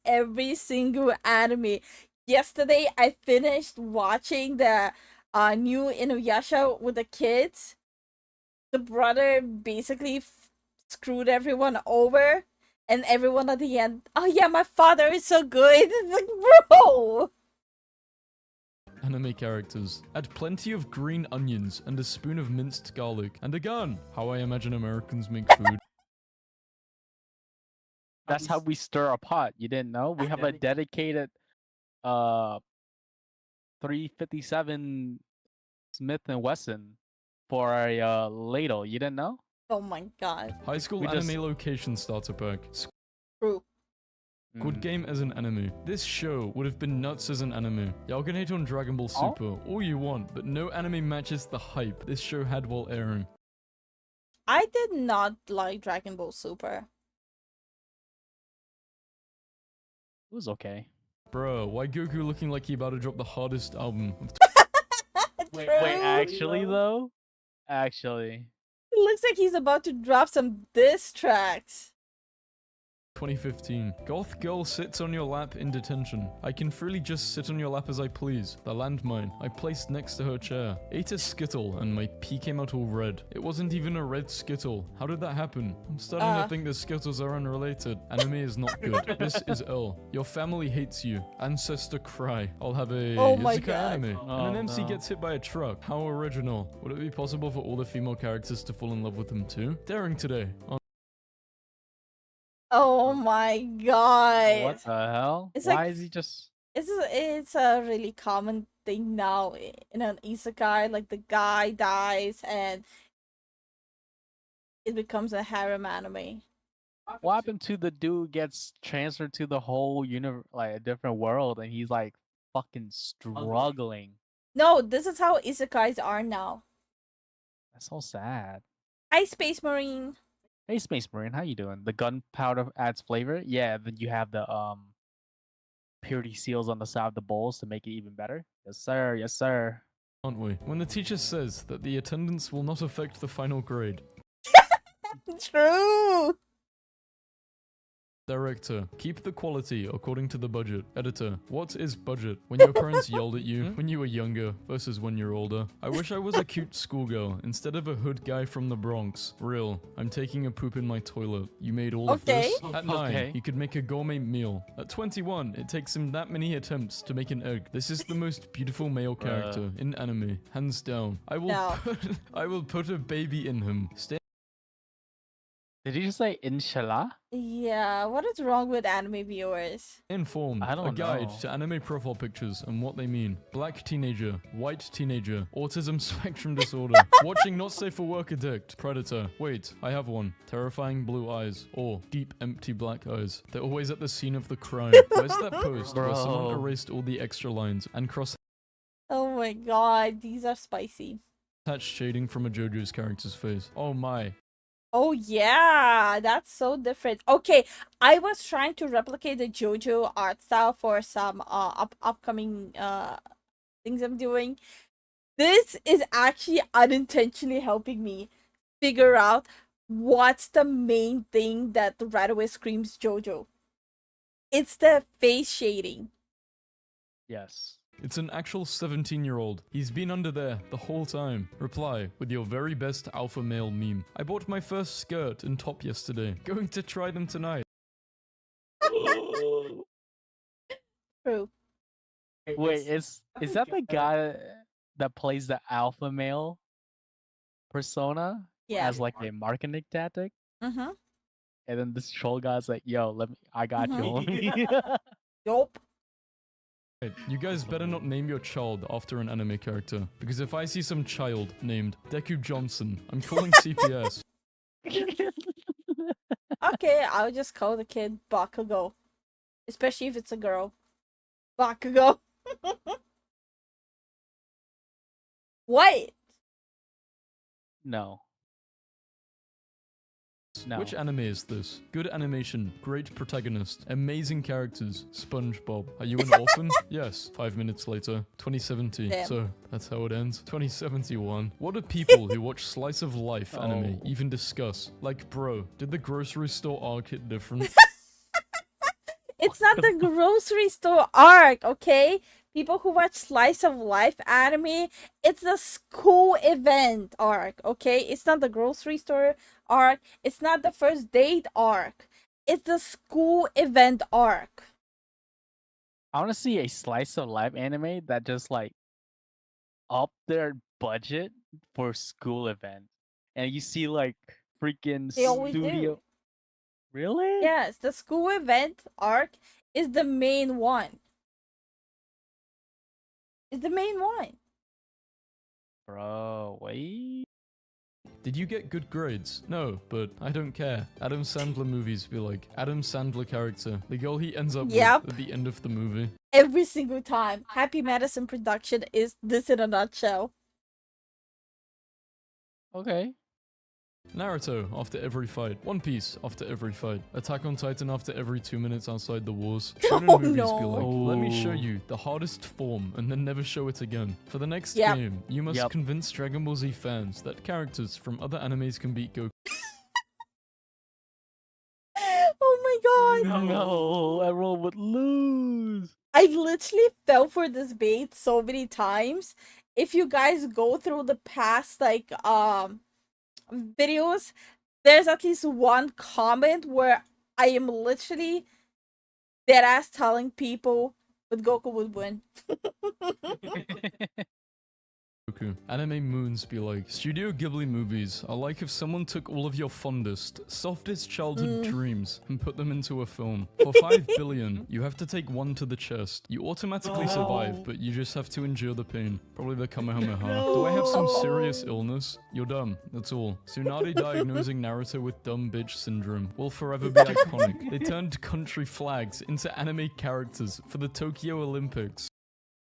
every single anime. Yesterday I finished watching the new Inuyasha with the kids. The brother basically screwed everyone over, and everyone at the end, oh yeah, my father is so good. It's like, bro. Anime characters. Add plenty of green onions and a spoon of minced garlic and a gun. How I imagine Americans make food. That's how we stir a pot. You didn't know? We have a dedicated 357 Smith and Wesson for a ladle. You didn't know? Oh my god. High school We anime just- location starter pack. True. Squid Game as an anime. This show would have been nuts as an anime. Y'all can hate on Dragon Ball Oh? Super all you want, but no anime matches the hype this show had while airing. I did not like Dragon Ball Super. It was okay. Bruh, why Goku looking like he about to drop the hardest album of Wait, True. actually though? Actually. It looks like he's about to drop some diss tracks. 2015. Goth girl sits on your lap in detention. I can freely just sit on your lap as I please. The landmine I placed next to her chair. Ate a Skittle and my pee came out all red. It wasn't even a red Skittle. How did that happen? I'm starting to think the Skittles are unrelated. Anime is not good. This is L. Your family hates you. Ancestor cry. I'll have a Oh my isekai God. anime. Oh, and an MC no. gets hit by a truck. How original. Would it be possible for all the female characters to fall in love with him too? Daring today. Oh my god. What the hell? It's Why like- is he just It's a really common thing now in an isekai. Like the guy dies and it becomes a harem anime. what happened to the dude gets transferred to the whole universe, like a different world, and he's like fucking struggling? No, this is how isekais are now. That's so sad. Hi, Space Marine. Hey, Space Marine, how you doing? The gunpowder adds flavor. Yeah, then you have the purity seals on the side of the bowls to make it even better. Yes, sir. Yes, sir. Aren't we? When the teacher says that the attendance will not affect the final grade. True. Director, keep the quality according to the budget. Editor, what is budget? When your parents yelled at you when you were younger versus when you're older. I wish I was a cute schoolgirl instead of a hood guy from the Bronx. Real, I'm taking a poop in my toilet. You made all of this? At 9, Okay. he could make a gourmet meal. At 21, it takes him that many attempts to make an egg. This is the most beautiful male character in anime, hands down. I will No. I will put a baby in him. Stay Did he just say inshallah? Yeah, what is wrong with anime viewers? informed. I don't a guide know. to anime profile pictures and what they mean. Black teenager, white teenager, autism spectrum disorder, watching not safe for work addict, predator. Wait, I have one. Terrifying blue eyes or deep empty black eyes. They're always at the scene of the crime. Where's that post where someone Bro. erased all the extra lines and cross Oh my god, these are spicy. hatched shading from a JoJo's character's face? Oh my. Oh yeah, that's so different. Okay, I was trying to replicate the JoJo art style for some upcoming things I'm doing. This is actually unintentionally helping me figure out what's the main thing that right away screams JoJo. It's the face shading. Yes. It's an actual 17-year-old. He's been under there the whole time. Reply with your very best alpha male meme. I bought my first skirt and top yesterday. Going to try them tonight. True. Wait, is that the guy that plays the alpha male persona Yeah. as like a marketing tactic? Mm-hmm. And then this troll guy's like, "Yo, I got you, homie." Yup. Hey, you guys better not name your child after an anime character, because if I see some child named Deku Johnson, I'm calling CPS. Okay, I'll just call the kid Bakugo. Especially if it's a girl. Bakugo. What? No. No. Which anime is this? Good animation, great protagonist, amazing characters, SpongeBob. Are you an orphan? Yes. 5 minutes later, 2070. Damn. So, that's how it ends. 2071. What do people who watch slice of life anime Oh. even discuss? Like, bro, did the grocery store arc hit different? It's not the grocery store arc, okay? People who watch slice of life anime, it's the school event arc, okay? It's not the grocery store arc. It's not the first date arc. It's the school event arc. I want to see a slice of life anime that just like up their budget for school event, and you see like freaking They always studio. do. Really? Yes, the school event arc is the main one. It's the main one. Bro, wait. Did you get good grades? No, but I don't care. Adam Sandler movies be like, Adam Sandler character, the girl he ends up Yep. with at the end of the movie. Every single time. Happy Madison production is this in a nutshell. Okay. Naruto after every fight. One Piece after every fight. Attack on Titan after every 2 minutes outside the wars. Shonen Oh, movies be no. like, let me show Oh. you the hardest form and then never show it again. For the next Yep. game, you must Yep. convince Dragon Ball Z fans that characters from other animes can beat Goku. Oh my god. No, everyone would lose. I literally fell for this bait so many times. If you guys go through the past like videos, there's at least one comment where I am literally deadass telling people that Goku would win. Anime moons be like, Studio Ghibli movies are like if someone took all of your fondest, softest childhood dreams and put them into a film. For 5 billion, you have to take one to the chest. You automatically survive, but you just have to endure the pain. Probably the Kamehameha. Do I have some serious illness? You're dumb, that's all. Tsunade diagnosing Naruto with dumb bitch syndrome will forever be iconic. They turned country flags into anime characters for the Tokyo Olympics.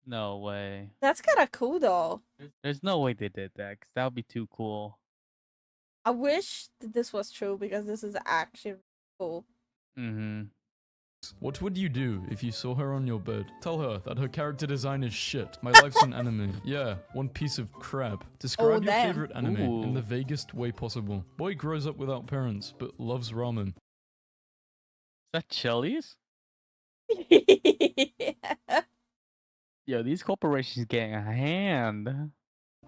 No way. That's kind of cool though. There's no way they did that, because that would be too cool. I wish that this was true because this is actually cool. Mm-hmm. What would you do if you saw her on your bed? Tell her that her character design is shit. My life's an anime. Yeah, one piece of crap. Describe your damn. favorite anime in the Ooh. vaguest way possible. Boy grows up without parents, but loves ramen. Is that Chili's? Yo, these corporations getting a hand.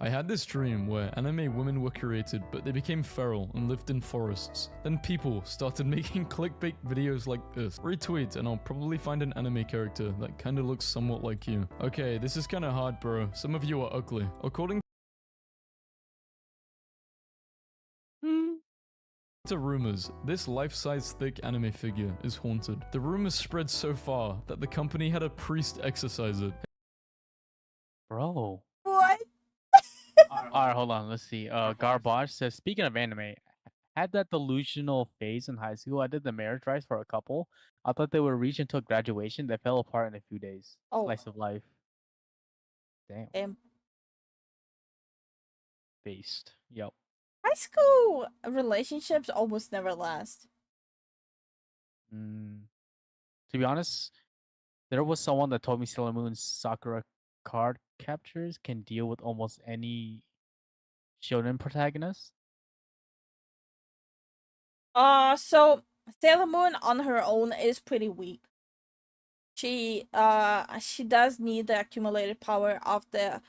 I had this dream where anime women were created, but they became feral and lived in forests. Then people started making clickbait videos like this. Retweet and I'll probably find an anime character that kinda looks somewhat like you. Okay, this is kinda hard, bro. Some of you are ugly. According to rumors, this life-size thick anime figure is haunted. The rumors spread so far that the company had a priest exorcise it. Bro. What? Alright, hold on. Let's see. Garbage says, speaking of anime, had that delusional phase in high school. I did the marriage rites for a couple. I thought they would reach until graduation. They fell apart in a few days. Oh. Slice of life. Damn. Damn. Based. Yep. High school relationships almost never last. To be honest, there was someone that told me Sailor Moon's Sakura card captures can deal with almost any shonen protagonist. So Sailor Moon on her own is pretty weak. She does need the accumulated power of the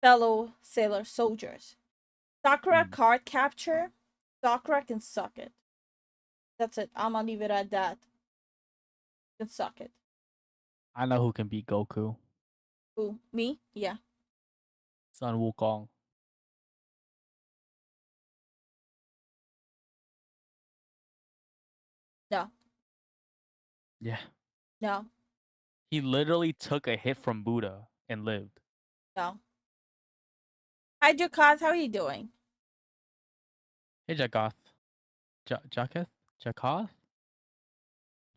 fellow sailor soldiers. Sakura card capture, Sakura can suck it. That's it. I'm gonna leave it at that. Can suck it. I know who can beat Goku. Who? Me? Yeah. Sun Wukong. No. Yeah. No. He literally took a hit from Buddha and lived. No. Hi, Jukaz. How are you doing? Hey, Jakoth. Jakoth? Jakoth?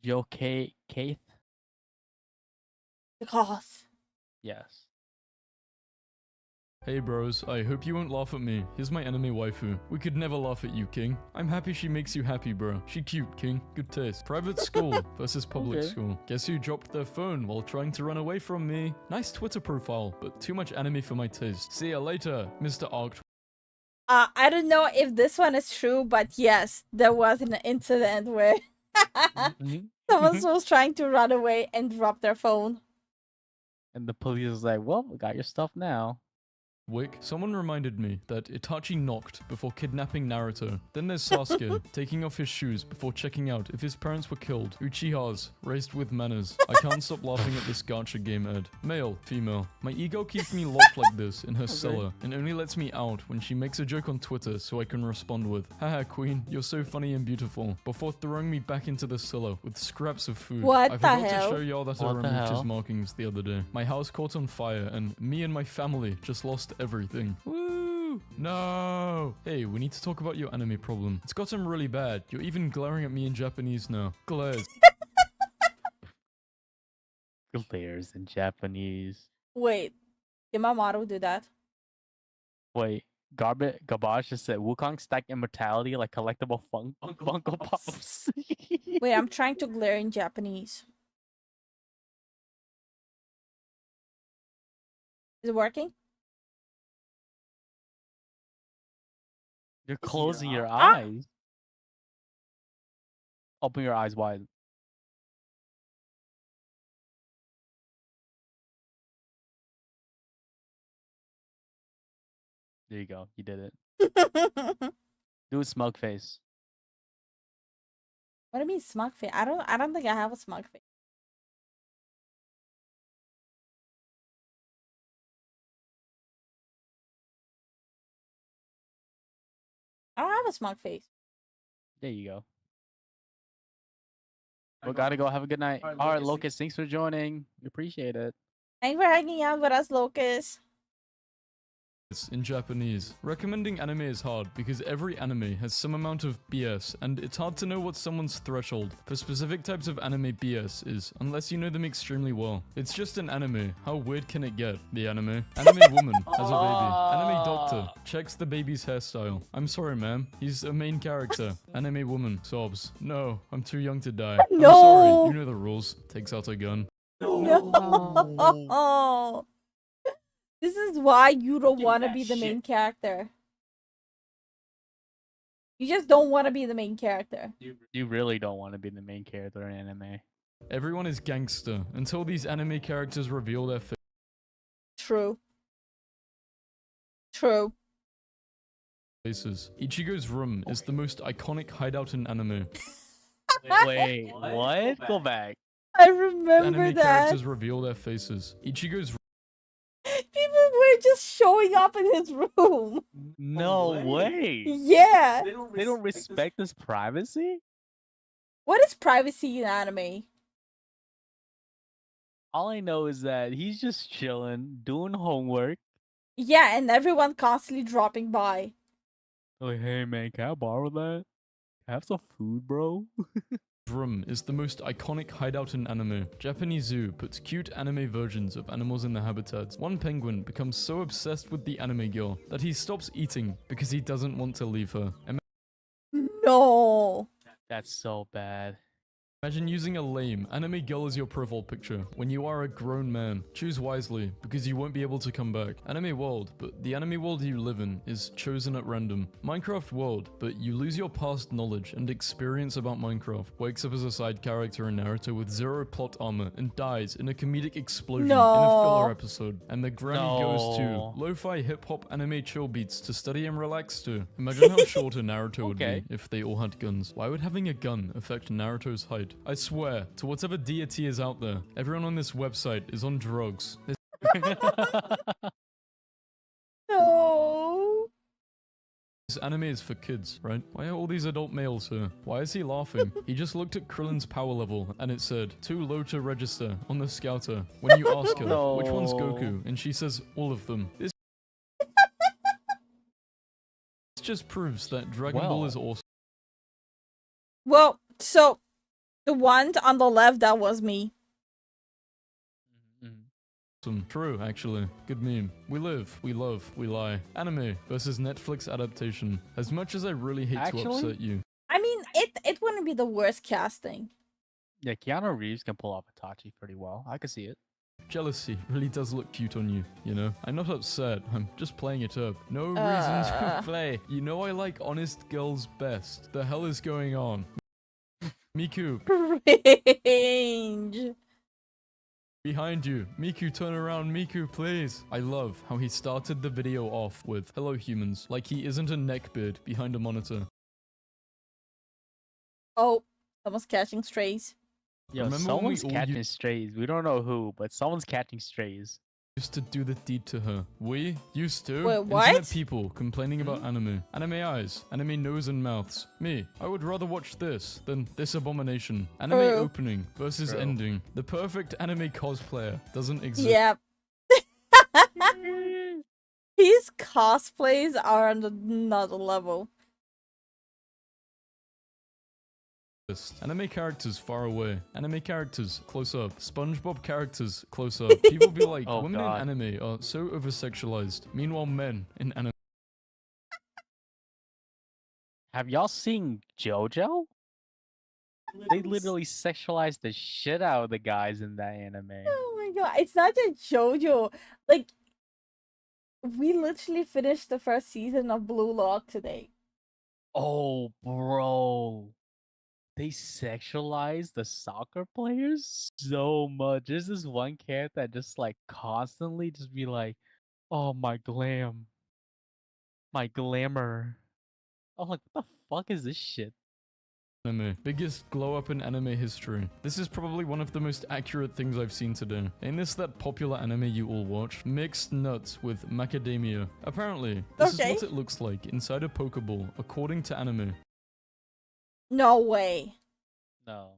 Kaith? Jukaz. Yes. Hey bros, I hope you won't laugh at me. Here's my enemy waifu. We could never laugh at you, King. I'm happy she makes you happy, bro. She cute, King. Good taste. Private school versus public Okay. school. Guess who dropped their phone while trying to run away from me? Nice Twitter profile, but too much anime for my taste. See ya later, Mr. Arc. I don't know if this one is true, but yes, there was an incident where someone was trying to run away and drop their phone. And the police was like, well, we got your stuff now. Wick, someone reminded me that Itachi knocked before kidnapping Naruto. Then there's Sasuke, taking off his shoes before checking out if his parents were killed. Uchihas, raised with manners. I can't stop laughing at this gacha game ad. Male, female. My ego keeps me locked like this in her cellar and only lets me out when she makes a joke on Twitter so I can respond with, haha queen, you're so funny and beautiful, before throwing me back into the cellar with scraps of food. What I the forgot hell? to show y'all that I What the removed his hell? markings the other day. My house caught on fire and me and my family just lost everything. Woo! No! Hey, we need to talk about your anime problem. It's gotten really bad. You're even glaring at me in Japanese now. Glares. Glares in Japanese. Wait, did my model do that? Wait, Garbage just said Wukong stack immortality like collectible Funko Pops. Wait, I'm trying to glare in Japanese. Is it working? You're closing your Ah! eyes. Open your eyes wide. There you go. You did it. Do a smug face. What do you mean smug face? I don't think I have a smug face. I don't have a smug face. There you go. We gotta go. Have a good night. All right, Locust. Thanks for joining. We appreciate it. Thanks for hanging out with us, Locust. In Japanese. Recommending anime is hard because every anime has some amount of BS, and it's hard to know what someone's threshold for specific types of anime BS is, unless you know them extremely well. It's just an anime. How weird can it get? The anime. Anime woman has a baby. Anime doctor checks the baby's hairstyle. I'm sorry, ma'am. He's a main character. Anime woman sobs. No, I'm too young to die. I'm No. sorry. You know the rules. Takes out a gun. No. This is why you don't want to be the main character. You just don't want to be the main character. You really don't want to be the main character in anime. Everyone is gangster until these anime characters reveal their True. True. faces. Ichigo's room is the most iconic hideout in anime. Wait, what? Go back. I remember Anime that. characters reveal their faces. Ichigo's People were just showing up in his room. No way. Yeah. They don't respect his privacy? What is privacy in anime? All I know is that he's just chilling, doing homework. Yeah, and everyone constantly dropping by. Like, hey man, can I borrow that? Have some food, bro. room is the most iconic hideout in anime. Japanese zoo puts cute anime versions of animals in their habitats. One penguin becomes so obsessed with the anime girl that he stops eating because he doesn't want to leave her. No. That's so bad. Imagine using a lame anime girl as your profile picture when you are a grown man. Choose wisely, because you won't be able to come back. Anime world, but the anime world you live in is chosen at random. Minecraft world, but you lose your past knowledge and experience about Minecraft. Wakes up as a side character in Naruto with 0 plot armor and dies in a comedic explosion in a filler episode. And the granny goes to lo-fi hip-hop anime chill beats to study and relax to. Imagine how short a Naruto would be if they all had guns. Why would having a gun affect Naruto's height? I swear, to whatever deity is out there, everyone on this website is on drugs. No. This anime is for kids, right? Why are all these adult males here? Why is he laughing? He just looked at Krillin's power level and it said, too low to register on the scouter. When you ask her, which one's Goku? And she says, all of them. This just proves that Dragon Ball is awesome. Well, so the one on the left, that was me. True, actually. Good meme. We live, we love, we lie. Anime versus Netflix adaptation. As much as I really hate to upset you. I mean, it wouldn't be the worst casting. Yeah, Keanu Reeves can pull off Itachi pretty well. I can see it. Jealousy really does look cute on you, you know? I'm not upset, I'm just playing it up. No reason to play. You know I like honest girls best. The hell is going on? Miku. Cringe. Behind you. Miku, turn around. Miku, please. I love how he started the video off with, hello humans, like he isn't a neckbeard behind a monitor. Oh, someone's catching strays. Yo, Remember when someone's we all catching strays. We don't know who, but someone's catching strays. Used to do the deed to her. We used to. Wait, what? Internet people complaining about anime. Anime eyes. Anime nose and mouths. Me. I would rather watch this than this abomination. Anime True. opening versus True. ending. The perfect anime cosplayer doesn't exist. Yep. His cosplays are on another level. Anime characters far away. Anime characters close up. SpongeBob characters close up. People be like, Oh, women God. in anime are so over-sexualized. Meanwhile, men in anime. Have y'all seen JoJo? They literally sexualize the shit out of the guys in that anime. Oh my god, it's not just JoJo. Like, we literally finished the first season of Blue Lock today. Oh, bro. They sexualize the soccer players so much. There's this one character that just like constantly just be like, oh, my glam. My glamour. I'm like, what the fuck is this shit? Anime. Biggest glow up in anime history. This is probably one of the most accurate things I've seen today. Ain't this that popular anime you all watch? Mixed nuts with macadamia. Apparently, this is what it looks like inside a Pokeball, according to anime. No way. No.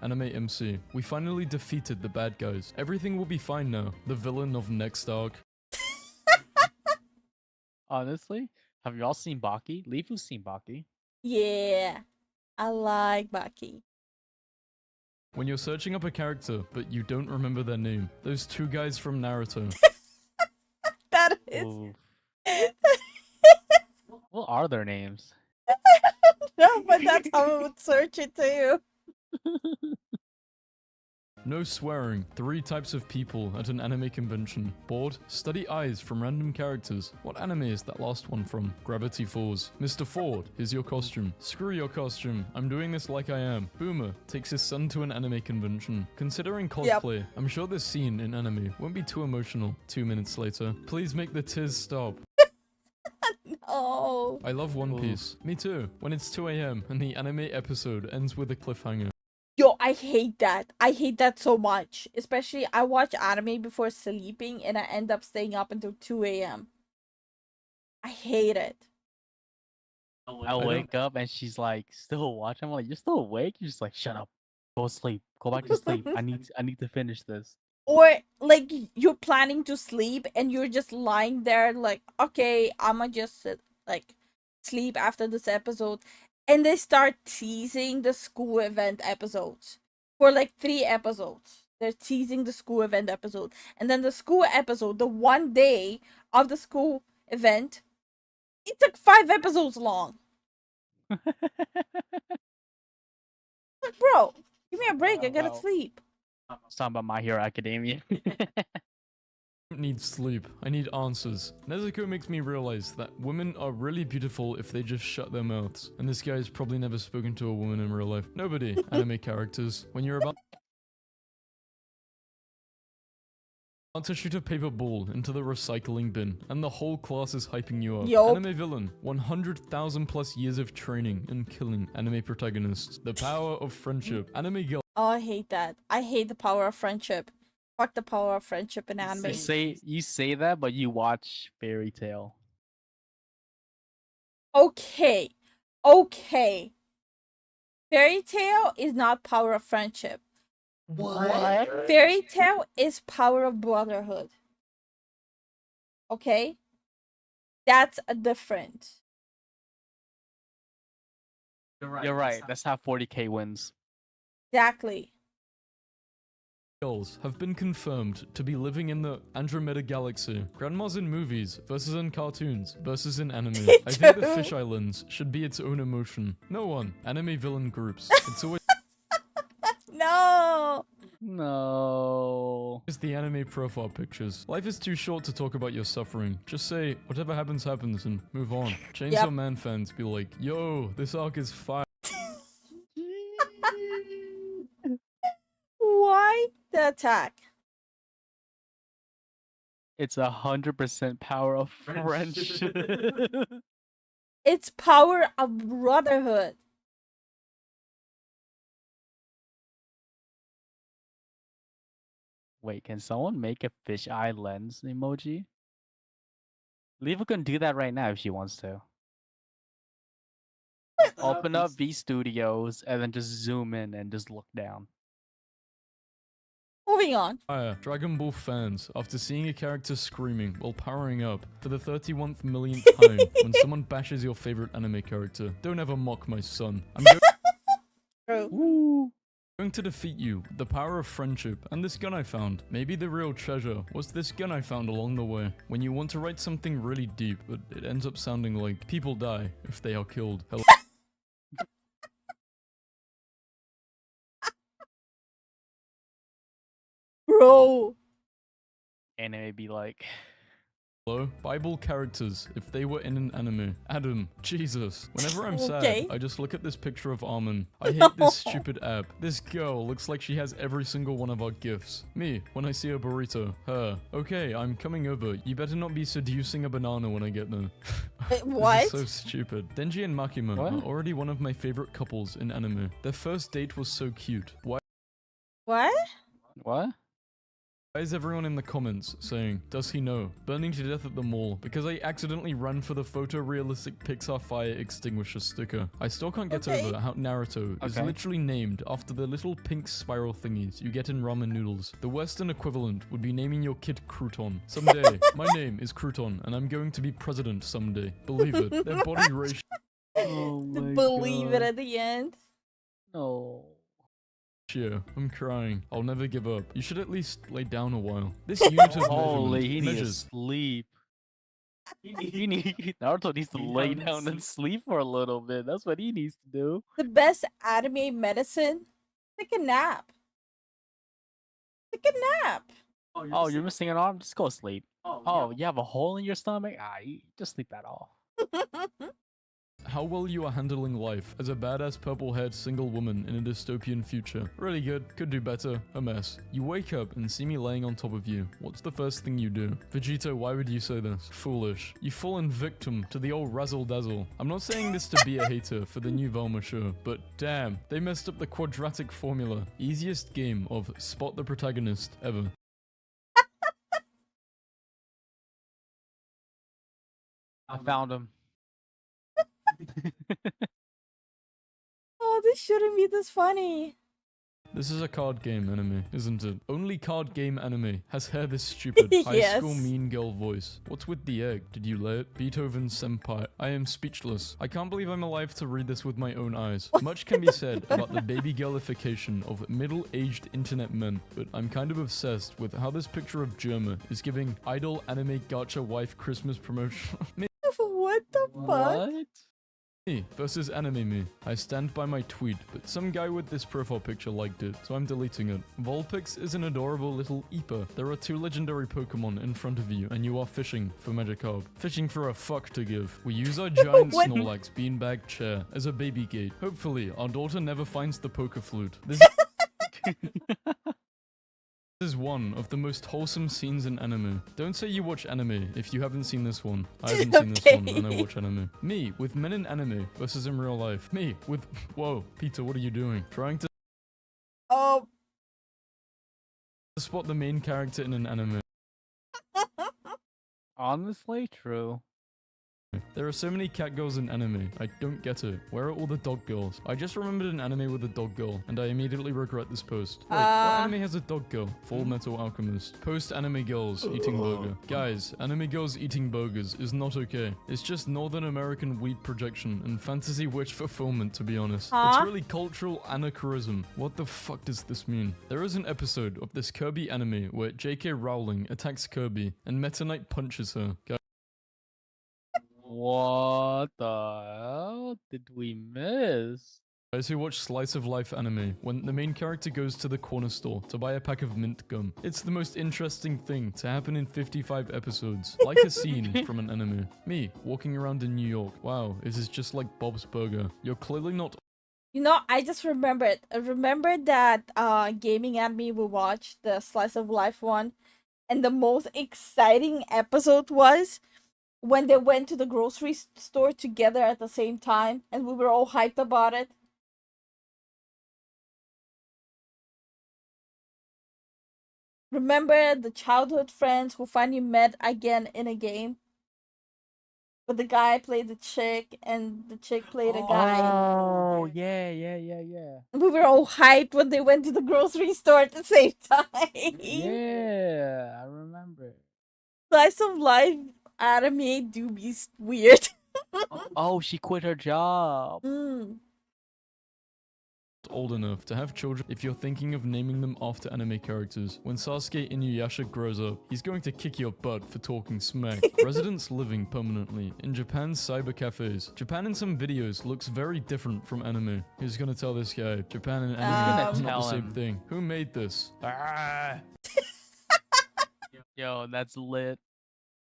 Anime MC. We finally defeated the bad guys. Everything will be fine now. The villain of next arc. Honestly, have y'all seen Baki? LifuLifu's seen Baki. Yeah, I like Baki. When you're searching up a character, but you don't remember their name. Those two guys from Naruto. That is. Ooh. What are their names? No, but that's how I would search it too. No swearing. 3 types of people at an anime convention. Bored? Study eyes from random characters. What anime is that last one from? Gravity Falls. Mr. Ford, here's your costume. Screw your costume. I'm doing this like I am. Boomer takes his son to an anime convention. Considering cosplay, I'm sure this scene in anime won't be too emotional. 2 minutes later. Please make the tears stop. Oh. I love One Piece. Me too. When it's 2 AM and the anime episode ends with a cliffhanger. Yo, I hate that. I hate that so much. Especially, I watch anime before sleeping and I end up staying up until 2 AM. I hate it. I wake up and she's like still watching. I'm like, you're still awake? You're just like, shut up. Go sleep. Go back to sleep. I need to finish this. Or, like, you're planning to sleep and you're just lying there like, okay, I'ma just, like, sleep after this episode. And they start teasing the school event episodes. For, like, 3 episodes. They're teasing the school event episode. And then the school episode, the one day of the school event, it's like 5 episodes long. Like, bro, give me a break. I gotta sleep. I was talking about My Hero Academia. I don't need sleep. I need answers. Nezuko makes me realize that women are really beautiful if they just shut their mouths. And this guy's probably never spoken to a woman in real life. Nobody. Anime characters. When you're about to shoot a paper ball into the recycling bin, and the whole class is hyping you up. Yup. Anime villain. 100,000 plus years of training and killing anime protagonists. The power of friendship. Anime girl. Oh, I hate that. I hate the power of friendship. Fuck the power of friendship in anime. You say that, but you watch Fairy Tale. Okay. Okay. Fairy Tale is not power of friendship. What? Fairy Tale is power of brotherhood. Okay? That's a difference. You're right. That's how 40k wins. Exactly. Girls have been confirmed to be living in the Andromeda Galaxy. Grandmas in movies versus in cartoons versus in anime. I think the Fish Islands should be its own emotion. No one. Anime villain groups. It's always No. No. the anime profile pictures. Life is too short to talk about your suffering. Just say, whatever happens, happens, and move on. Chainsaw Yep. Man fans be like, yo, this arc is fire. Why the attack? It's 100% power of friendship. It's power of brotherhood. Wait, can someone make a fish eye lens emoji? Lifu can do that right now if she wants to. Open up V Studios and then just zoom in and just look down. Moving on. Dragon Ball fans, after seeing a character screaming while powering up for the 31th millionth time when someone bashes your favorite anime character, don't ever mock my son. I'm True. going to defeat you with the power of friendship and this gun I found. Maybe the real treasure was this gun I found along the way. When you want to write something really deep, but it ends up sounding like people die if they are killed. Hello. Bro. Anime be like, Hello? Bible characters, if they were in an anime. Adam, Jesus. Whenever I'm Okay. sad, I just look at this picture of Armin. I hate this stupid app. This girl looks like she has every single one of our gifts. Me, when I see a burrito. Her. Okay, I'm coming over. You better not be seducing a banana when I get there. What? This is so stupid. Denji and Makima What? are already one of my favorite couples in anime. Their first date was so cute. Why What? what? is everyone in the comments saying, does he know? Burning to death at the mall because I accidentally ran for the photorealistic Pixar fire extinguisher sticker. I still can't get Okay. over how Naruto is Okay. literally named after the little pink spiral thingies you get in ramen noodles. The Western equivalent would be naming your kid Crouton. Someday, my name is Crouton and I'm going to be president someday. Believe it. Their body ratio Oh Believe it at the end. No. I'm crying. I'll never give up. You should at least lay down a while. This unit of Holy, measurement he needs to measures sleep. Naruto needs to lay down and sleep for a little bit. That's what he needs to do. The best anime medicine? Take a nap. Take a nap. Oh, you're missing an arm? Just go sleep. Oh, you have a hole in your stomach? You just sleep that off. how well you are handling life as a badass purple-haired single woman in a dystopian future. Really good, could do better, a mess. You wake up and see me laying on top of you. What's the first thing you do? Vegeta, why would you say this? Foolish. You've fallen victim to the old razzle-dazzle. I'm not saying this to be a hater for the new Velma show, but damn, they messed up the quadratic formula. Easiest game of spot the protagonist ever. I found him. Oh, this shouldn't be this funny. This is a card game anime, isn't it? Only card game anime has hair this stupid high school Yes. mean girl voice. What's with the egg? Did you lay it? Beethoven senpai. I am speechless. I can't believe I'm alive to read this with my own eyes. Much can be said about the baby girlification of middle-aged internet men, but I'm kind of obsessed with how this picture of Germa is giving idol anime gacha wife Christmas promotion. What the fuck? What? Me versus anime me. I stand by my tweet, but some guy with this profile picture liked it, so I'm deleting it. Vulpix is an adorable little Eeper. There are 2 legendary Pokemon in front of you, and you are fishing for Magikarp. Fishing for a fuck to give. We use our giant What? Snorlax beanbag chair as a baby gate. Hopefully, our daughter never finds the poker flute. This is one of the most wholesome scenes in anime. Don't say you watch anime if you haven't seen this one. I haven't seen this one and I watch anime. Me with men in anime versus in real life. Me with... Whoa, Peter, what are you doing? Trying to... Oh, spot the main character in an anime. Honestly, true. There are so many cat girls in anime. I don't get it. Where are all the dog girls? I just remembered an anime with a dog girl, and I immediately regret this post. Wait, what anime has a dog girl? Full Metal Alchemist. Post anime girls eating burger. Guys, anime girls eating burgers is not okay. It's just Northern American weed projection and fantasy witch fulfillment, to be honest. It's really cultural anachronism. What the fuck does this mean? There is an episode of this Kirby anime where J.K. Rowling attacks Kirby and Meta Knight punches her. What the hell did we miss? Guys who watch slice of life anime, when the main character goes to the corner store to buy a pack of mint gum, it's the most interesting thing to happen in 55 episodes. Like a scene from an anime. Me, walking around in New York. Wow, this is just like Bob's Burger. You're clearly not... You know, I just remembered. I remembered that gaming anime we watched, the slice of life one, and the most exciting episode was when they went to the grocery store together at the same time, and we were all hyped about it. Remember the childhood friends who finally met again in a game? But the guy played the chick, and the chick played a guy. Oh, yeah. And we were all hyped when they went to the grocery store at the same time. Yeah, I remember. Slice of life anime do be weird. Oh, she quit her job. old enough to have children. If you're thinking of naming them after anime characters, when Sasuke Inuyasha grows up, he's going to kick your butt for talking smack. Residents living permanently in Japan's cyber cafes. Japan in some videos looks very different from anime. Who's gonna tell this guy? Japan and anime are not the same thing. Who made this? Ah! Yo, that's lit.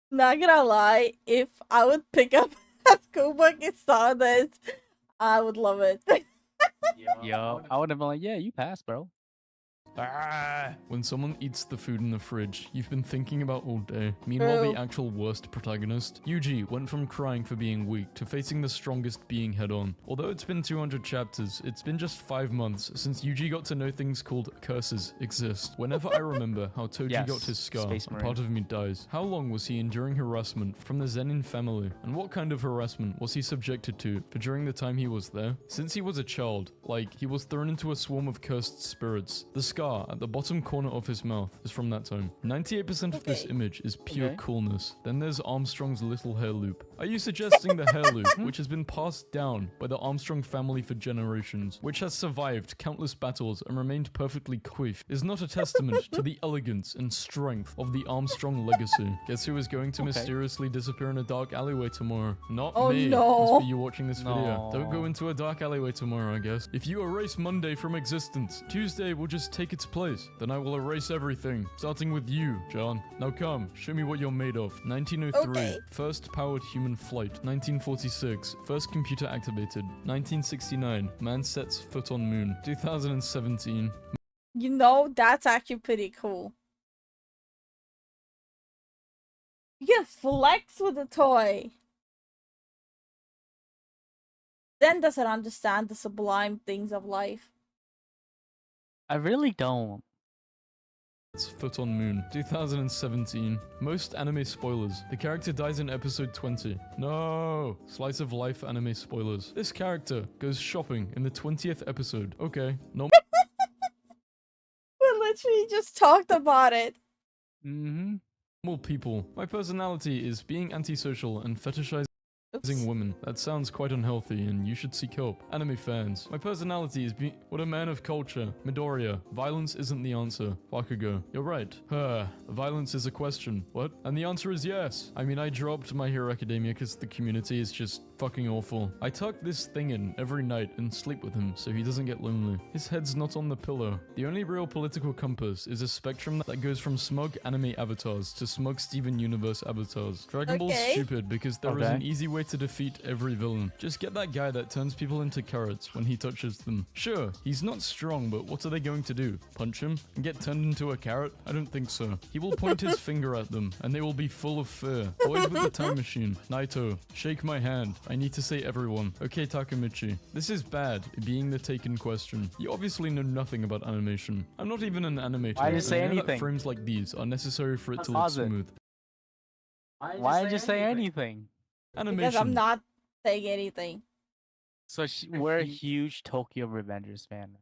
Not gonna lie, if I would pick up a school book and saw this, I would love it. Yo, I would have been like, yeah, you passed, bro. Ah! When someone eats the food in the fridge you've been thinking about all day. Meanwhile, the actual worst protagonist, Yuji, went from crying for being weak to facing the strongest being head-on. Although it's been 200 chapters, it's been just 5 months since Yuji got to know things called curses exist. Whenever I remember how Toji got his scar, a part of me dies. How long was he enduring harassment from the Zenin family? And what kind of harassment was he subjected to for during the time he was there? Since he was a child, like, he was thrown into a swarm of cursed spirits. The scar at the bottom corner of his mouth is from that time. 98% of this image is pure coolness. Then there's Armstrong's little hair loop. Are you suggesting the hair loop, which has been passed down by the Armstrong family for generations, which has survived countless battles and remained perfectly coiffed, is not a testament to the elegance and strength of the Armstrong legacy? Guess who is going to mysteriously disappear in a dark alleyway tomorrow? Not me. No. Must be you watching this video. Don't go into a dark alleyway tomorrow, I guess. If you erase Monday from existence, Tuesday will just take its place. Then I will erase everything, starting with you, John. Now come, show me what you're made of. 1903, first powered human flight. 1946, first computer activated. 1969, man sets foot on moon. 2017. You know, that's actually pretty cool. You can flex with a toy. Zen doesn't understand the sublime things of life. I really don't. It's foot on moon. 2017. Most anime spoilers. The character dies in episode 20. No! Slice of life anime spoilers. This character goes shopping in the 20th episode. Okay, no. We literally just talked about it. Normal people. My personality is being antisocial and fetishizing women. That sounds quite unhealthy and you should seek help. Anime fans. My personality is what a man of culture. Midoriya. Violence isn't the answer. Bakugo. You're right. Violence is a question. What? And the answer is yes. I mean, I dropped My Hero Academia because the community is just fucking awful. I tuck this thing in every night and sleep with him so he doesn't get lonely. His head's not on the pillow. The only real political compass is a spectrum that goes from smug anime avatars to smug Steven Universe avatars. Dragon Ball's stupid because there is an easy way to defeat every villain. Just get that guy that turns people into carrots when he touches them. Sure, he's not strong, but what are they going to do? Punch him and get turned into a carrot? I don't think so. He will point his finger at them and they will be full of fear. Boys with the time machine. Naito, shake my hand. I need to say everyone. Okay, Takamichi. This is bad, being the taken question. You obviously know nothing about animation. I'm not even an animator. Why didn't you say and I know that anything? frames like these are necessary for it to look Pause it. smooth. Why didn't you say anything? Animation. Because I'm not saying anything. So we're a huge Tokyo Revengers fan,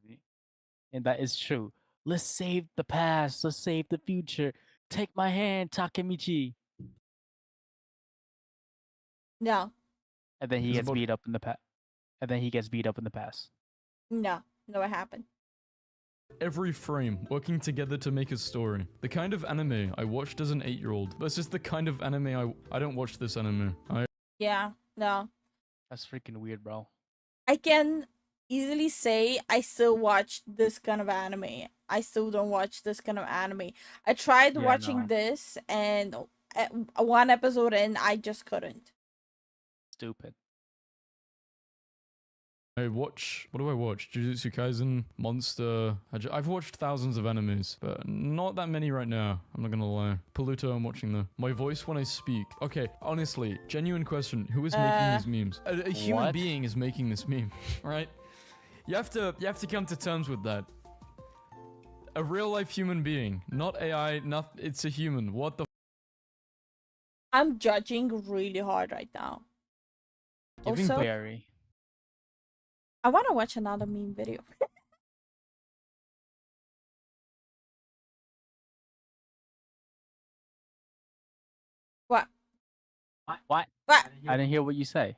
and that is true. Let's save the past. Let's save the future. Take my hand, Takemichi. No, And then he It's gets about- beat up in the past. And then he gets beat up in the past. no, it happened. Every frame working together to make a story. The kind of anime I watched as an 8-year-old versus the kind of anime I don't watch this anime. Yeah, no. That's freaking weird, bro. I can easily say I still watch this kind of anime. I still don't watch this kind of anime. I tried Yeah, watching no. this, and one episode in, I just couldn't. Stupid. What do I watch? Jujutsu Kaisen, Monster. I've watched thousands of animes, but not that many right now. I'm not gonna lie. Pluto, I'm watching though. My voice when I speak. Okay, honestly, genuine question. Who is making these memes? A human What? being is making this meme, right? You have to come to terms with that. A real life human being, not AI. Not it's a human. What the? I'm judging really hard right now. Giving Also, Very. I want to watch another meme video. What? What? What? I didn't hear what you say.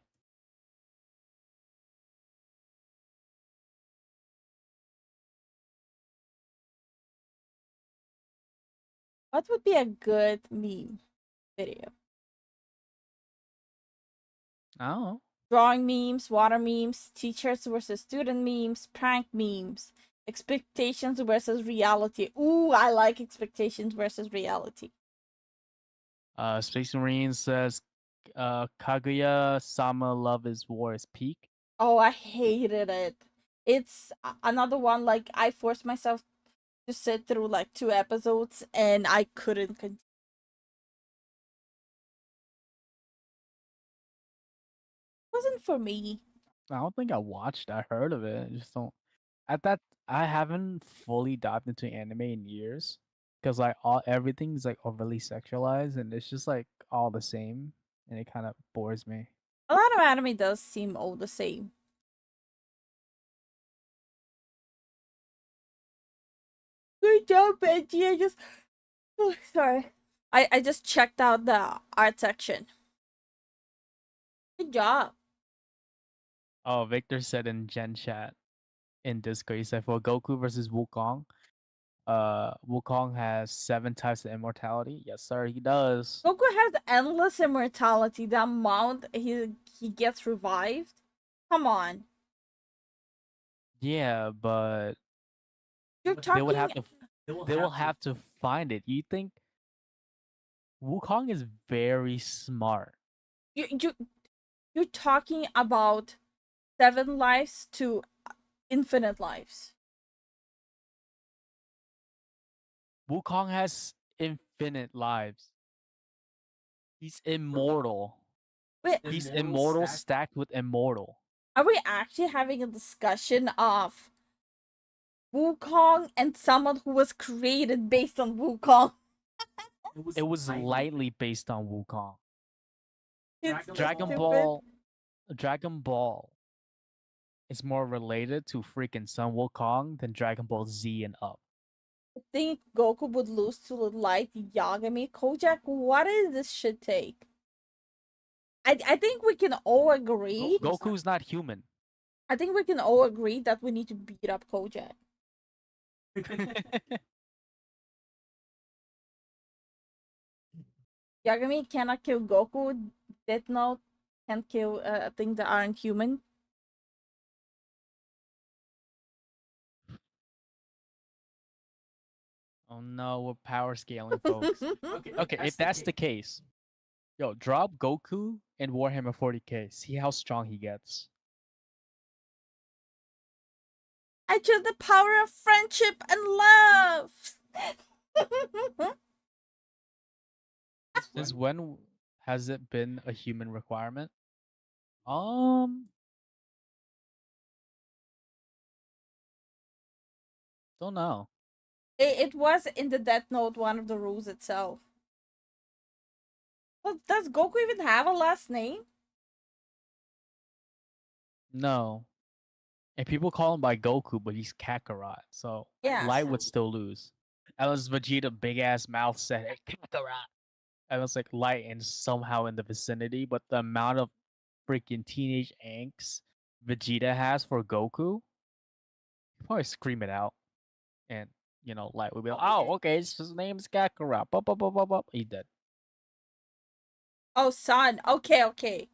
What would be a good meme video? Oh. Drawing memes, water memes, teachers versus student memes, prank memes, expectations versus reality. Ooh, I like expectations versus reality. Space Marine says, Kaguya Sama Love is War is peak. Oh, I hated it. It's another one, like, I forced myself to sit through like 2 episodes and I couldn't continue. It wasn't for me. I don't think I watched. I heard of it. I just don't. At that, I haven't fully dived into anime in years because like everything's like overly sexualized and it's just like all the same, and it kind of bores me. A lot of anime does seem all the same. Good job, Benji. I just sorry. I just checked out the art section. Good job. Oh, Victor said in Gen Chat in Discord, he said for Goku versus Wukong, Wukong has 7 types of immortality. Yes, sir, he does. Goku has endless immortality. The amount he gets revived. Come on. Yeah, but You're they would talking have to. They will have to find it. You think Wukong is very smart? you're talking about 7 lives to infinite lives. Wukong has infinite lives. He's immortal. Wait, He's immortal stacked with immortal. are we actually having a discussion of Wukong and someone who was created based on Wukong? It was lightly based on Wukong. It's Dragon stupid. Ball. Dragon Ball is more related to freaking Sun Wukong than Dragon Ball Z and up. I think Goku would lose to Light Yagami. Kojak, what is this shit take? I think we can all agree. Goku's not human. I think we can all agree that we need to beat up Kojak. Yagami cannot kill Goku. Death Note can't kill things that aren't human. Oh no, we're power scaling, folks. Okay, if that's the case, yo, drop Goku in Warhammer 40k. See how strong he gets. I choose the power of friendship and love. Since when has it been a human requirement? Don't know. It was in the Death Note, one of the rules itself. Well, does Goku even have a last name? No. And people call him by Goku, but he's Kakarot, so Yeah. Light would still lose. Unless Vegeta big ass mouth said hey, Kakarot. And it's like Light and somehow in the vicinity, but the amount of freaking teenage angst Vegeta has for Goku, he'd probably scream it out. And you know, Light would be like, oh, okay, his name's Kakarot. Bup, bup, bup, bup, bup. He dead. Oh, son. Okay, okay.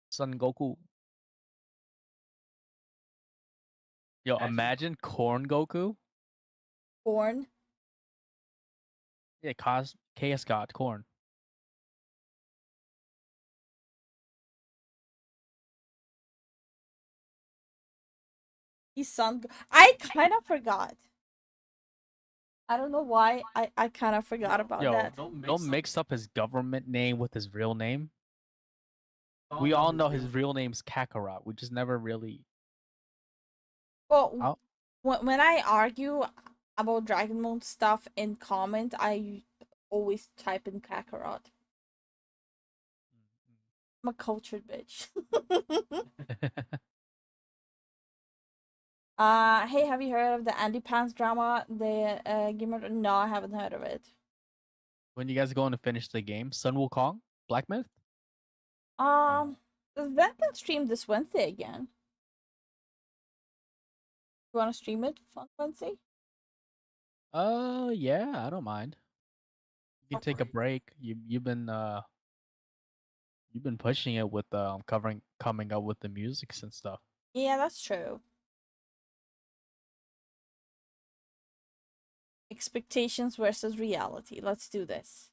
Son Goku. Yo, imagine Corn Goku. Born. Yeah, Chaos God, Corn. He's son. I kind of forgot. I don't know why. I kind of forgot about Yo, that. don't mix up his government name with his real name. We all know his real name's Kakarot. We just never really. Well, when I argue about Dragon Ball stuff in comment, I always type in Kakarot. I'm a cultured bitch. Hey, have you heard of the Andy Pants drama? The gamer? No, I haven't heard of it. When you guys going to finish the game, Sun Wukong, Black Myth. That can stream this Wednesday again. You want to stream it on Wednesday? Yeah, I don't mind. You can take a break. You've been pushing it with coming up with the musics and stuff. Yeah, that's true. Expectations versus reality. Let's do this.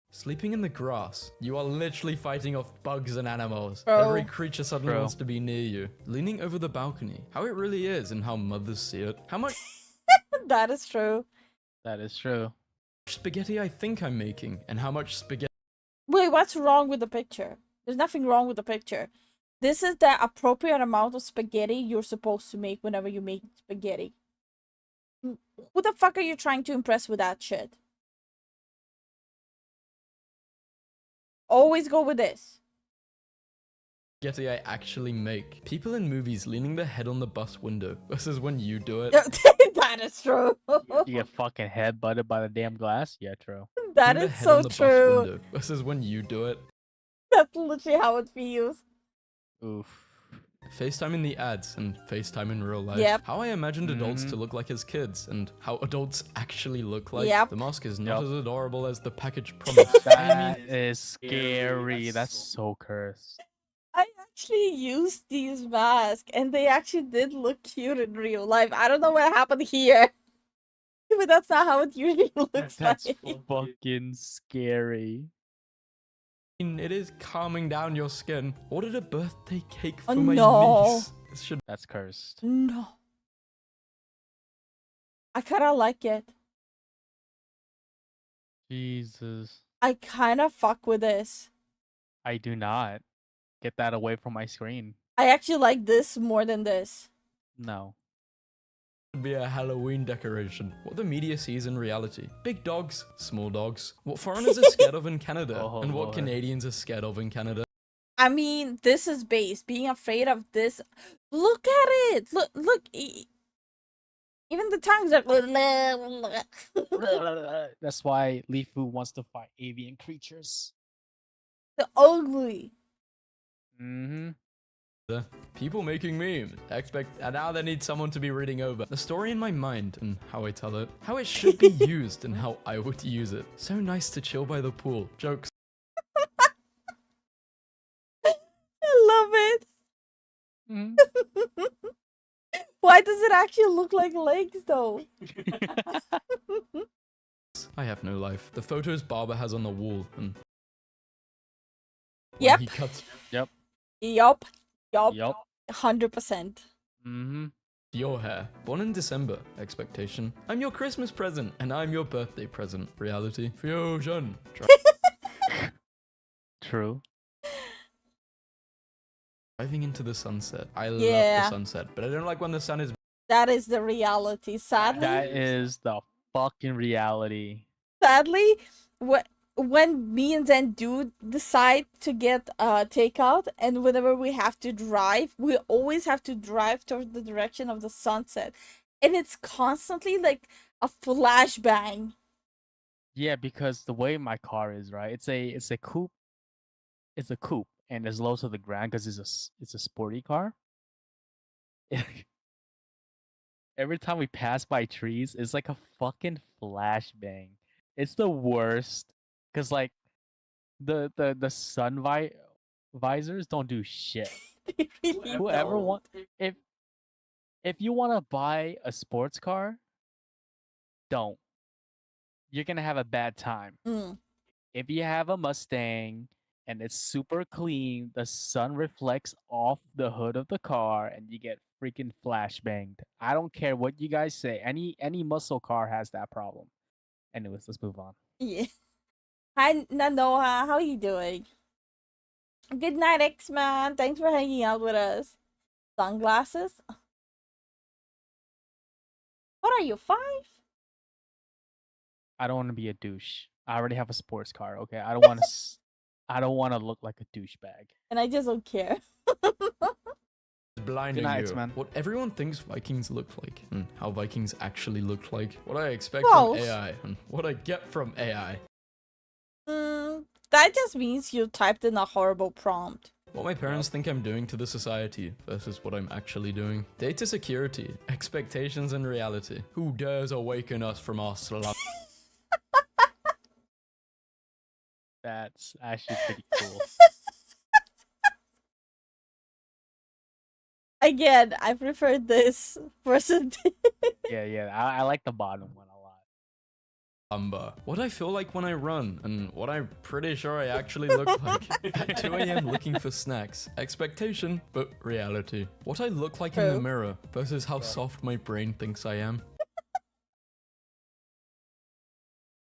Sleeping in the grass. You are literally fighting off bugs and animals. Bro. Every creature suddenly Bro. wants to be near you. Leaning over the balcony. How it really is and how mothers see it. How much That is true. That is true. spaghetti I think I'm making and how much spaghetti Wait, what's wrong with the picture? There's nothing wrong with the picture. This is the appropriate amount of spaghetti you're supposed to make whenever you make spaghetti. Who the fuck are you trying to impress with that shit? Always go with this. I actually make. People in movies leaning their head on the bus window versus when you do it. That is true. You get fucking head butted by the damn glass. Yeah, true. That Leaning is their head on so the bus true. window versus when you do it. That's literally how it feels. Oof. FaceTime in the ads and FaceTime in real life. Yep. How I imagined adults Mhm. to look like as kids and how adults actually look like. Yep. The mask is not Yep. as adorable as the package promised. That is scary. That's so cursed. I actually used these masks and they actually did look cute in real life. I don't know what happened here. But that's not how it usually looks That's like. fucking scary. It is calming down your skin. Ordered a birthday cake for Oh, my no. niece. This should That's cursed. No. I kinda like it. Jesus. I kinda fuck with this. I do not. Get that away from my screen. I actually like this more than this. No. be a Halloween decoration. What the media sees in reality. Big dogs, small dogs. What foreigners are scared of in Canada. Oh, and what Lord. Canadians are scared of in Canada. I mean, this is base. Being afraid of this. Look at it. Look. Even the tongues are. That's why LifuLifu wants to fight avian creatures. They're ugly. Mm-hmm. People making memes. And now they need someone to be reading over. The story in my mind and how I tell it. How it should be used and how I would use it. So nice to chill by the pool. Jokes. I love it. Mm-hmm. Why does it actually look like legs though? I have no life. The photos Barber has on the wall and when Yep. he cuts Yup. Yup. 100%. Mm-hmm. Your hair. Born in December. Expectation. I'm your Christmas present, and I'm your birthday present. Reality. Fusion. True. Driving into the sunset. I love Yeah. the sunset, but I don't like when the sun is. That is the reality. Sadly, That is the fucking reality. sadly, when me and Zen do decide to get takeout, and whenever we have to drive, we always have to drive toward the direction of the sunset, and it's constantly like a flashbang. Yeah, because the way my car is, right? It's a coupe. It's a coupe, and it's low to the ground because it's a sporty car. Every time we pass by trees, it's like a fucking flashbang. It's the worst because like the visors don't do shit. They really Whoever don't. want if you want to buy a sports car, don't. You're gonna have a bad time. Mm. If you have a Mustang and it's super clean, the sun reflects off the hood of the car and you get freaking flashbanged. I don't care what you guys say. Any muscle car has that problem. Anyways, let's move on. Yeah. Hi, Nanoha. How are you doing? Good night, X-Man. Thanks for hanging out with us. Sunglasses? What are you, 5? I don't want to be a douche. I already have a sports car, okay? I don't want to I don't want to look like a douchebag. And I just don't care. Blinding Good night, you. X-Man. What everyone thinks Vikings look like, and how Vikings actually look like. What I expect Close. from AI, and what I get from AI. That just means you typed in a horrible prompt. What my parents think I'm doing to the society versus what I'm actually doing. Data security, expectations and reality. Who dares awaken us from our slumber? That's actually pretty cool. Again, I prefer this versus Yeah, I like the bottom one a lot. What I feel like when I run, and what I'm pretty sure I actually look like. At 2 a.m. looking for snacks. Expectation, but reality. What I look like in the True. mirror versus how soft my brain thinks I am.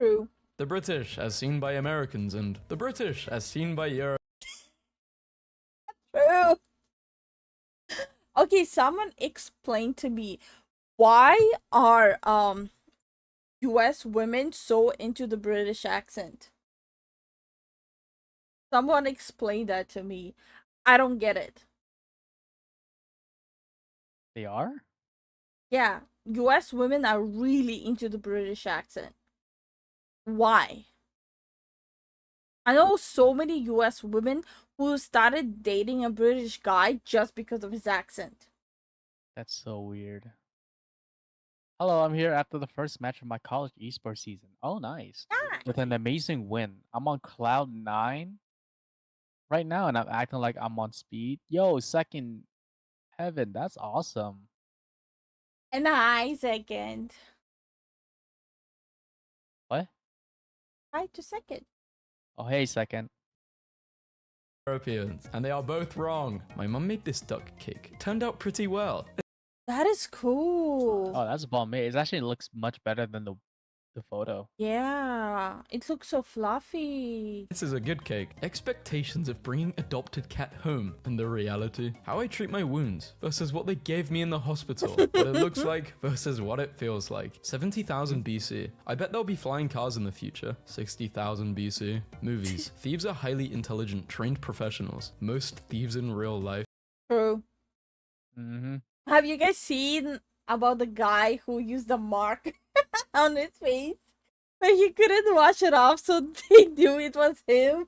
True. The British as seen by Americans, and the British as seen by Europe. True. Okay, someone explain to me, why are US women so into the British accent? Someone explain that to me. I don't get it. They are? Yeah, US women are really into the British accent. Why? I know so many US women who started dating a British guy just because of his accent. That's so weird. Hello, I'm here after the first match of my college esports season. Oh, nice. With an amazing win. I'm on cloud 9 right now, and I'm acting like I'm on speed. Yo, second heaven. That's awesome. And hi, second. What? Hi to second. Oh, hey, second. Europeans, and they are both wrong. My mum made this duck cake. Turned out pretty well. That is cool. Oh, that's bomb. It actually looks much better than the photo. Yeah, it looks so fluffy. This is a good cake. Expectations of bringing adopted cat home, and the reality. How I treat my wounds versus what they gave me in the hospital. What it looks like versus what it feels like. 70,000 BC. I bet there'll be flying cars in the future. 60,000 BC. Movies. Thieves are highly intelligent, trained professionals. Most thieves in real life. True. Mm-hmm. Have you guys seen about the guy who used the mark on his face? But he couldn't wash it off, so they knew it was him.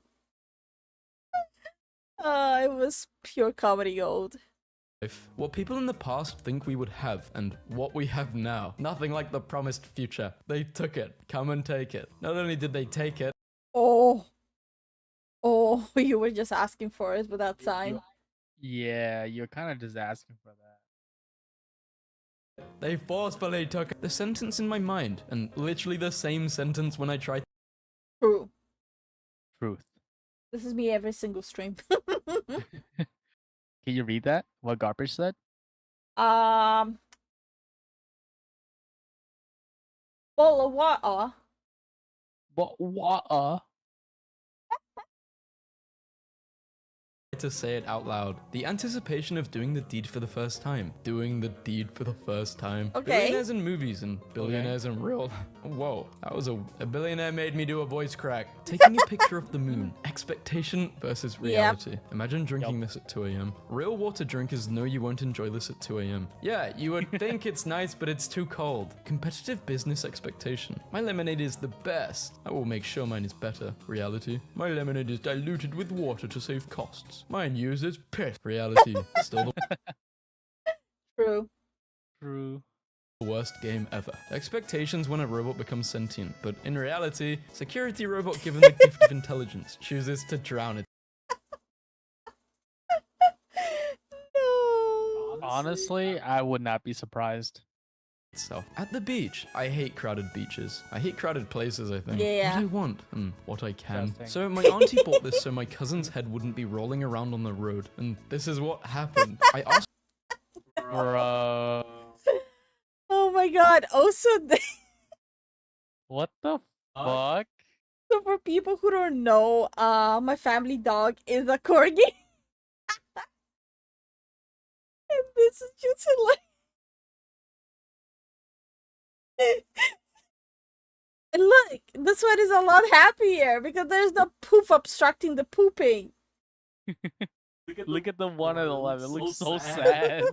It was pure comedy gold. What people in the past think we would have, and what we have now. Nothing like the promised future. They took it. Come and take it. Not only did they take it, Oh, you were just asking for it with that sign. Yeah, you're kind of just asking for that. they forcefully took it. The sentence in my mind, and literally the same sentence when I tried. True. Truth. This is me every single stream. Can you read that? What Garbage said? Bowl of water. But what? To say it out loud. The anticipation of doing the deed for the first time. Doing the deed for the first time. Okay. Billionaires in movies and billionaires in real. Whoa, that was a billionaire made me do a voice crack. Taking a picture of the moon. Expectation versus reality. Imagine drinking this at 2 a.m. Real water drinkers know you won't enjoy this at 2 a.m. Yeah, you would think it's nice, but it's too cold. Competitive business expectation. My lemonade is the best. I will make sure mine is better. Reality. My lemonade is diluted with water to save costs. Mine uses piss. Reality. Still the True. worst game ever. Expectations when a robot becomes sentient, but in reality, security robot given the gift of intelligence chooses to drown it. No. Honestly, I would not be surprised. Itself. At the beach. I hate crowded beaches. I hate crowded places, I think. Yeah. What I want and what I can. Interesting. So my auntie bought this so my cousin's head wouldn't be rolling around on the road. And this is what happened. I asked Bro. Oh my god. Also, What the fuck? so for people who don't know, my family dog is a corgi. And this is just like. And look, this one is a lot happier because there's no poof obstructing the pooping. Look at the one at 11. It looks so sad.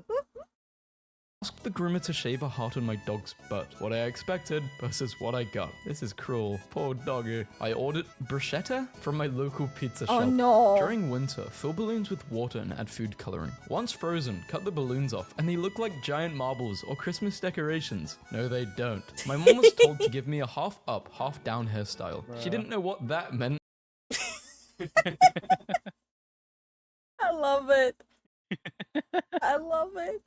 asked the groomer to shave a heart on my dog's butt. What I expected versus what I got. This is cruel. Poor doggy. I ordered bruschetta from my local pizza shop. Oh no. During winter, fill balloons with water and add food coloring. Once frozen, cut the balloons off and they look like giant marbles or Christmas decorations. No, they don't. My mom was told to give me a half up, half down hairstyle. She didn't know what that meant. I love it. I love it.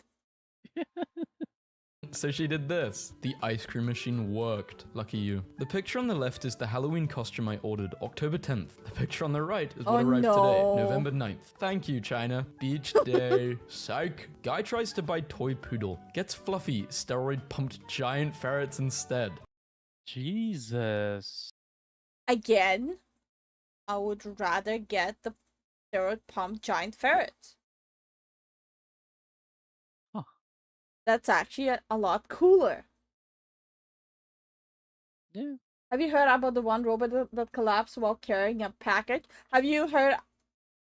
So she did this. The ice cream machine worked. Lucky you. The picture on the left is the Halloween costume I ordered October 10th. The picture on the right is what arrived today, November 9th. Thank you, China. Beach day. Psych. Guy tries to buy toy poodle. Gets fluffy, steroid pumped giant ferrets instead. Jesus. Again, I would rather get the steroid pump giant ferret. Huh. That's actually a lot cooler. Yeah. Have you heard about the one robot that collapsed while carrying a package? Have you heard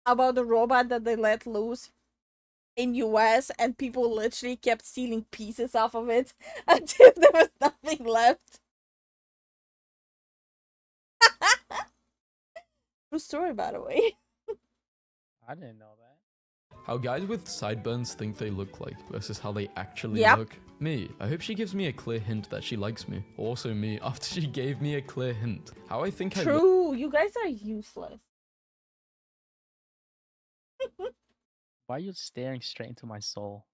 about the robot that they let loose in US and people literally kept stealing pieces off of it until there was nothing left? True story, by the way. I didn't know that. How guys with sideburns think they look like versus how they actually Yep. look. Me. I hope she gives me a clear hint that she likes me. Also me, after she gave me a clear hint. How I think I look. True, you guys are useless. Why are you staring straight into my soul?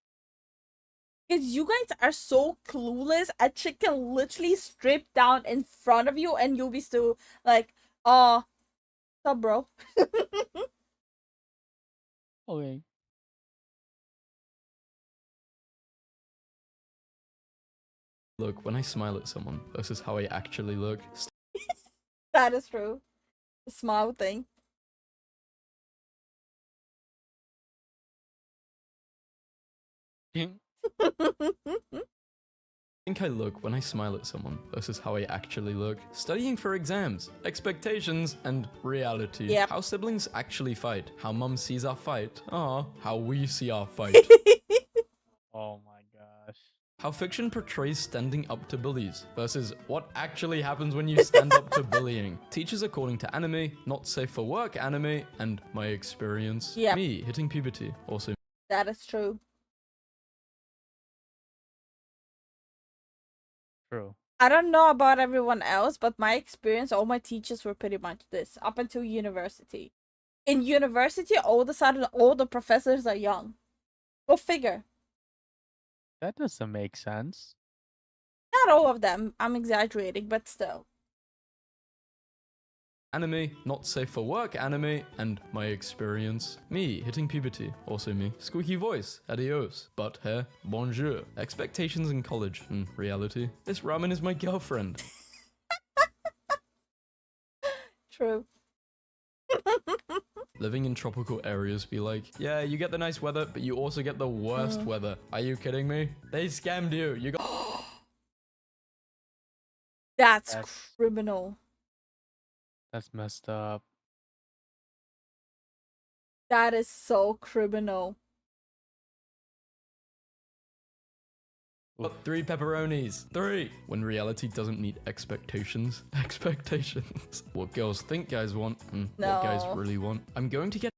Because you guys are so clueless. A chick can literally strip down in front of you and you'll be still like, what's up, bro? Okay. Look when I smile at someone versus how I actually look. That is true. The smile thing. Think I look when I smile at someone versus how I actually look. Studying for exams, expectations, and reality. Yep. How siblings actually fight. How mum sees our fight. How we see our fight. Oh my gosh. How fiction portrays standing up to bullies versus what actually happens when you stand up to bullying. Teachers according to anime, not safe for work anime, and my experience. Yep. Me hitting puberty. Also That is true. True. I don't know about everyone else, but my experience, all my teachers were pretty much this up until university. In university, all of a sudden, all the professors are young. Go figure. That doesn't make sense. Not all of them. I'm exaggerating, but still. Anime, not safe for work anime, and my experience. Me, hitting puberty, also me. Squeaky voice, adios. Butt hair, bonjour. Expectations in college, and reality. This ramen is my girlfriend. True. Living in tropical areas be like, yeah, you get the nice weather, but you also get the worst weather. Are you kidding me? They scammed you. You got... That's criminal. That's messed up. That is so criminal. Got 3 pepperonis. 3. When reality doesn't meet expectations. Expectations. What girls think guys want and what guys No. really want. I'm going to get...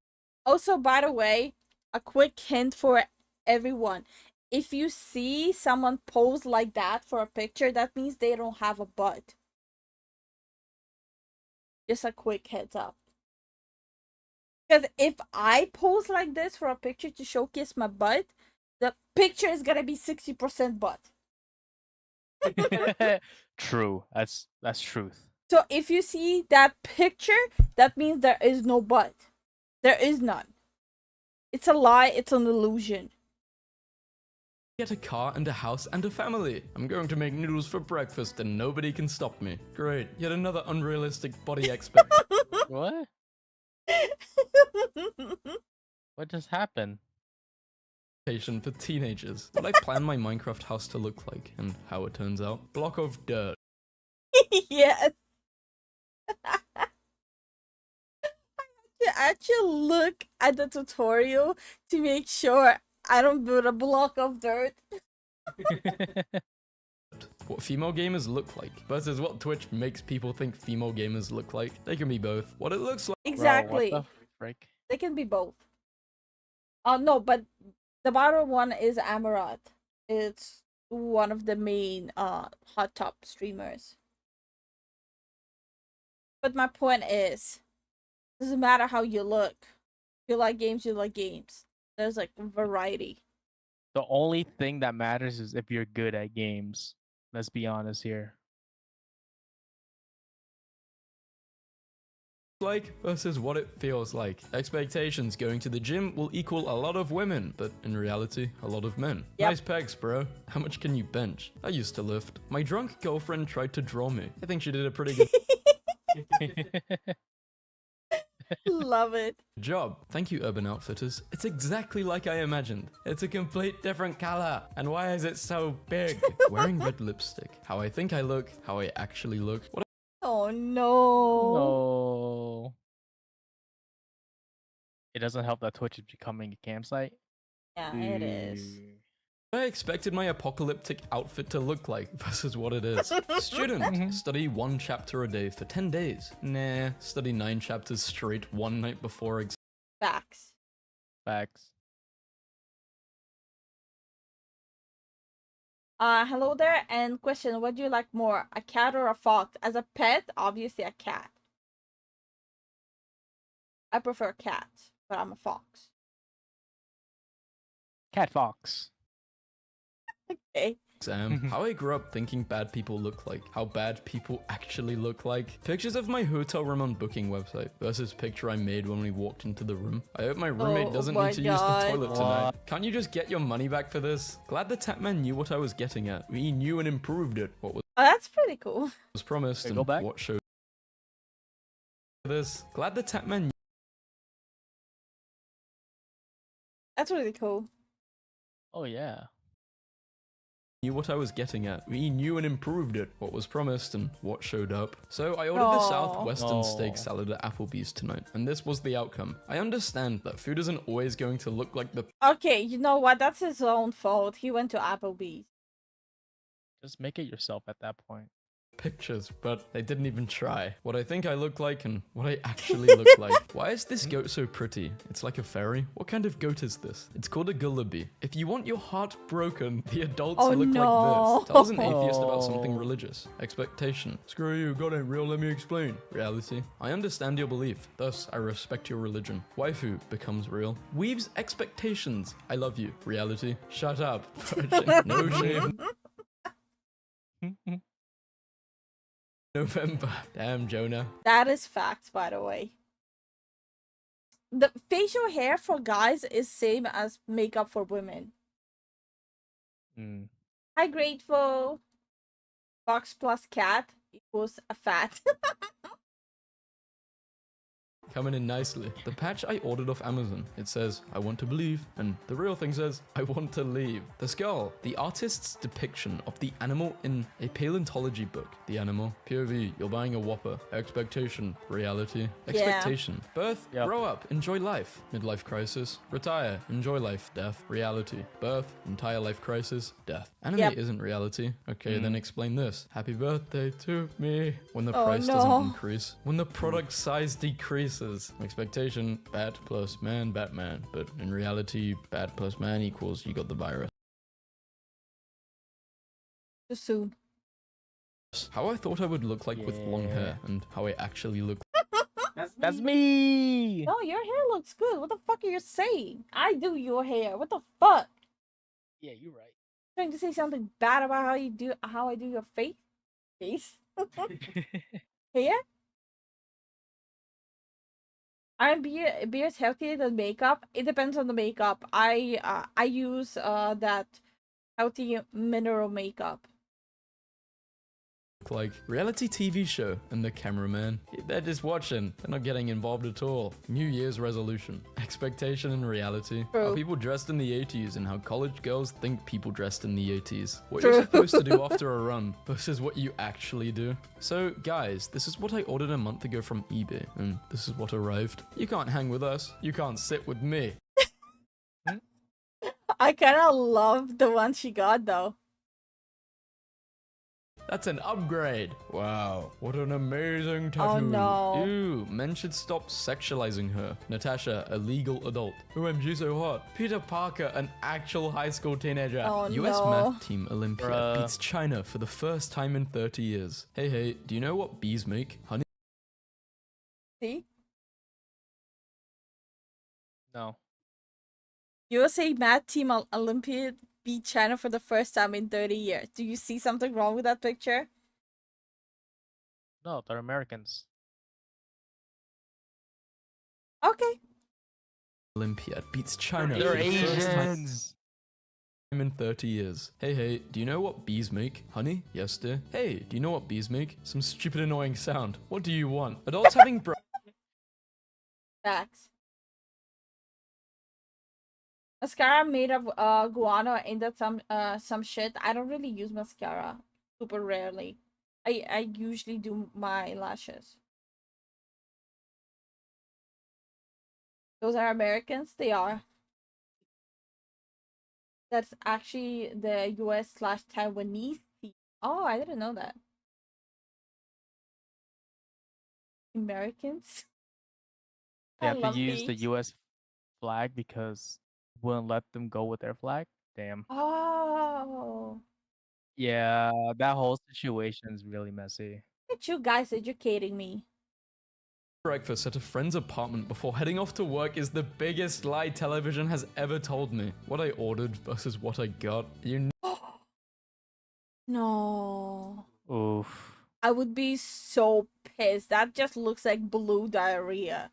Also, by the way, a quick hint for everyone. If you see someone pose like that for a picture, that means they don't have a butt. Just a quick heads up. Because if I pose like this for a picture to showcase my butt, the picture is gonna be 60% butt. True. That's truth. So if you see that picture, that means there is no butt. There is none. It's a lie, it's an illusion. Get a car and a house and a family. I'm going to make noodles for breakfast and nobody can stop me. Great. Yet another unrealistic body expectation What? What just happened? for teenagers. What I plan my Minecraft house to look like and how it turns out. Block of dirt. Yes. I actually look at the tutorial to make sure I don't build a block of dirt. What female gamers look like versus what Twitch makes people think female gamers look like. They can be both. What it looks like. Exactly. Bro, what the frick? They can be both. No, but the bottom one is Amaranth. It's one of the main hot top streamers. But my point is, doesn't matter how you look. If you like games, you like games. There's like variety. The only thing that matters is if you're good at games. Let's be honest here. Like versus what it feels like. Expectations going to the gym will equal a lot of women, but in reality, a lot of men. Yep. Nice pecs, bro. How much can you bench? I used to lift. My drunk girlfriend tried to draw me. I think she did a pretty good Love it. job. Thank you, Urban Outfitters. It's exactly like I imagined. It's a complete different color. And why is it so big? Wearing red lipstick. How I think I look, how I actually look. What Oh no. No. It doesn't help that Twitch is becoming a campsite. Yeah, it is. I expected my apocalyptic outfit to look like versus what it is. Student, study 1 chapter a day for 10 days. Nah, study 9 chapters straight one night before exam. Facts. Facts. Hello there, and question, what do you like more, a cat or a fox? As a pet, obviously a cat. I prefer cats, but I'm a fox. Cat Fox. Okay. How I grew up thinking bad people look like, how bad people actually look like. Pictures of my hotel room on booking website versus picture I made when we walked into the room. I hope my roommate Oh doesn't my need to use the God. toilet What? tonight. Can't you just get your money back for this? Glad the Tapman knew what I was getting at. He knew and improved it. What Oh, that's pretty cool. was promised Okay, and go back. what showed this. Glad the Tapman That's really cool. Oh yeah. knew what I was getting at. He knew and improved it. What was promised and what showed up. So I ordered the Aw. Southwestern Aw. steak salad at Applebee's tonight, and this was the outcome. I understand that food isn't always going to look like the Okay, you know what? That's his own fault. He went to Applebee's. Just make it yourself at that point. pictures, but they didn't even try. What I think I look like and what I actually look like. Why is this goat so pretty? It's like a fairy. What kind of goat is this? It's called a gullaby. If you want your heart broken, the adults Oh, look no. like this. Tell us an atheist about something Oh. religious. Expectation. Screw you, God ain't real, let me explain. Reality. I understand your belief, thus I respect your religion. Waifu becomes real. Weaves expectations. I love you. Reality. Shut up. Virgin. No shave. November. Damn, Jonah. That is facts, by the way. The facial hair for guys is same as makeup for women. Mm. Hi, Grateful. Fox plus cat equals a fat. Coming in nicely. The patch I ordered off Amazon. It says, I want to believe, and the real thing says, I want to leave. The skull. The artist's depiction of the animal in a paleontology book. The animal. POV, you're buying a Whopper. Expectation. Reality. Expectation. Birth. Yep. Grow up. Enjoy life. Midlife crisis. Retire. Enjoy life. Death. Reality. Birth. Entire life crisis. Death. Anime isn't reality. Okay, then explain this. Happy birthday to me. When the price doesn't increase. When the product size decreases. Expectation, bat plus man, Batman. But in reality, bat plus man equals you got the virus. Too soon. How I thought I would look like with long hair and how I actually look. That's me. No, your hair looks good. What the fuck are you saying? I do your hair. What the fuck? Yeah, you're right. Trying to say something bad about how I do your face? Hair? Aren't beards healthier than makeup? It depends on the makeup. I use that healthy mineral makeup. Like reality TV show and the cameraman. They're just watching. They're not getting involved at all. New Year's resolution. Expectation and reality. True. How people dressed in the 80s and how college girls think people dressed in the 80s. What you're supposed to do after a run versus what you actually do. So guys, this is what I ordered a month ago from eBay and this is what arrived. You can't hang with us. You can't sit with me. I kind of love the one she got though. That's an upgrade. Wow. What an amazing tattoo. Oh no. Ew, men should stop sexualizing her. Natasha, a legal adult. OMG so hot. Peter Parker, an actual high school teenager. Oh US no. math team Olympia beats China for the first time in 30 years. Hey, do you know what bees make? Honey? See? No. USA Math Team Olympia beat China for the first time in 30 years. Do you see something wrong with that picture? No, they're Americans. Okay. Olympiad beats China They're for the first time Asians. in 30 years. Hey, do you know what bees make? Honey? Yes, dear. Hey, do you know what bees make? Some stupid annoying sound. What do you want? Adults having Facts. Mascara made of guano and that's some shit. I don't really use mascara. Super rarely. I usually do my lashes. Those are Americans? They are. That's actually the US/Taiwanese team. Oh, I didn't know that. Americans? They I have to love use the these. US flag because wouldn't let them go with their flag. Damn. Oh. Yeah, that whole situation is really messy. Look at you guys educating me. breakfast at a friend's apartment before heading off to work is the biggest lie television has ever told me. What I ordered versus what I got. You No. Oof. I would be so pissed. That just looks like blue diarrhea.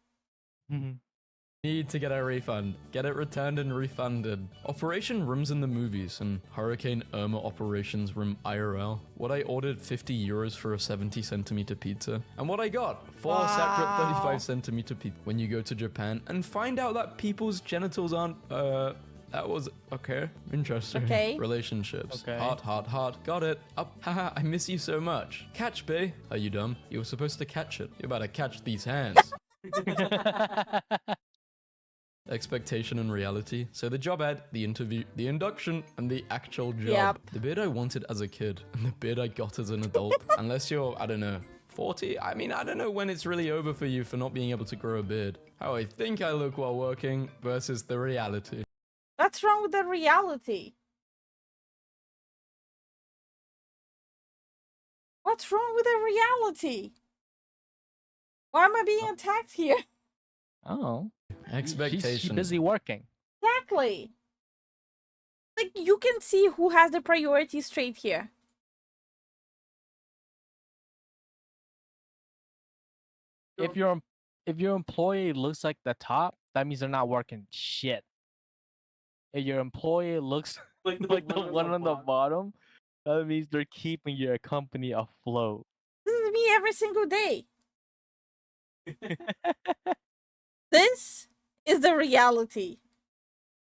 need to get a refund. Get it returned and refunded. Operation Rooms in the movies and Hurricane Irma Operations Room IRL. What I ordered 50 euros for a 70 centimeter pizza. And what I got, 4 separate 35 centimeter pizza. When you go to Japan and find out that people's genitals aren't, that was okay. Interesting. Okay. Relationships. Okay. Heart. Got it. Up. Haha, I miss you so much. Catch, bae. Are you dumb? You were supposed to catch it. You're about to catch these hands. Expectation and reality. So the job ad, the interview, the induction, and the actual job. Yep. The beard I wanted as a kid, and the beard I got as an adult. Unless you're, I don't know, 40? I mean, I don't know when it's really over for you for not being able to grow a beard. How I think I look while working versus the reality. What's wrong with the reality? What's wrong with the reality? Why am I being attacked here? Oh. Expectation. She's busy working. Exactly. Like, you can see who has the priority straight here. if your employee looks like the top, that means they're not working shit. If your employee looks like the one on the bottom, that means they're keeping your company afloat. This is me every single day. This is the reality.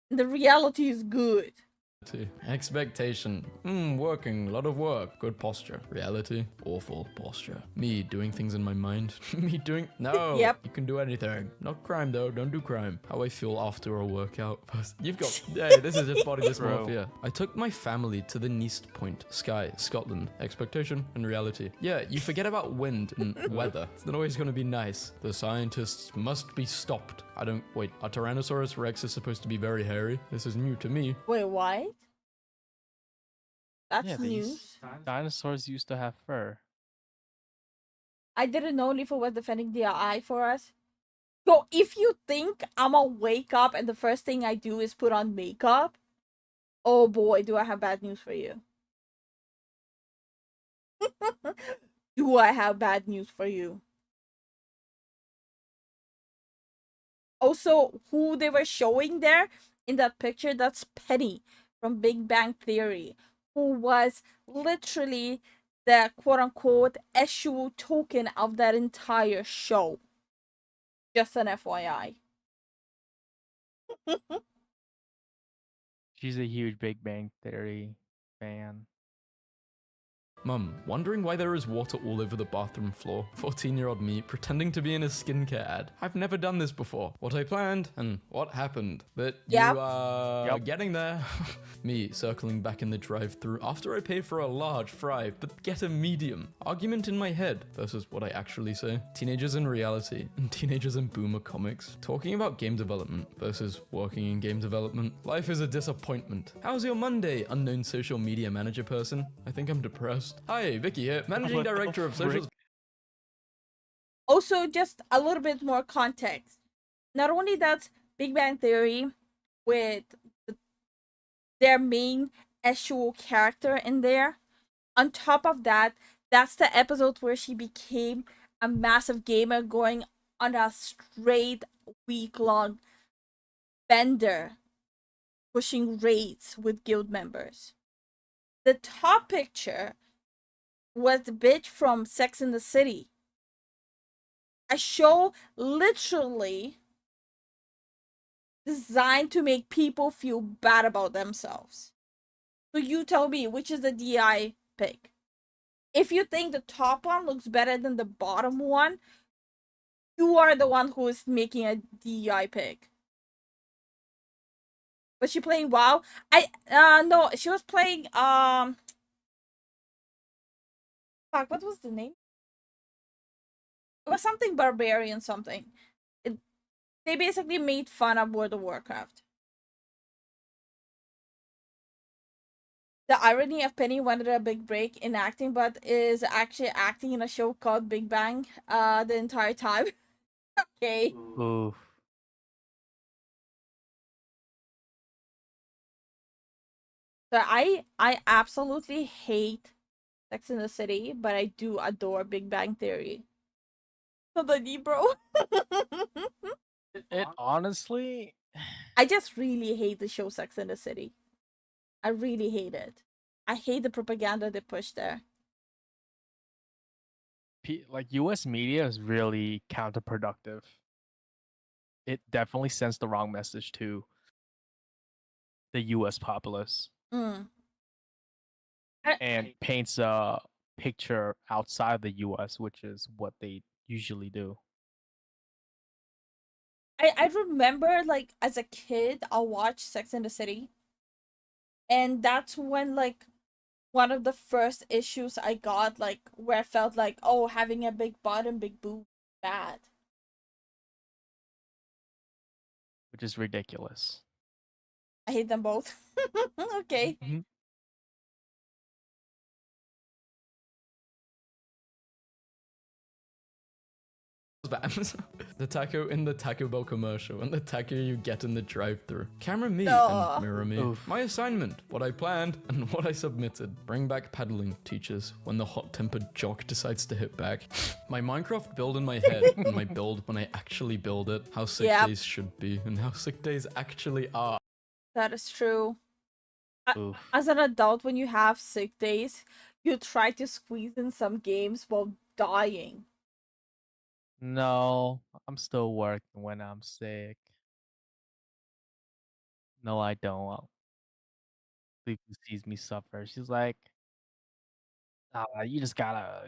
The reality is good. Expectation. Working, a lot of work, good posture. Reality, awful posture. Me doing things in my mind. Me doing. No! Yep. You can do anything. Not crime though, don't do crime. How I feel after a workout. You've got. Hey, this is just body dysmorphia. I took my family to the Neast Point, Skye, Scotland. Expectation and reality. Yeah, you forget about wind and weather. It's not always gonna be nice. The scientists must be stopped. I don't. Wait, are Tyrannosaurus Rex is supposed to be very hairy? This is new to me. Wait, what? That's Yeah, news. Dinosaurs used to have fur. I didn't know Lifu was defending the eye for us. So if you think I'ma wake up and the first thing I do is put on makeup, oh boy, do I have bad news for you. Do I have bad news for you? Also, who they were showing there in that picture, that's Penny from Big Bang Theory, who was literally the quote-unquote SU token of that entire show. Just an FYI. She's a huge Big Bang Theory fan. Mum, wondering why there is water all over the bathroom floor. 14-year-old me pretending to be in a skincare ad. I've never done this before. What I planned and what happened. But Yep. you are getting there. Me circling back in the drive-thru after I pay for a large fry but get a medium. Argument in my head versus what I actually say. Teenagers in reality and teenagers in boomer comics. Talking about game development versus working in game development. Life is a disappointment. How's your Monday, unknown social media manager person? I think I'm depressed. Hi, Vicky here, managing What the director of social. frick? Also, just a little bit more context. Not only that, Big Bang Theory with their main SU character in there. On top of that, that's the episode where she became a massive gamer, going on a straight week-long bender, pushing raids with guild members. The top picture was the bitch from Sex in the City. A show literally designed to make people feel bad about themselves. So you tell me, which is the DI pick? If you think the top one looks better than the bottom one, you are the one who is making a DI pick. Was she playing WoW? No, she was playing fuck, what was the name? It was something barbarian something. They basically made fun of World of Warcraft. The irony of Penny wanted a big break in acting, but is actually acting in a show called Big Bang the entire time. Okay. Oof. So I absolutely hate Sex in the City, but I do adore Big Bang Theory. So the bro. It honestly, I just really hate the show Sex in the City. I really hate it. I hate the propaganda they push there. like U.S. media is really counterproductive. It definitely sends the wrong message to the U.S. populace Mm. and paints a picture outside the U.S., which is what they usually do. I remember, like, as a kid, I'll watch Sex in the City. And that's when, like, one of the first issues I got, like, where I felt like, oh, having a big butt and big boob, bad. Which is ridiculous. I hate them both. Okay. Mhm. The taco in the Taco Bell commercial and the taco you get in the drive-thru. Camera me No. and mirror me. Oof. My assignment, what I planned and what I submitted. Bring back paddling, teachers, when the hot-tempered jock decides to hit back. My Minecraft build in my head and my build when I actually build it. How sick Yep. days should be and how sick days actually are. That is true. Oof. As an adult, when you have sick days, you try to squeeze in some games while dying. No, I'm still working when I'm sick. No, I don't. Lifu sees me suffer. She's like, you just gotta,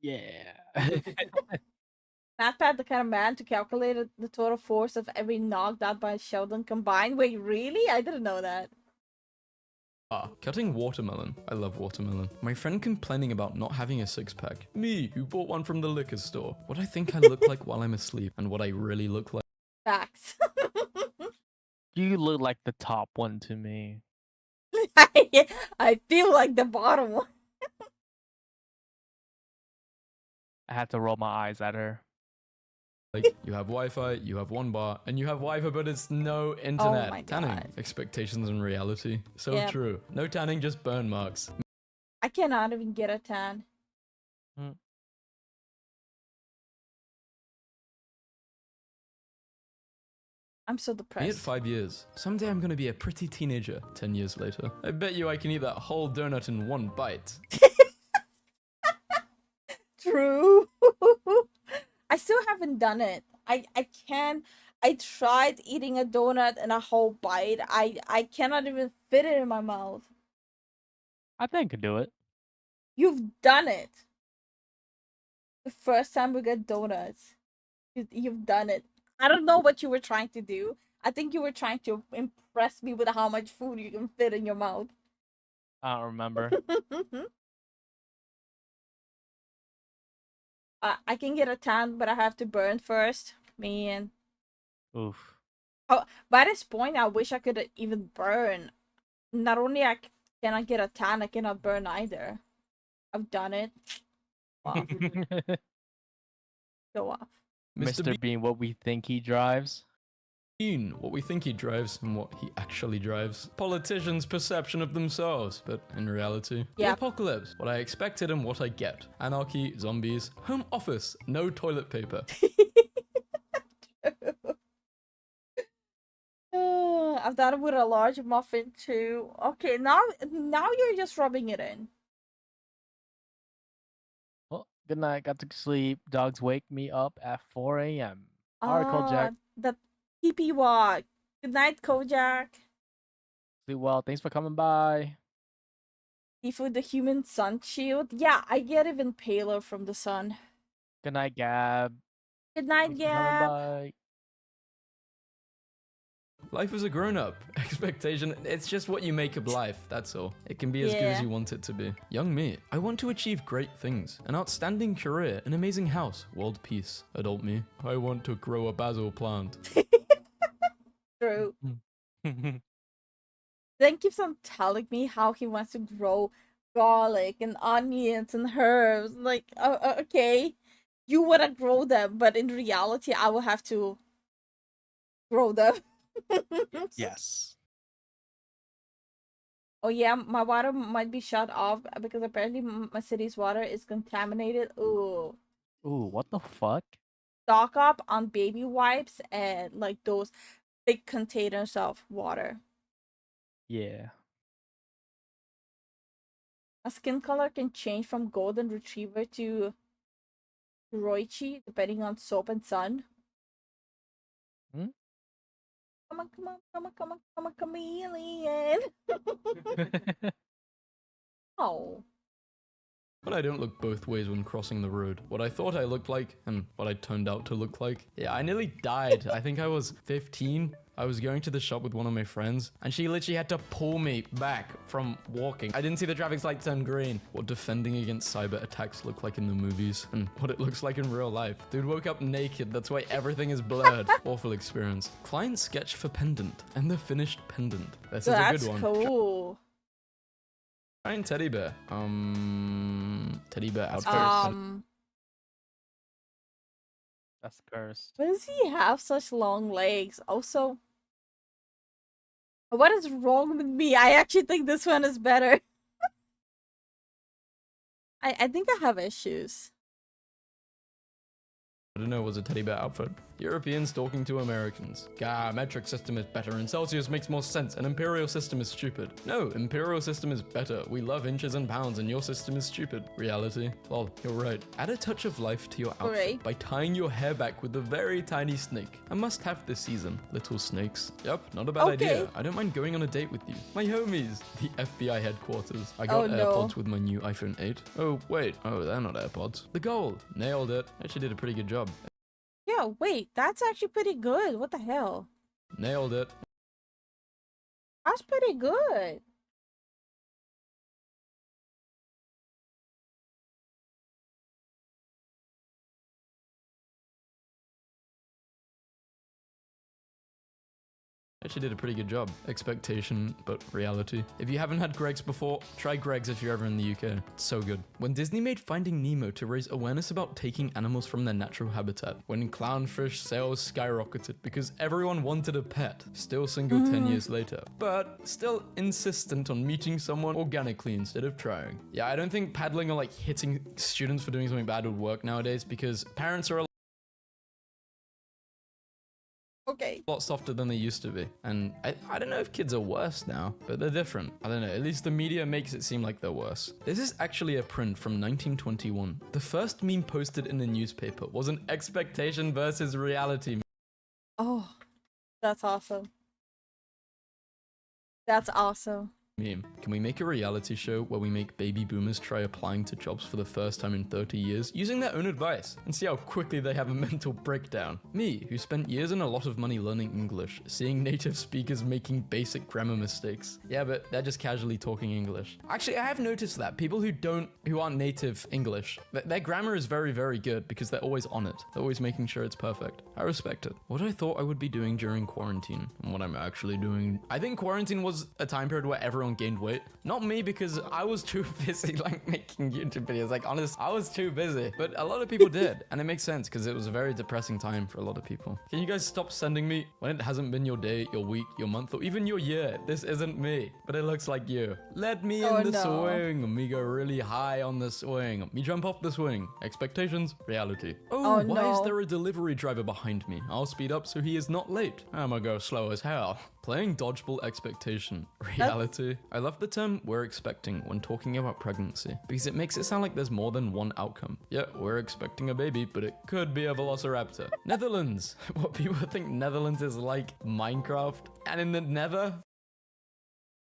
yeah. MathPad, the kind of man to calculate the total force of every knocked out by Sheldon combined. Wait, really? I didn't know that. Cutting watermelon. I love watermelon. My friend complaining about not having a six-pack. Me, who bought one from the liquor store. What I think I look like while I'm asleep and what I really look like. Facts. You look like the top one to me. I feel like the bottom one. I had to roll my eyes at her. Like, you have Wi-Fi, you have one bar, and you have Wi-Fi, but it's no internet. my Tanning, God. expectations and reality. So Yep. true. No tanning, just burn marks. I cannot even get a tan. Mm. I'm so Me at depressed. 5 years. Someday I'm gonna be a pretty teenager 10 years later. I bet you I can eat that whole donut in one bite. True. I still haven't done it. I can't. I tried eating a donut in a whole bite. I cannot even fit it in my mouth. I think I could do it. You've done it. The first time we got donuts. You've done it. I don't know what you were trying to do. I think you were trying to impress me with how much food you can fit in your mouth. I don't remember. I can get a tan, but I have to burn first. Man. Oof. Oh, by this point, I wish I could even burn. Not only can I get a tan, I cannot burn either. I've done it. Wow. Go off. Mr. Bean, what we think he drives. Bean, what we think he drives and what he actually drives. Politicians' perception of themselves, but in reality, the Yep. apocalypse. What I expected and what I get. Anarchy, zombies, home office, no toilet paper. I've done it with a large muffin too. Okay, now you're just rubbing it in. Well, good night. Got to sleep. Dogs wake me up at 4 a.m. All right, Kojak. The pee walk. Good night, Kojak. Sleep well. Thanks for coming by. Lifu, the human sun shield. Yeah, I get even paler from the sun. Good night, Gab. Good night, Thanks for coming Gab. by. Life as a grown-up. Expectation, it's just what you make of life, that's all. It can be as good as Yeah. you want it to be. Young me, I want to achieve great things. An outstanding career, an amazing house, world peace. Adult me, I want to grow a basil plant. True. Then keeps on telling me how he wants to grow garlic and onions and herbs. Like, okay, you want to grow them, but in reality, I will have to grow them. Yes. Oh yeah, my water might be shut off because apparently my city's water is contaminated. Ooh. Ooh, what the fuck? Stock up on baby wipes and like those big containers of water. Yeah. A skin color can change from golden retriever to Roichi depending on soap and sun. Hmm? Come on, chameleon. Oh. But I don't look both ways when crossing the road. What I thought I looked like and what I turned out to look like. Yeah, I nearly died. I think I was 15. I was going to the shop with one of my friends and she literally had to pull me back from walking. I didn't see the traffic light turn green. What defending against cyber attacks look like in the movies and what it looks like in real life. Dude woke up naked. That's why everything is blurred. Awful experience. Client sketch for pendant and the finished pendant. This is a That's good one. cool. Giant teddy bear. Teddy bear outfit. That's cursed. Why does he have such long legs? Also, what is wrong with me? I actually think this one is better. I think I have issues. I don't know, was a teddy bear outfit. Europeans talking to Americans. Gah, metric system is better and Celsius makes more sense and imperial system is stupid. No, imperial system is better. We love inches and pounds and your system is stupid. Reality. Lol, you're right. Add a touch of life to your outfit Alright. by tying your hair back with a very tiny snake. A must-have this season. Little snakes. Yep, not a bad idea. Okay. I don't mind going on a date with you. My homies. The FBI headquarters. I got Oh, no. AirPods with my new iPhone 8. Oh, wait. Oh, they're not AirPods. The goal. Nailed it. Actually did a pretty good job. Yeah, wait, that's actually pretty good. What the hell? Nailed it. That's pretty good. Actually did a pretty good job. Expectation, but reality. If you haven't had Greg's before, try Greg's if you're ever in the UK. It's so good. When Disney made Finding Nemo to raise awareness about taking animals from their natural habitat, when clownfish sales skyrocketed because everyone wanted a pet, still single 10 years later, but still insistent on meeting someone organically instead of trying. Yeah, I don't think paddling or like hitting students for doing something bad would work nowadays because parents are a Okay. lot softer than they used to be. And I don't know if kids are worse now, but they're different. I don't know, at least the media makes it seem like they're worse. This is actually a print from 1921. The first meme posted in a newspaper was an expectation versus reality Oh, that's awesome. That's awesome. meme. Can we make a reality show where we make baby boomers try applying to jobs for the first time in 30 years using their own advice and see how quickly they have a mental breakdown? Me, who spent years and a lot of money learning English, seeing native speakers making basic grammar mistakes. Yeah, but they're just casually talking English. Actually, I have noticed that people who aren't native English, their grammar is very, very good because they're always on it. They're always making sure it's perfect. I respect it. What I thought I would be doing during quarantine and what I'm actually doing. I think quarantine was a time period where everyone gained weight. Not me, because I was too busy like making YouTube videos. Like, honest, I was too busy. But a lot of people did. And it makes sense because it was a very depressing time for a lot of people. Can you guys stop sending me when it hasn't been your day, your week, your month, or even your year? This isn't me, but it looks like you. Let me in the swing. Me go really high on the swing. Me jump off the swing. Expectations, reality. Oh, why is there a delivery driver behind me? I'll speed up so he is not late. I'ma go slow as hell. Playing dodgeball, expectation, reality. I love the term we're expecting when talking about pregnancy because it makes it sound like there's more than one outcome. Yeah, we're expecting a baby, but it could be a velociraptor. Netherlands. What people think Netherlands is like Minecraft and in the nether.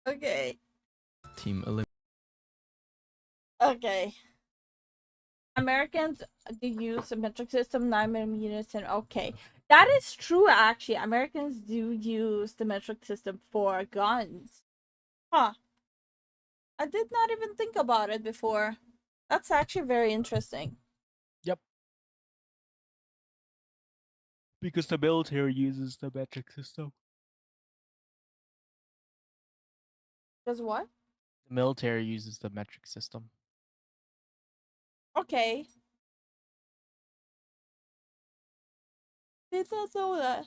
Okay. Team eliminated. Okay. Americans do use a metric system, 9mm units, and okay. That is true, actually. Americans do use the metric system for guns. Huh. I did not even think about it before. That's actually very interesting. Yep. Because the military uses the metric system. Because what? The military uses the metric system. Okay. Did not know that.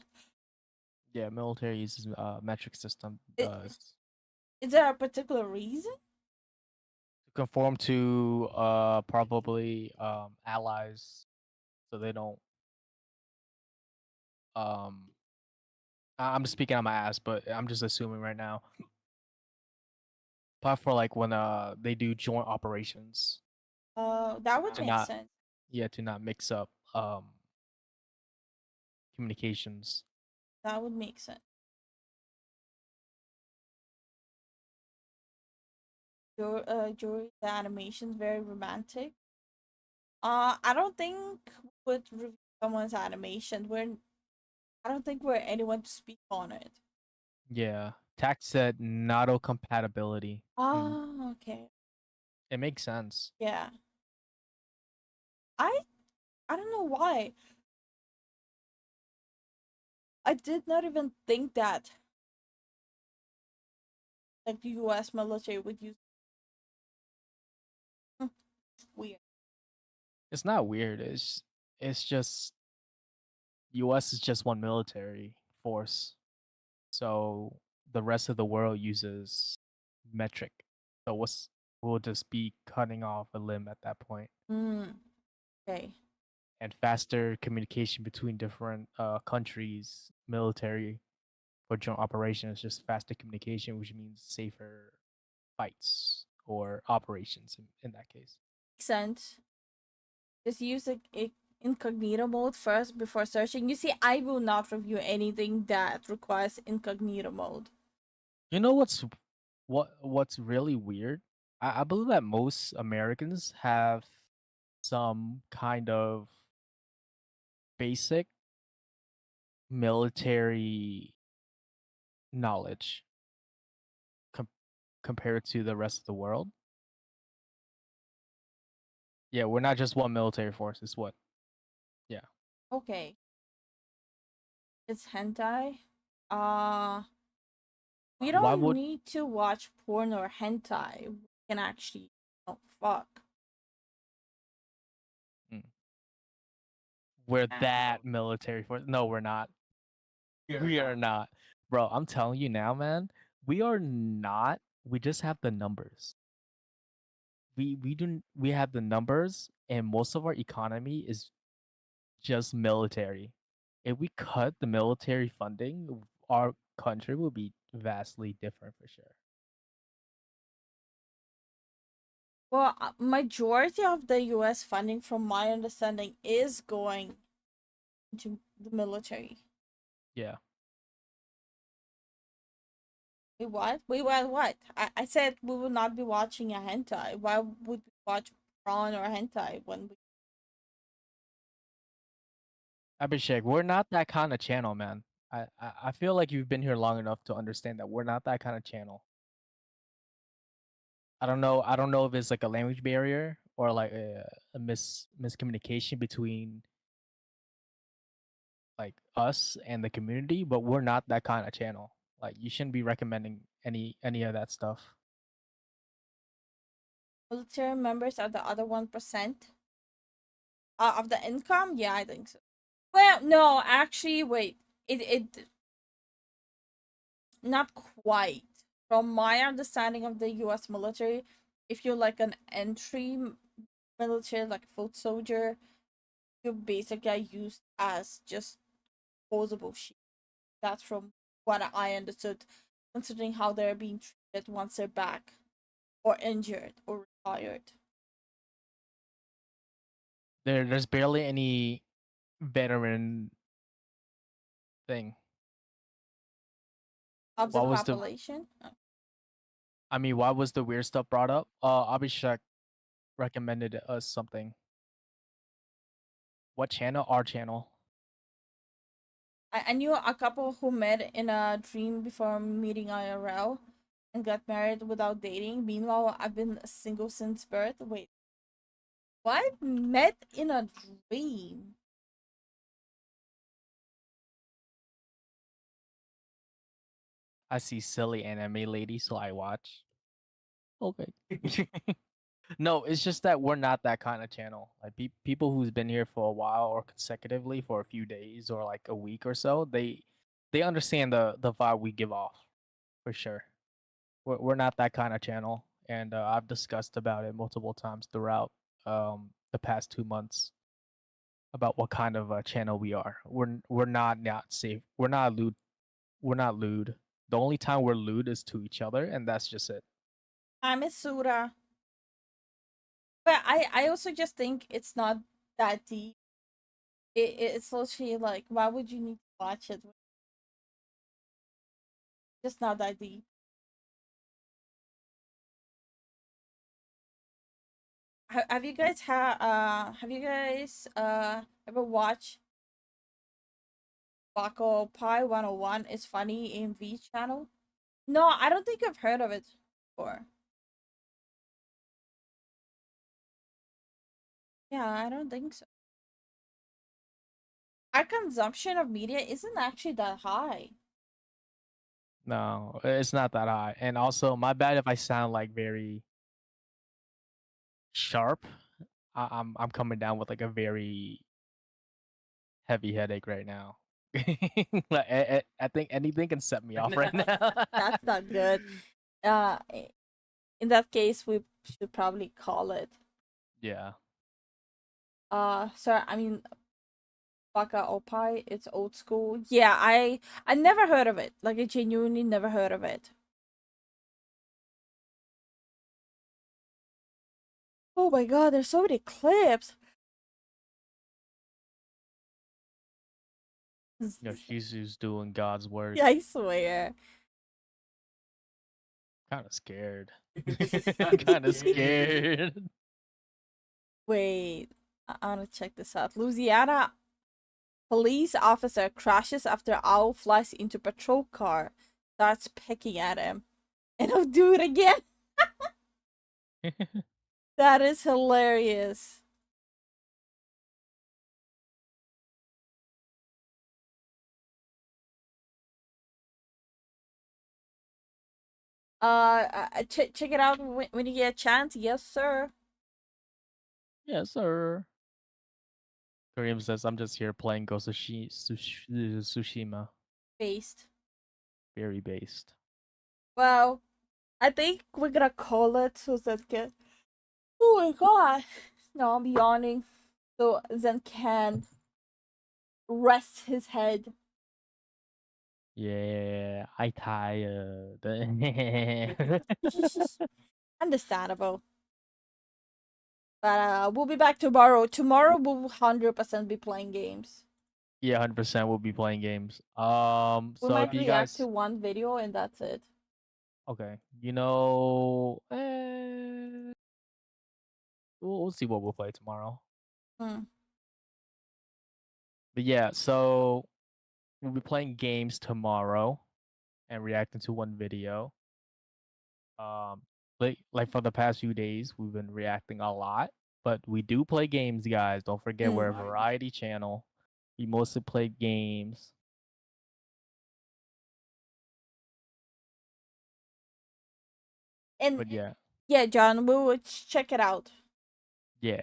Yeah, military uses metric system. It- To Is there a particular reason? conform to probably allies, so they don't. I'm just speaking on my ass, but I'm just assuming right now. But for like when they do joint operations. That would To make not- sense. Yeah, to not mix up communications. That would make sense. Jory, the animation's very romantic. I don't think we would review someone's animation. I don't think we're anyone to speak on it. Yeah. Tax said NATO compatibility. Oh, okay. It makes sense. Yeah. I don't know why. I did not even think that like the US military would use weird. It's not weird. It's just U.S. is just one military force, so the rest of the world uses metric. So we'll just be cutting off a limb at that point. Okay. And faster communication between different countries, military for joint operations, just faster communication, which means safer fights or operations in that case. Makes sense. Just use incognito mode first before searching. You see, I will not review anything that requires incognito mode. You know what's really weird? I believe that most Americans have some kind of basic military knowledge compared to the rest of the world. Yeah, we're not just one military force. It's what? Yeah. Okay. It's hentai. We Why don't would need to watch porn or hentai. We can actually, oh fuck. we're that military force? No, we're not. We are not. Bro, I'm telling you now, man. We are not. We just have the numbers. We have the numbers, and most of our economy is just military. If we cut the military funding, our country will be vastly different for sure. Well, majority of the U.S. funding, from my understanding, is going into the military. Yeah. Wait, what? Wait, what? I said we will not be watching a hentai. Why would we watch porn or hentai when we... Abhishek, we're not that kind of channel, man. I feel like you've been here long enough to understand that we're not that kind of channel. I don't know. I don't know if it's like a language barrier or like a miscommunication between like us and the community, but we're not that kind of channel. Like you shouldn't be recommending any of that stuff. Military members are the other 1% of the income? Yeah, I think so. Well, no, actually, wait. It not quite. From my understanding of the U.S. military, if you're like an entry military, like foot soldier, you basically are used as just posable shit. That's from what I understood, considering how they're being treated once they're back or injured or retired. There's barely any veteran thing. Of the What was the population? I mean, why was the weird stuff brought up? Abhishek recommended us something. What channel? Our channel. I knew a couple who met in a dream before meeting IRL and got married without dating. Meanwhile, I've been single since birth. Wait, what? Met in a dream? I see silly anime ladies, so I watch. Okay. No, it's just that we're not that kind of channel. Like people who's been here for a while or consecutively for a few days or like a week or so, they understand the vibe we give off for sure. We're not that kind of channel, and I've discussed about it multiple times throughout the past 2 months about what kind of channel we are. We're not safe. We're not lewd. We're not lewd. The only time we're lewd is to each other, and that's just it. I'm a Sura. But I also just think it's not that deep. It's literally like, why would you need to watch it? Just not that deep. Have you guys ever watched Bako Pie 101? It's funny in V channel. No, I don't think I've heard of it before. Yeah, I don't think so. Our consumption of media isn't actually that high. No, it's not that high. And also, my bad if I sound like very sharp. I'm coming down with like a very heavy headache right now. I think anything can set me off right now. That's not good. In that case, we should probably call it. Yeah. So I mean, Baka Opai, it's old school. Yeah, I never heard of it. Like, I genuinely never heard of it. Oh my god, there's so many clips. No, she's doing God's work. Yeah, I swear. Kind of scared. Kind of scared. Wait, I wanna check this out. Louisiana police officer crashes after owl flies into patrol car, starts pecking at him, and I'll do it again. That is hilarious. Check it out when you get a chance. Yes, sir. Yes, sir. Kareem says, I'm just here playing Ghost of Tsushima. Based. Very based. Well, I think we're gonna call it so Zen can. Oh my god. No, I'm yawning. So Zen can rest his head. Yeah, I tired. Understandable. But we'll be back tomorrow. Tomorrow we'll 100% be playing games. Yeah, 100% we'll be playing games. We So might if you react guys, to one video and that's it. okay, you know, we'll see what we'll play tomorrow. Hmm. But yeah, so we'll be playing games tomorrow and reacting to one video. Like for the past few days, we've been reacting a lot, but we do play games, guys. Don't forget we're a variety channel. We mostly play games. And But yeah, yeah, John, we'll check it out. yeah.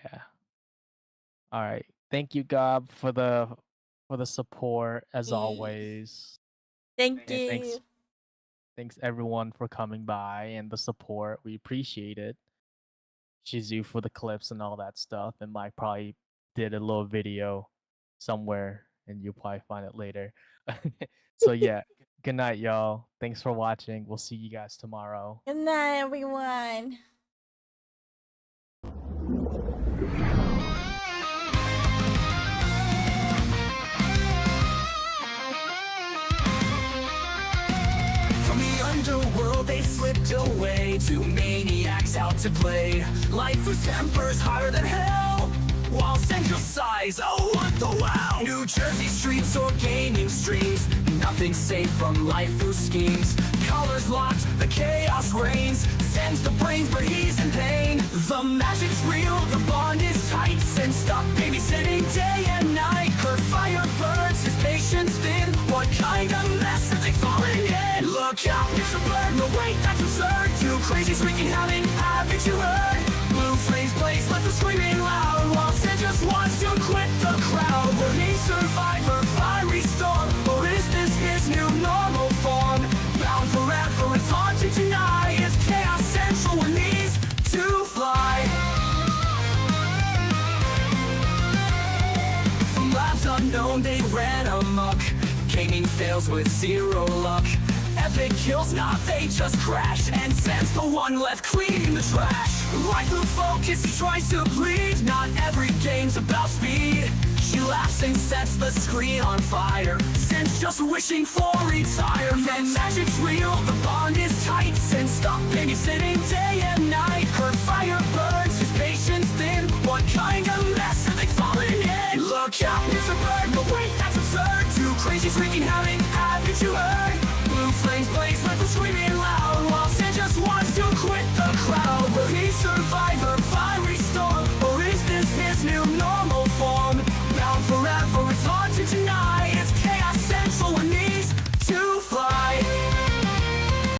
All right. Thank you, Gob, for the support as Yes. always. Thank And you. thanks everyone for coming by and the support. We appreciate it. Shizu for the clips and all that stuff, and Mike probably did a little video somewhere, and you'll probably find it later. So yeah, good night, y'all. Thanks for watching. We'll see you guys tomorrow. Good night, everyone. From the underworld they slipped away, two maniacs out to play. Life was tempers higher than hell, while Central sighs, oh what the wow. New Jersey streets or gaming streams, nothing safe from LifuLifu schemes. Colors locked, the chaos reigns, sends the brains but he's in pain. The magic's real, the bond is tight, since stop babysitting day and night. Her fire burns, his patience thin, what kind of mess are they falling in? Look out, it's a bird, no wait, that's absurd. Two crazies wreaking havoc, haven't you heard? Blue flames blaze, left them screaming loud, while Zen just wants to quit the crowd. Will he survive her fiery storm, or is this his new normal form? Bound forever, it's hard to deny, it's chaos central when these two fly. From labs unknown they ran amok, gaming fails with zero luck. Epic kills not, they just crash, and Zen's the one left cleaning the trash. LifuLifu focus, he tries to bleed, not every game's about speed. She laughs and sets the screen on fire, Zen's just wishing for retirement. Magic's real, the bond is tight, Zen stop babysitting day and night. Her fire burns, his patience thin, what kind of mess are they falling in? Look out, it's a bird, but wait, that's absurd. Two crazies wreaking havoc, haven't you heard? Blue flames blaze, left them screaming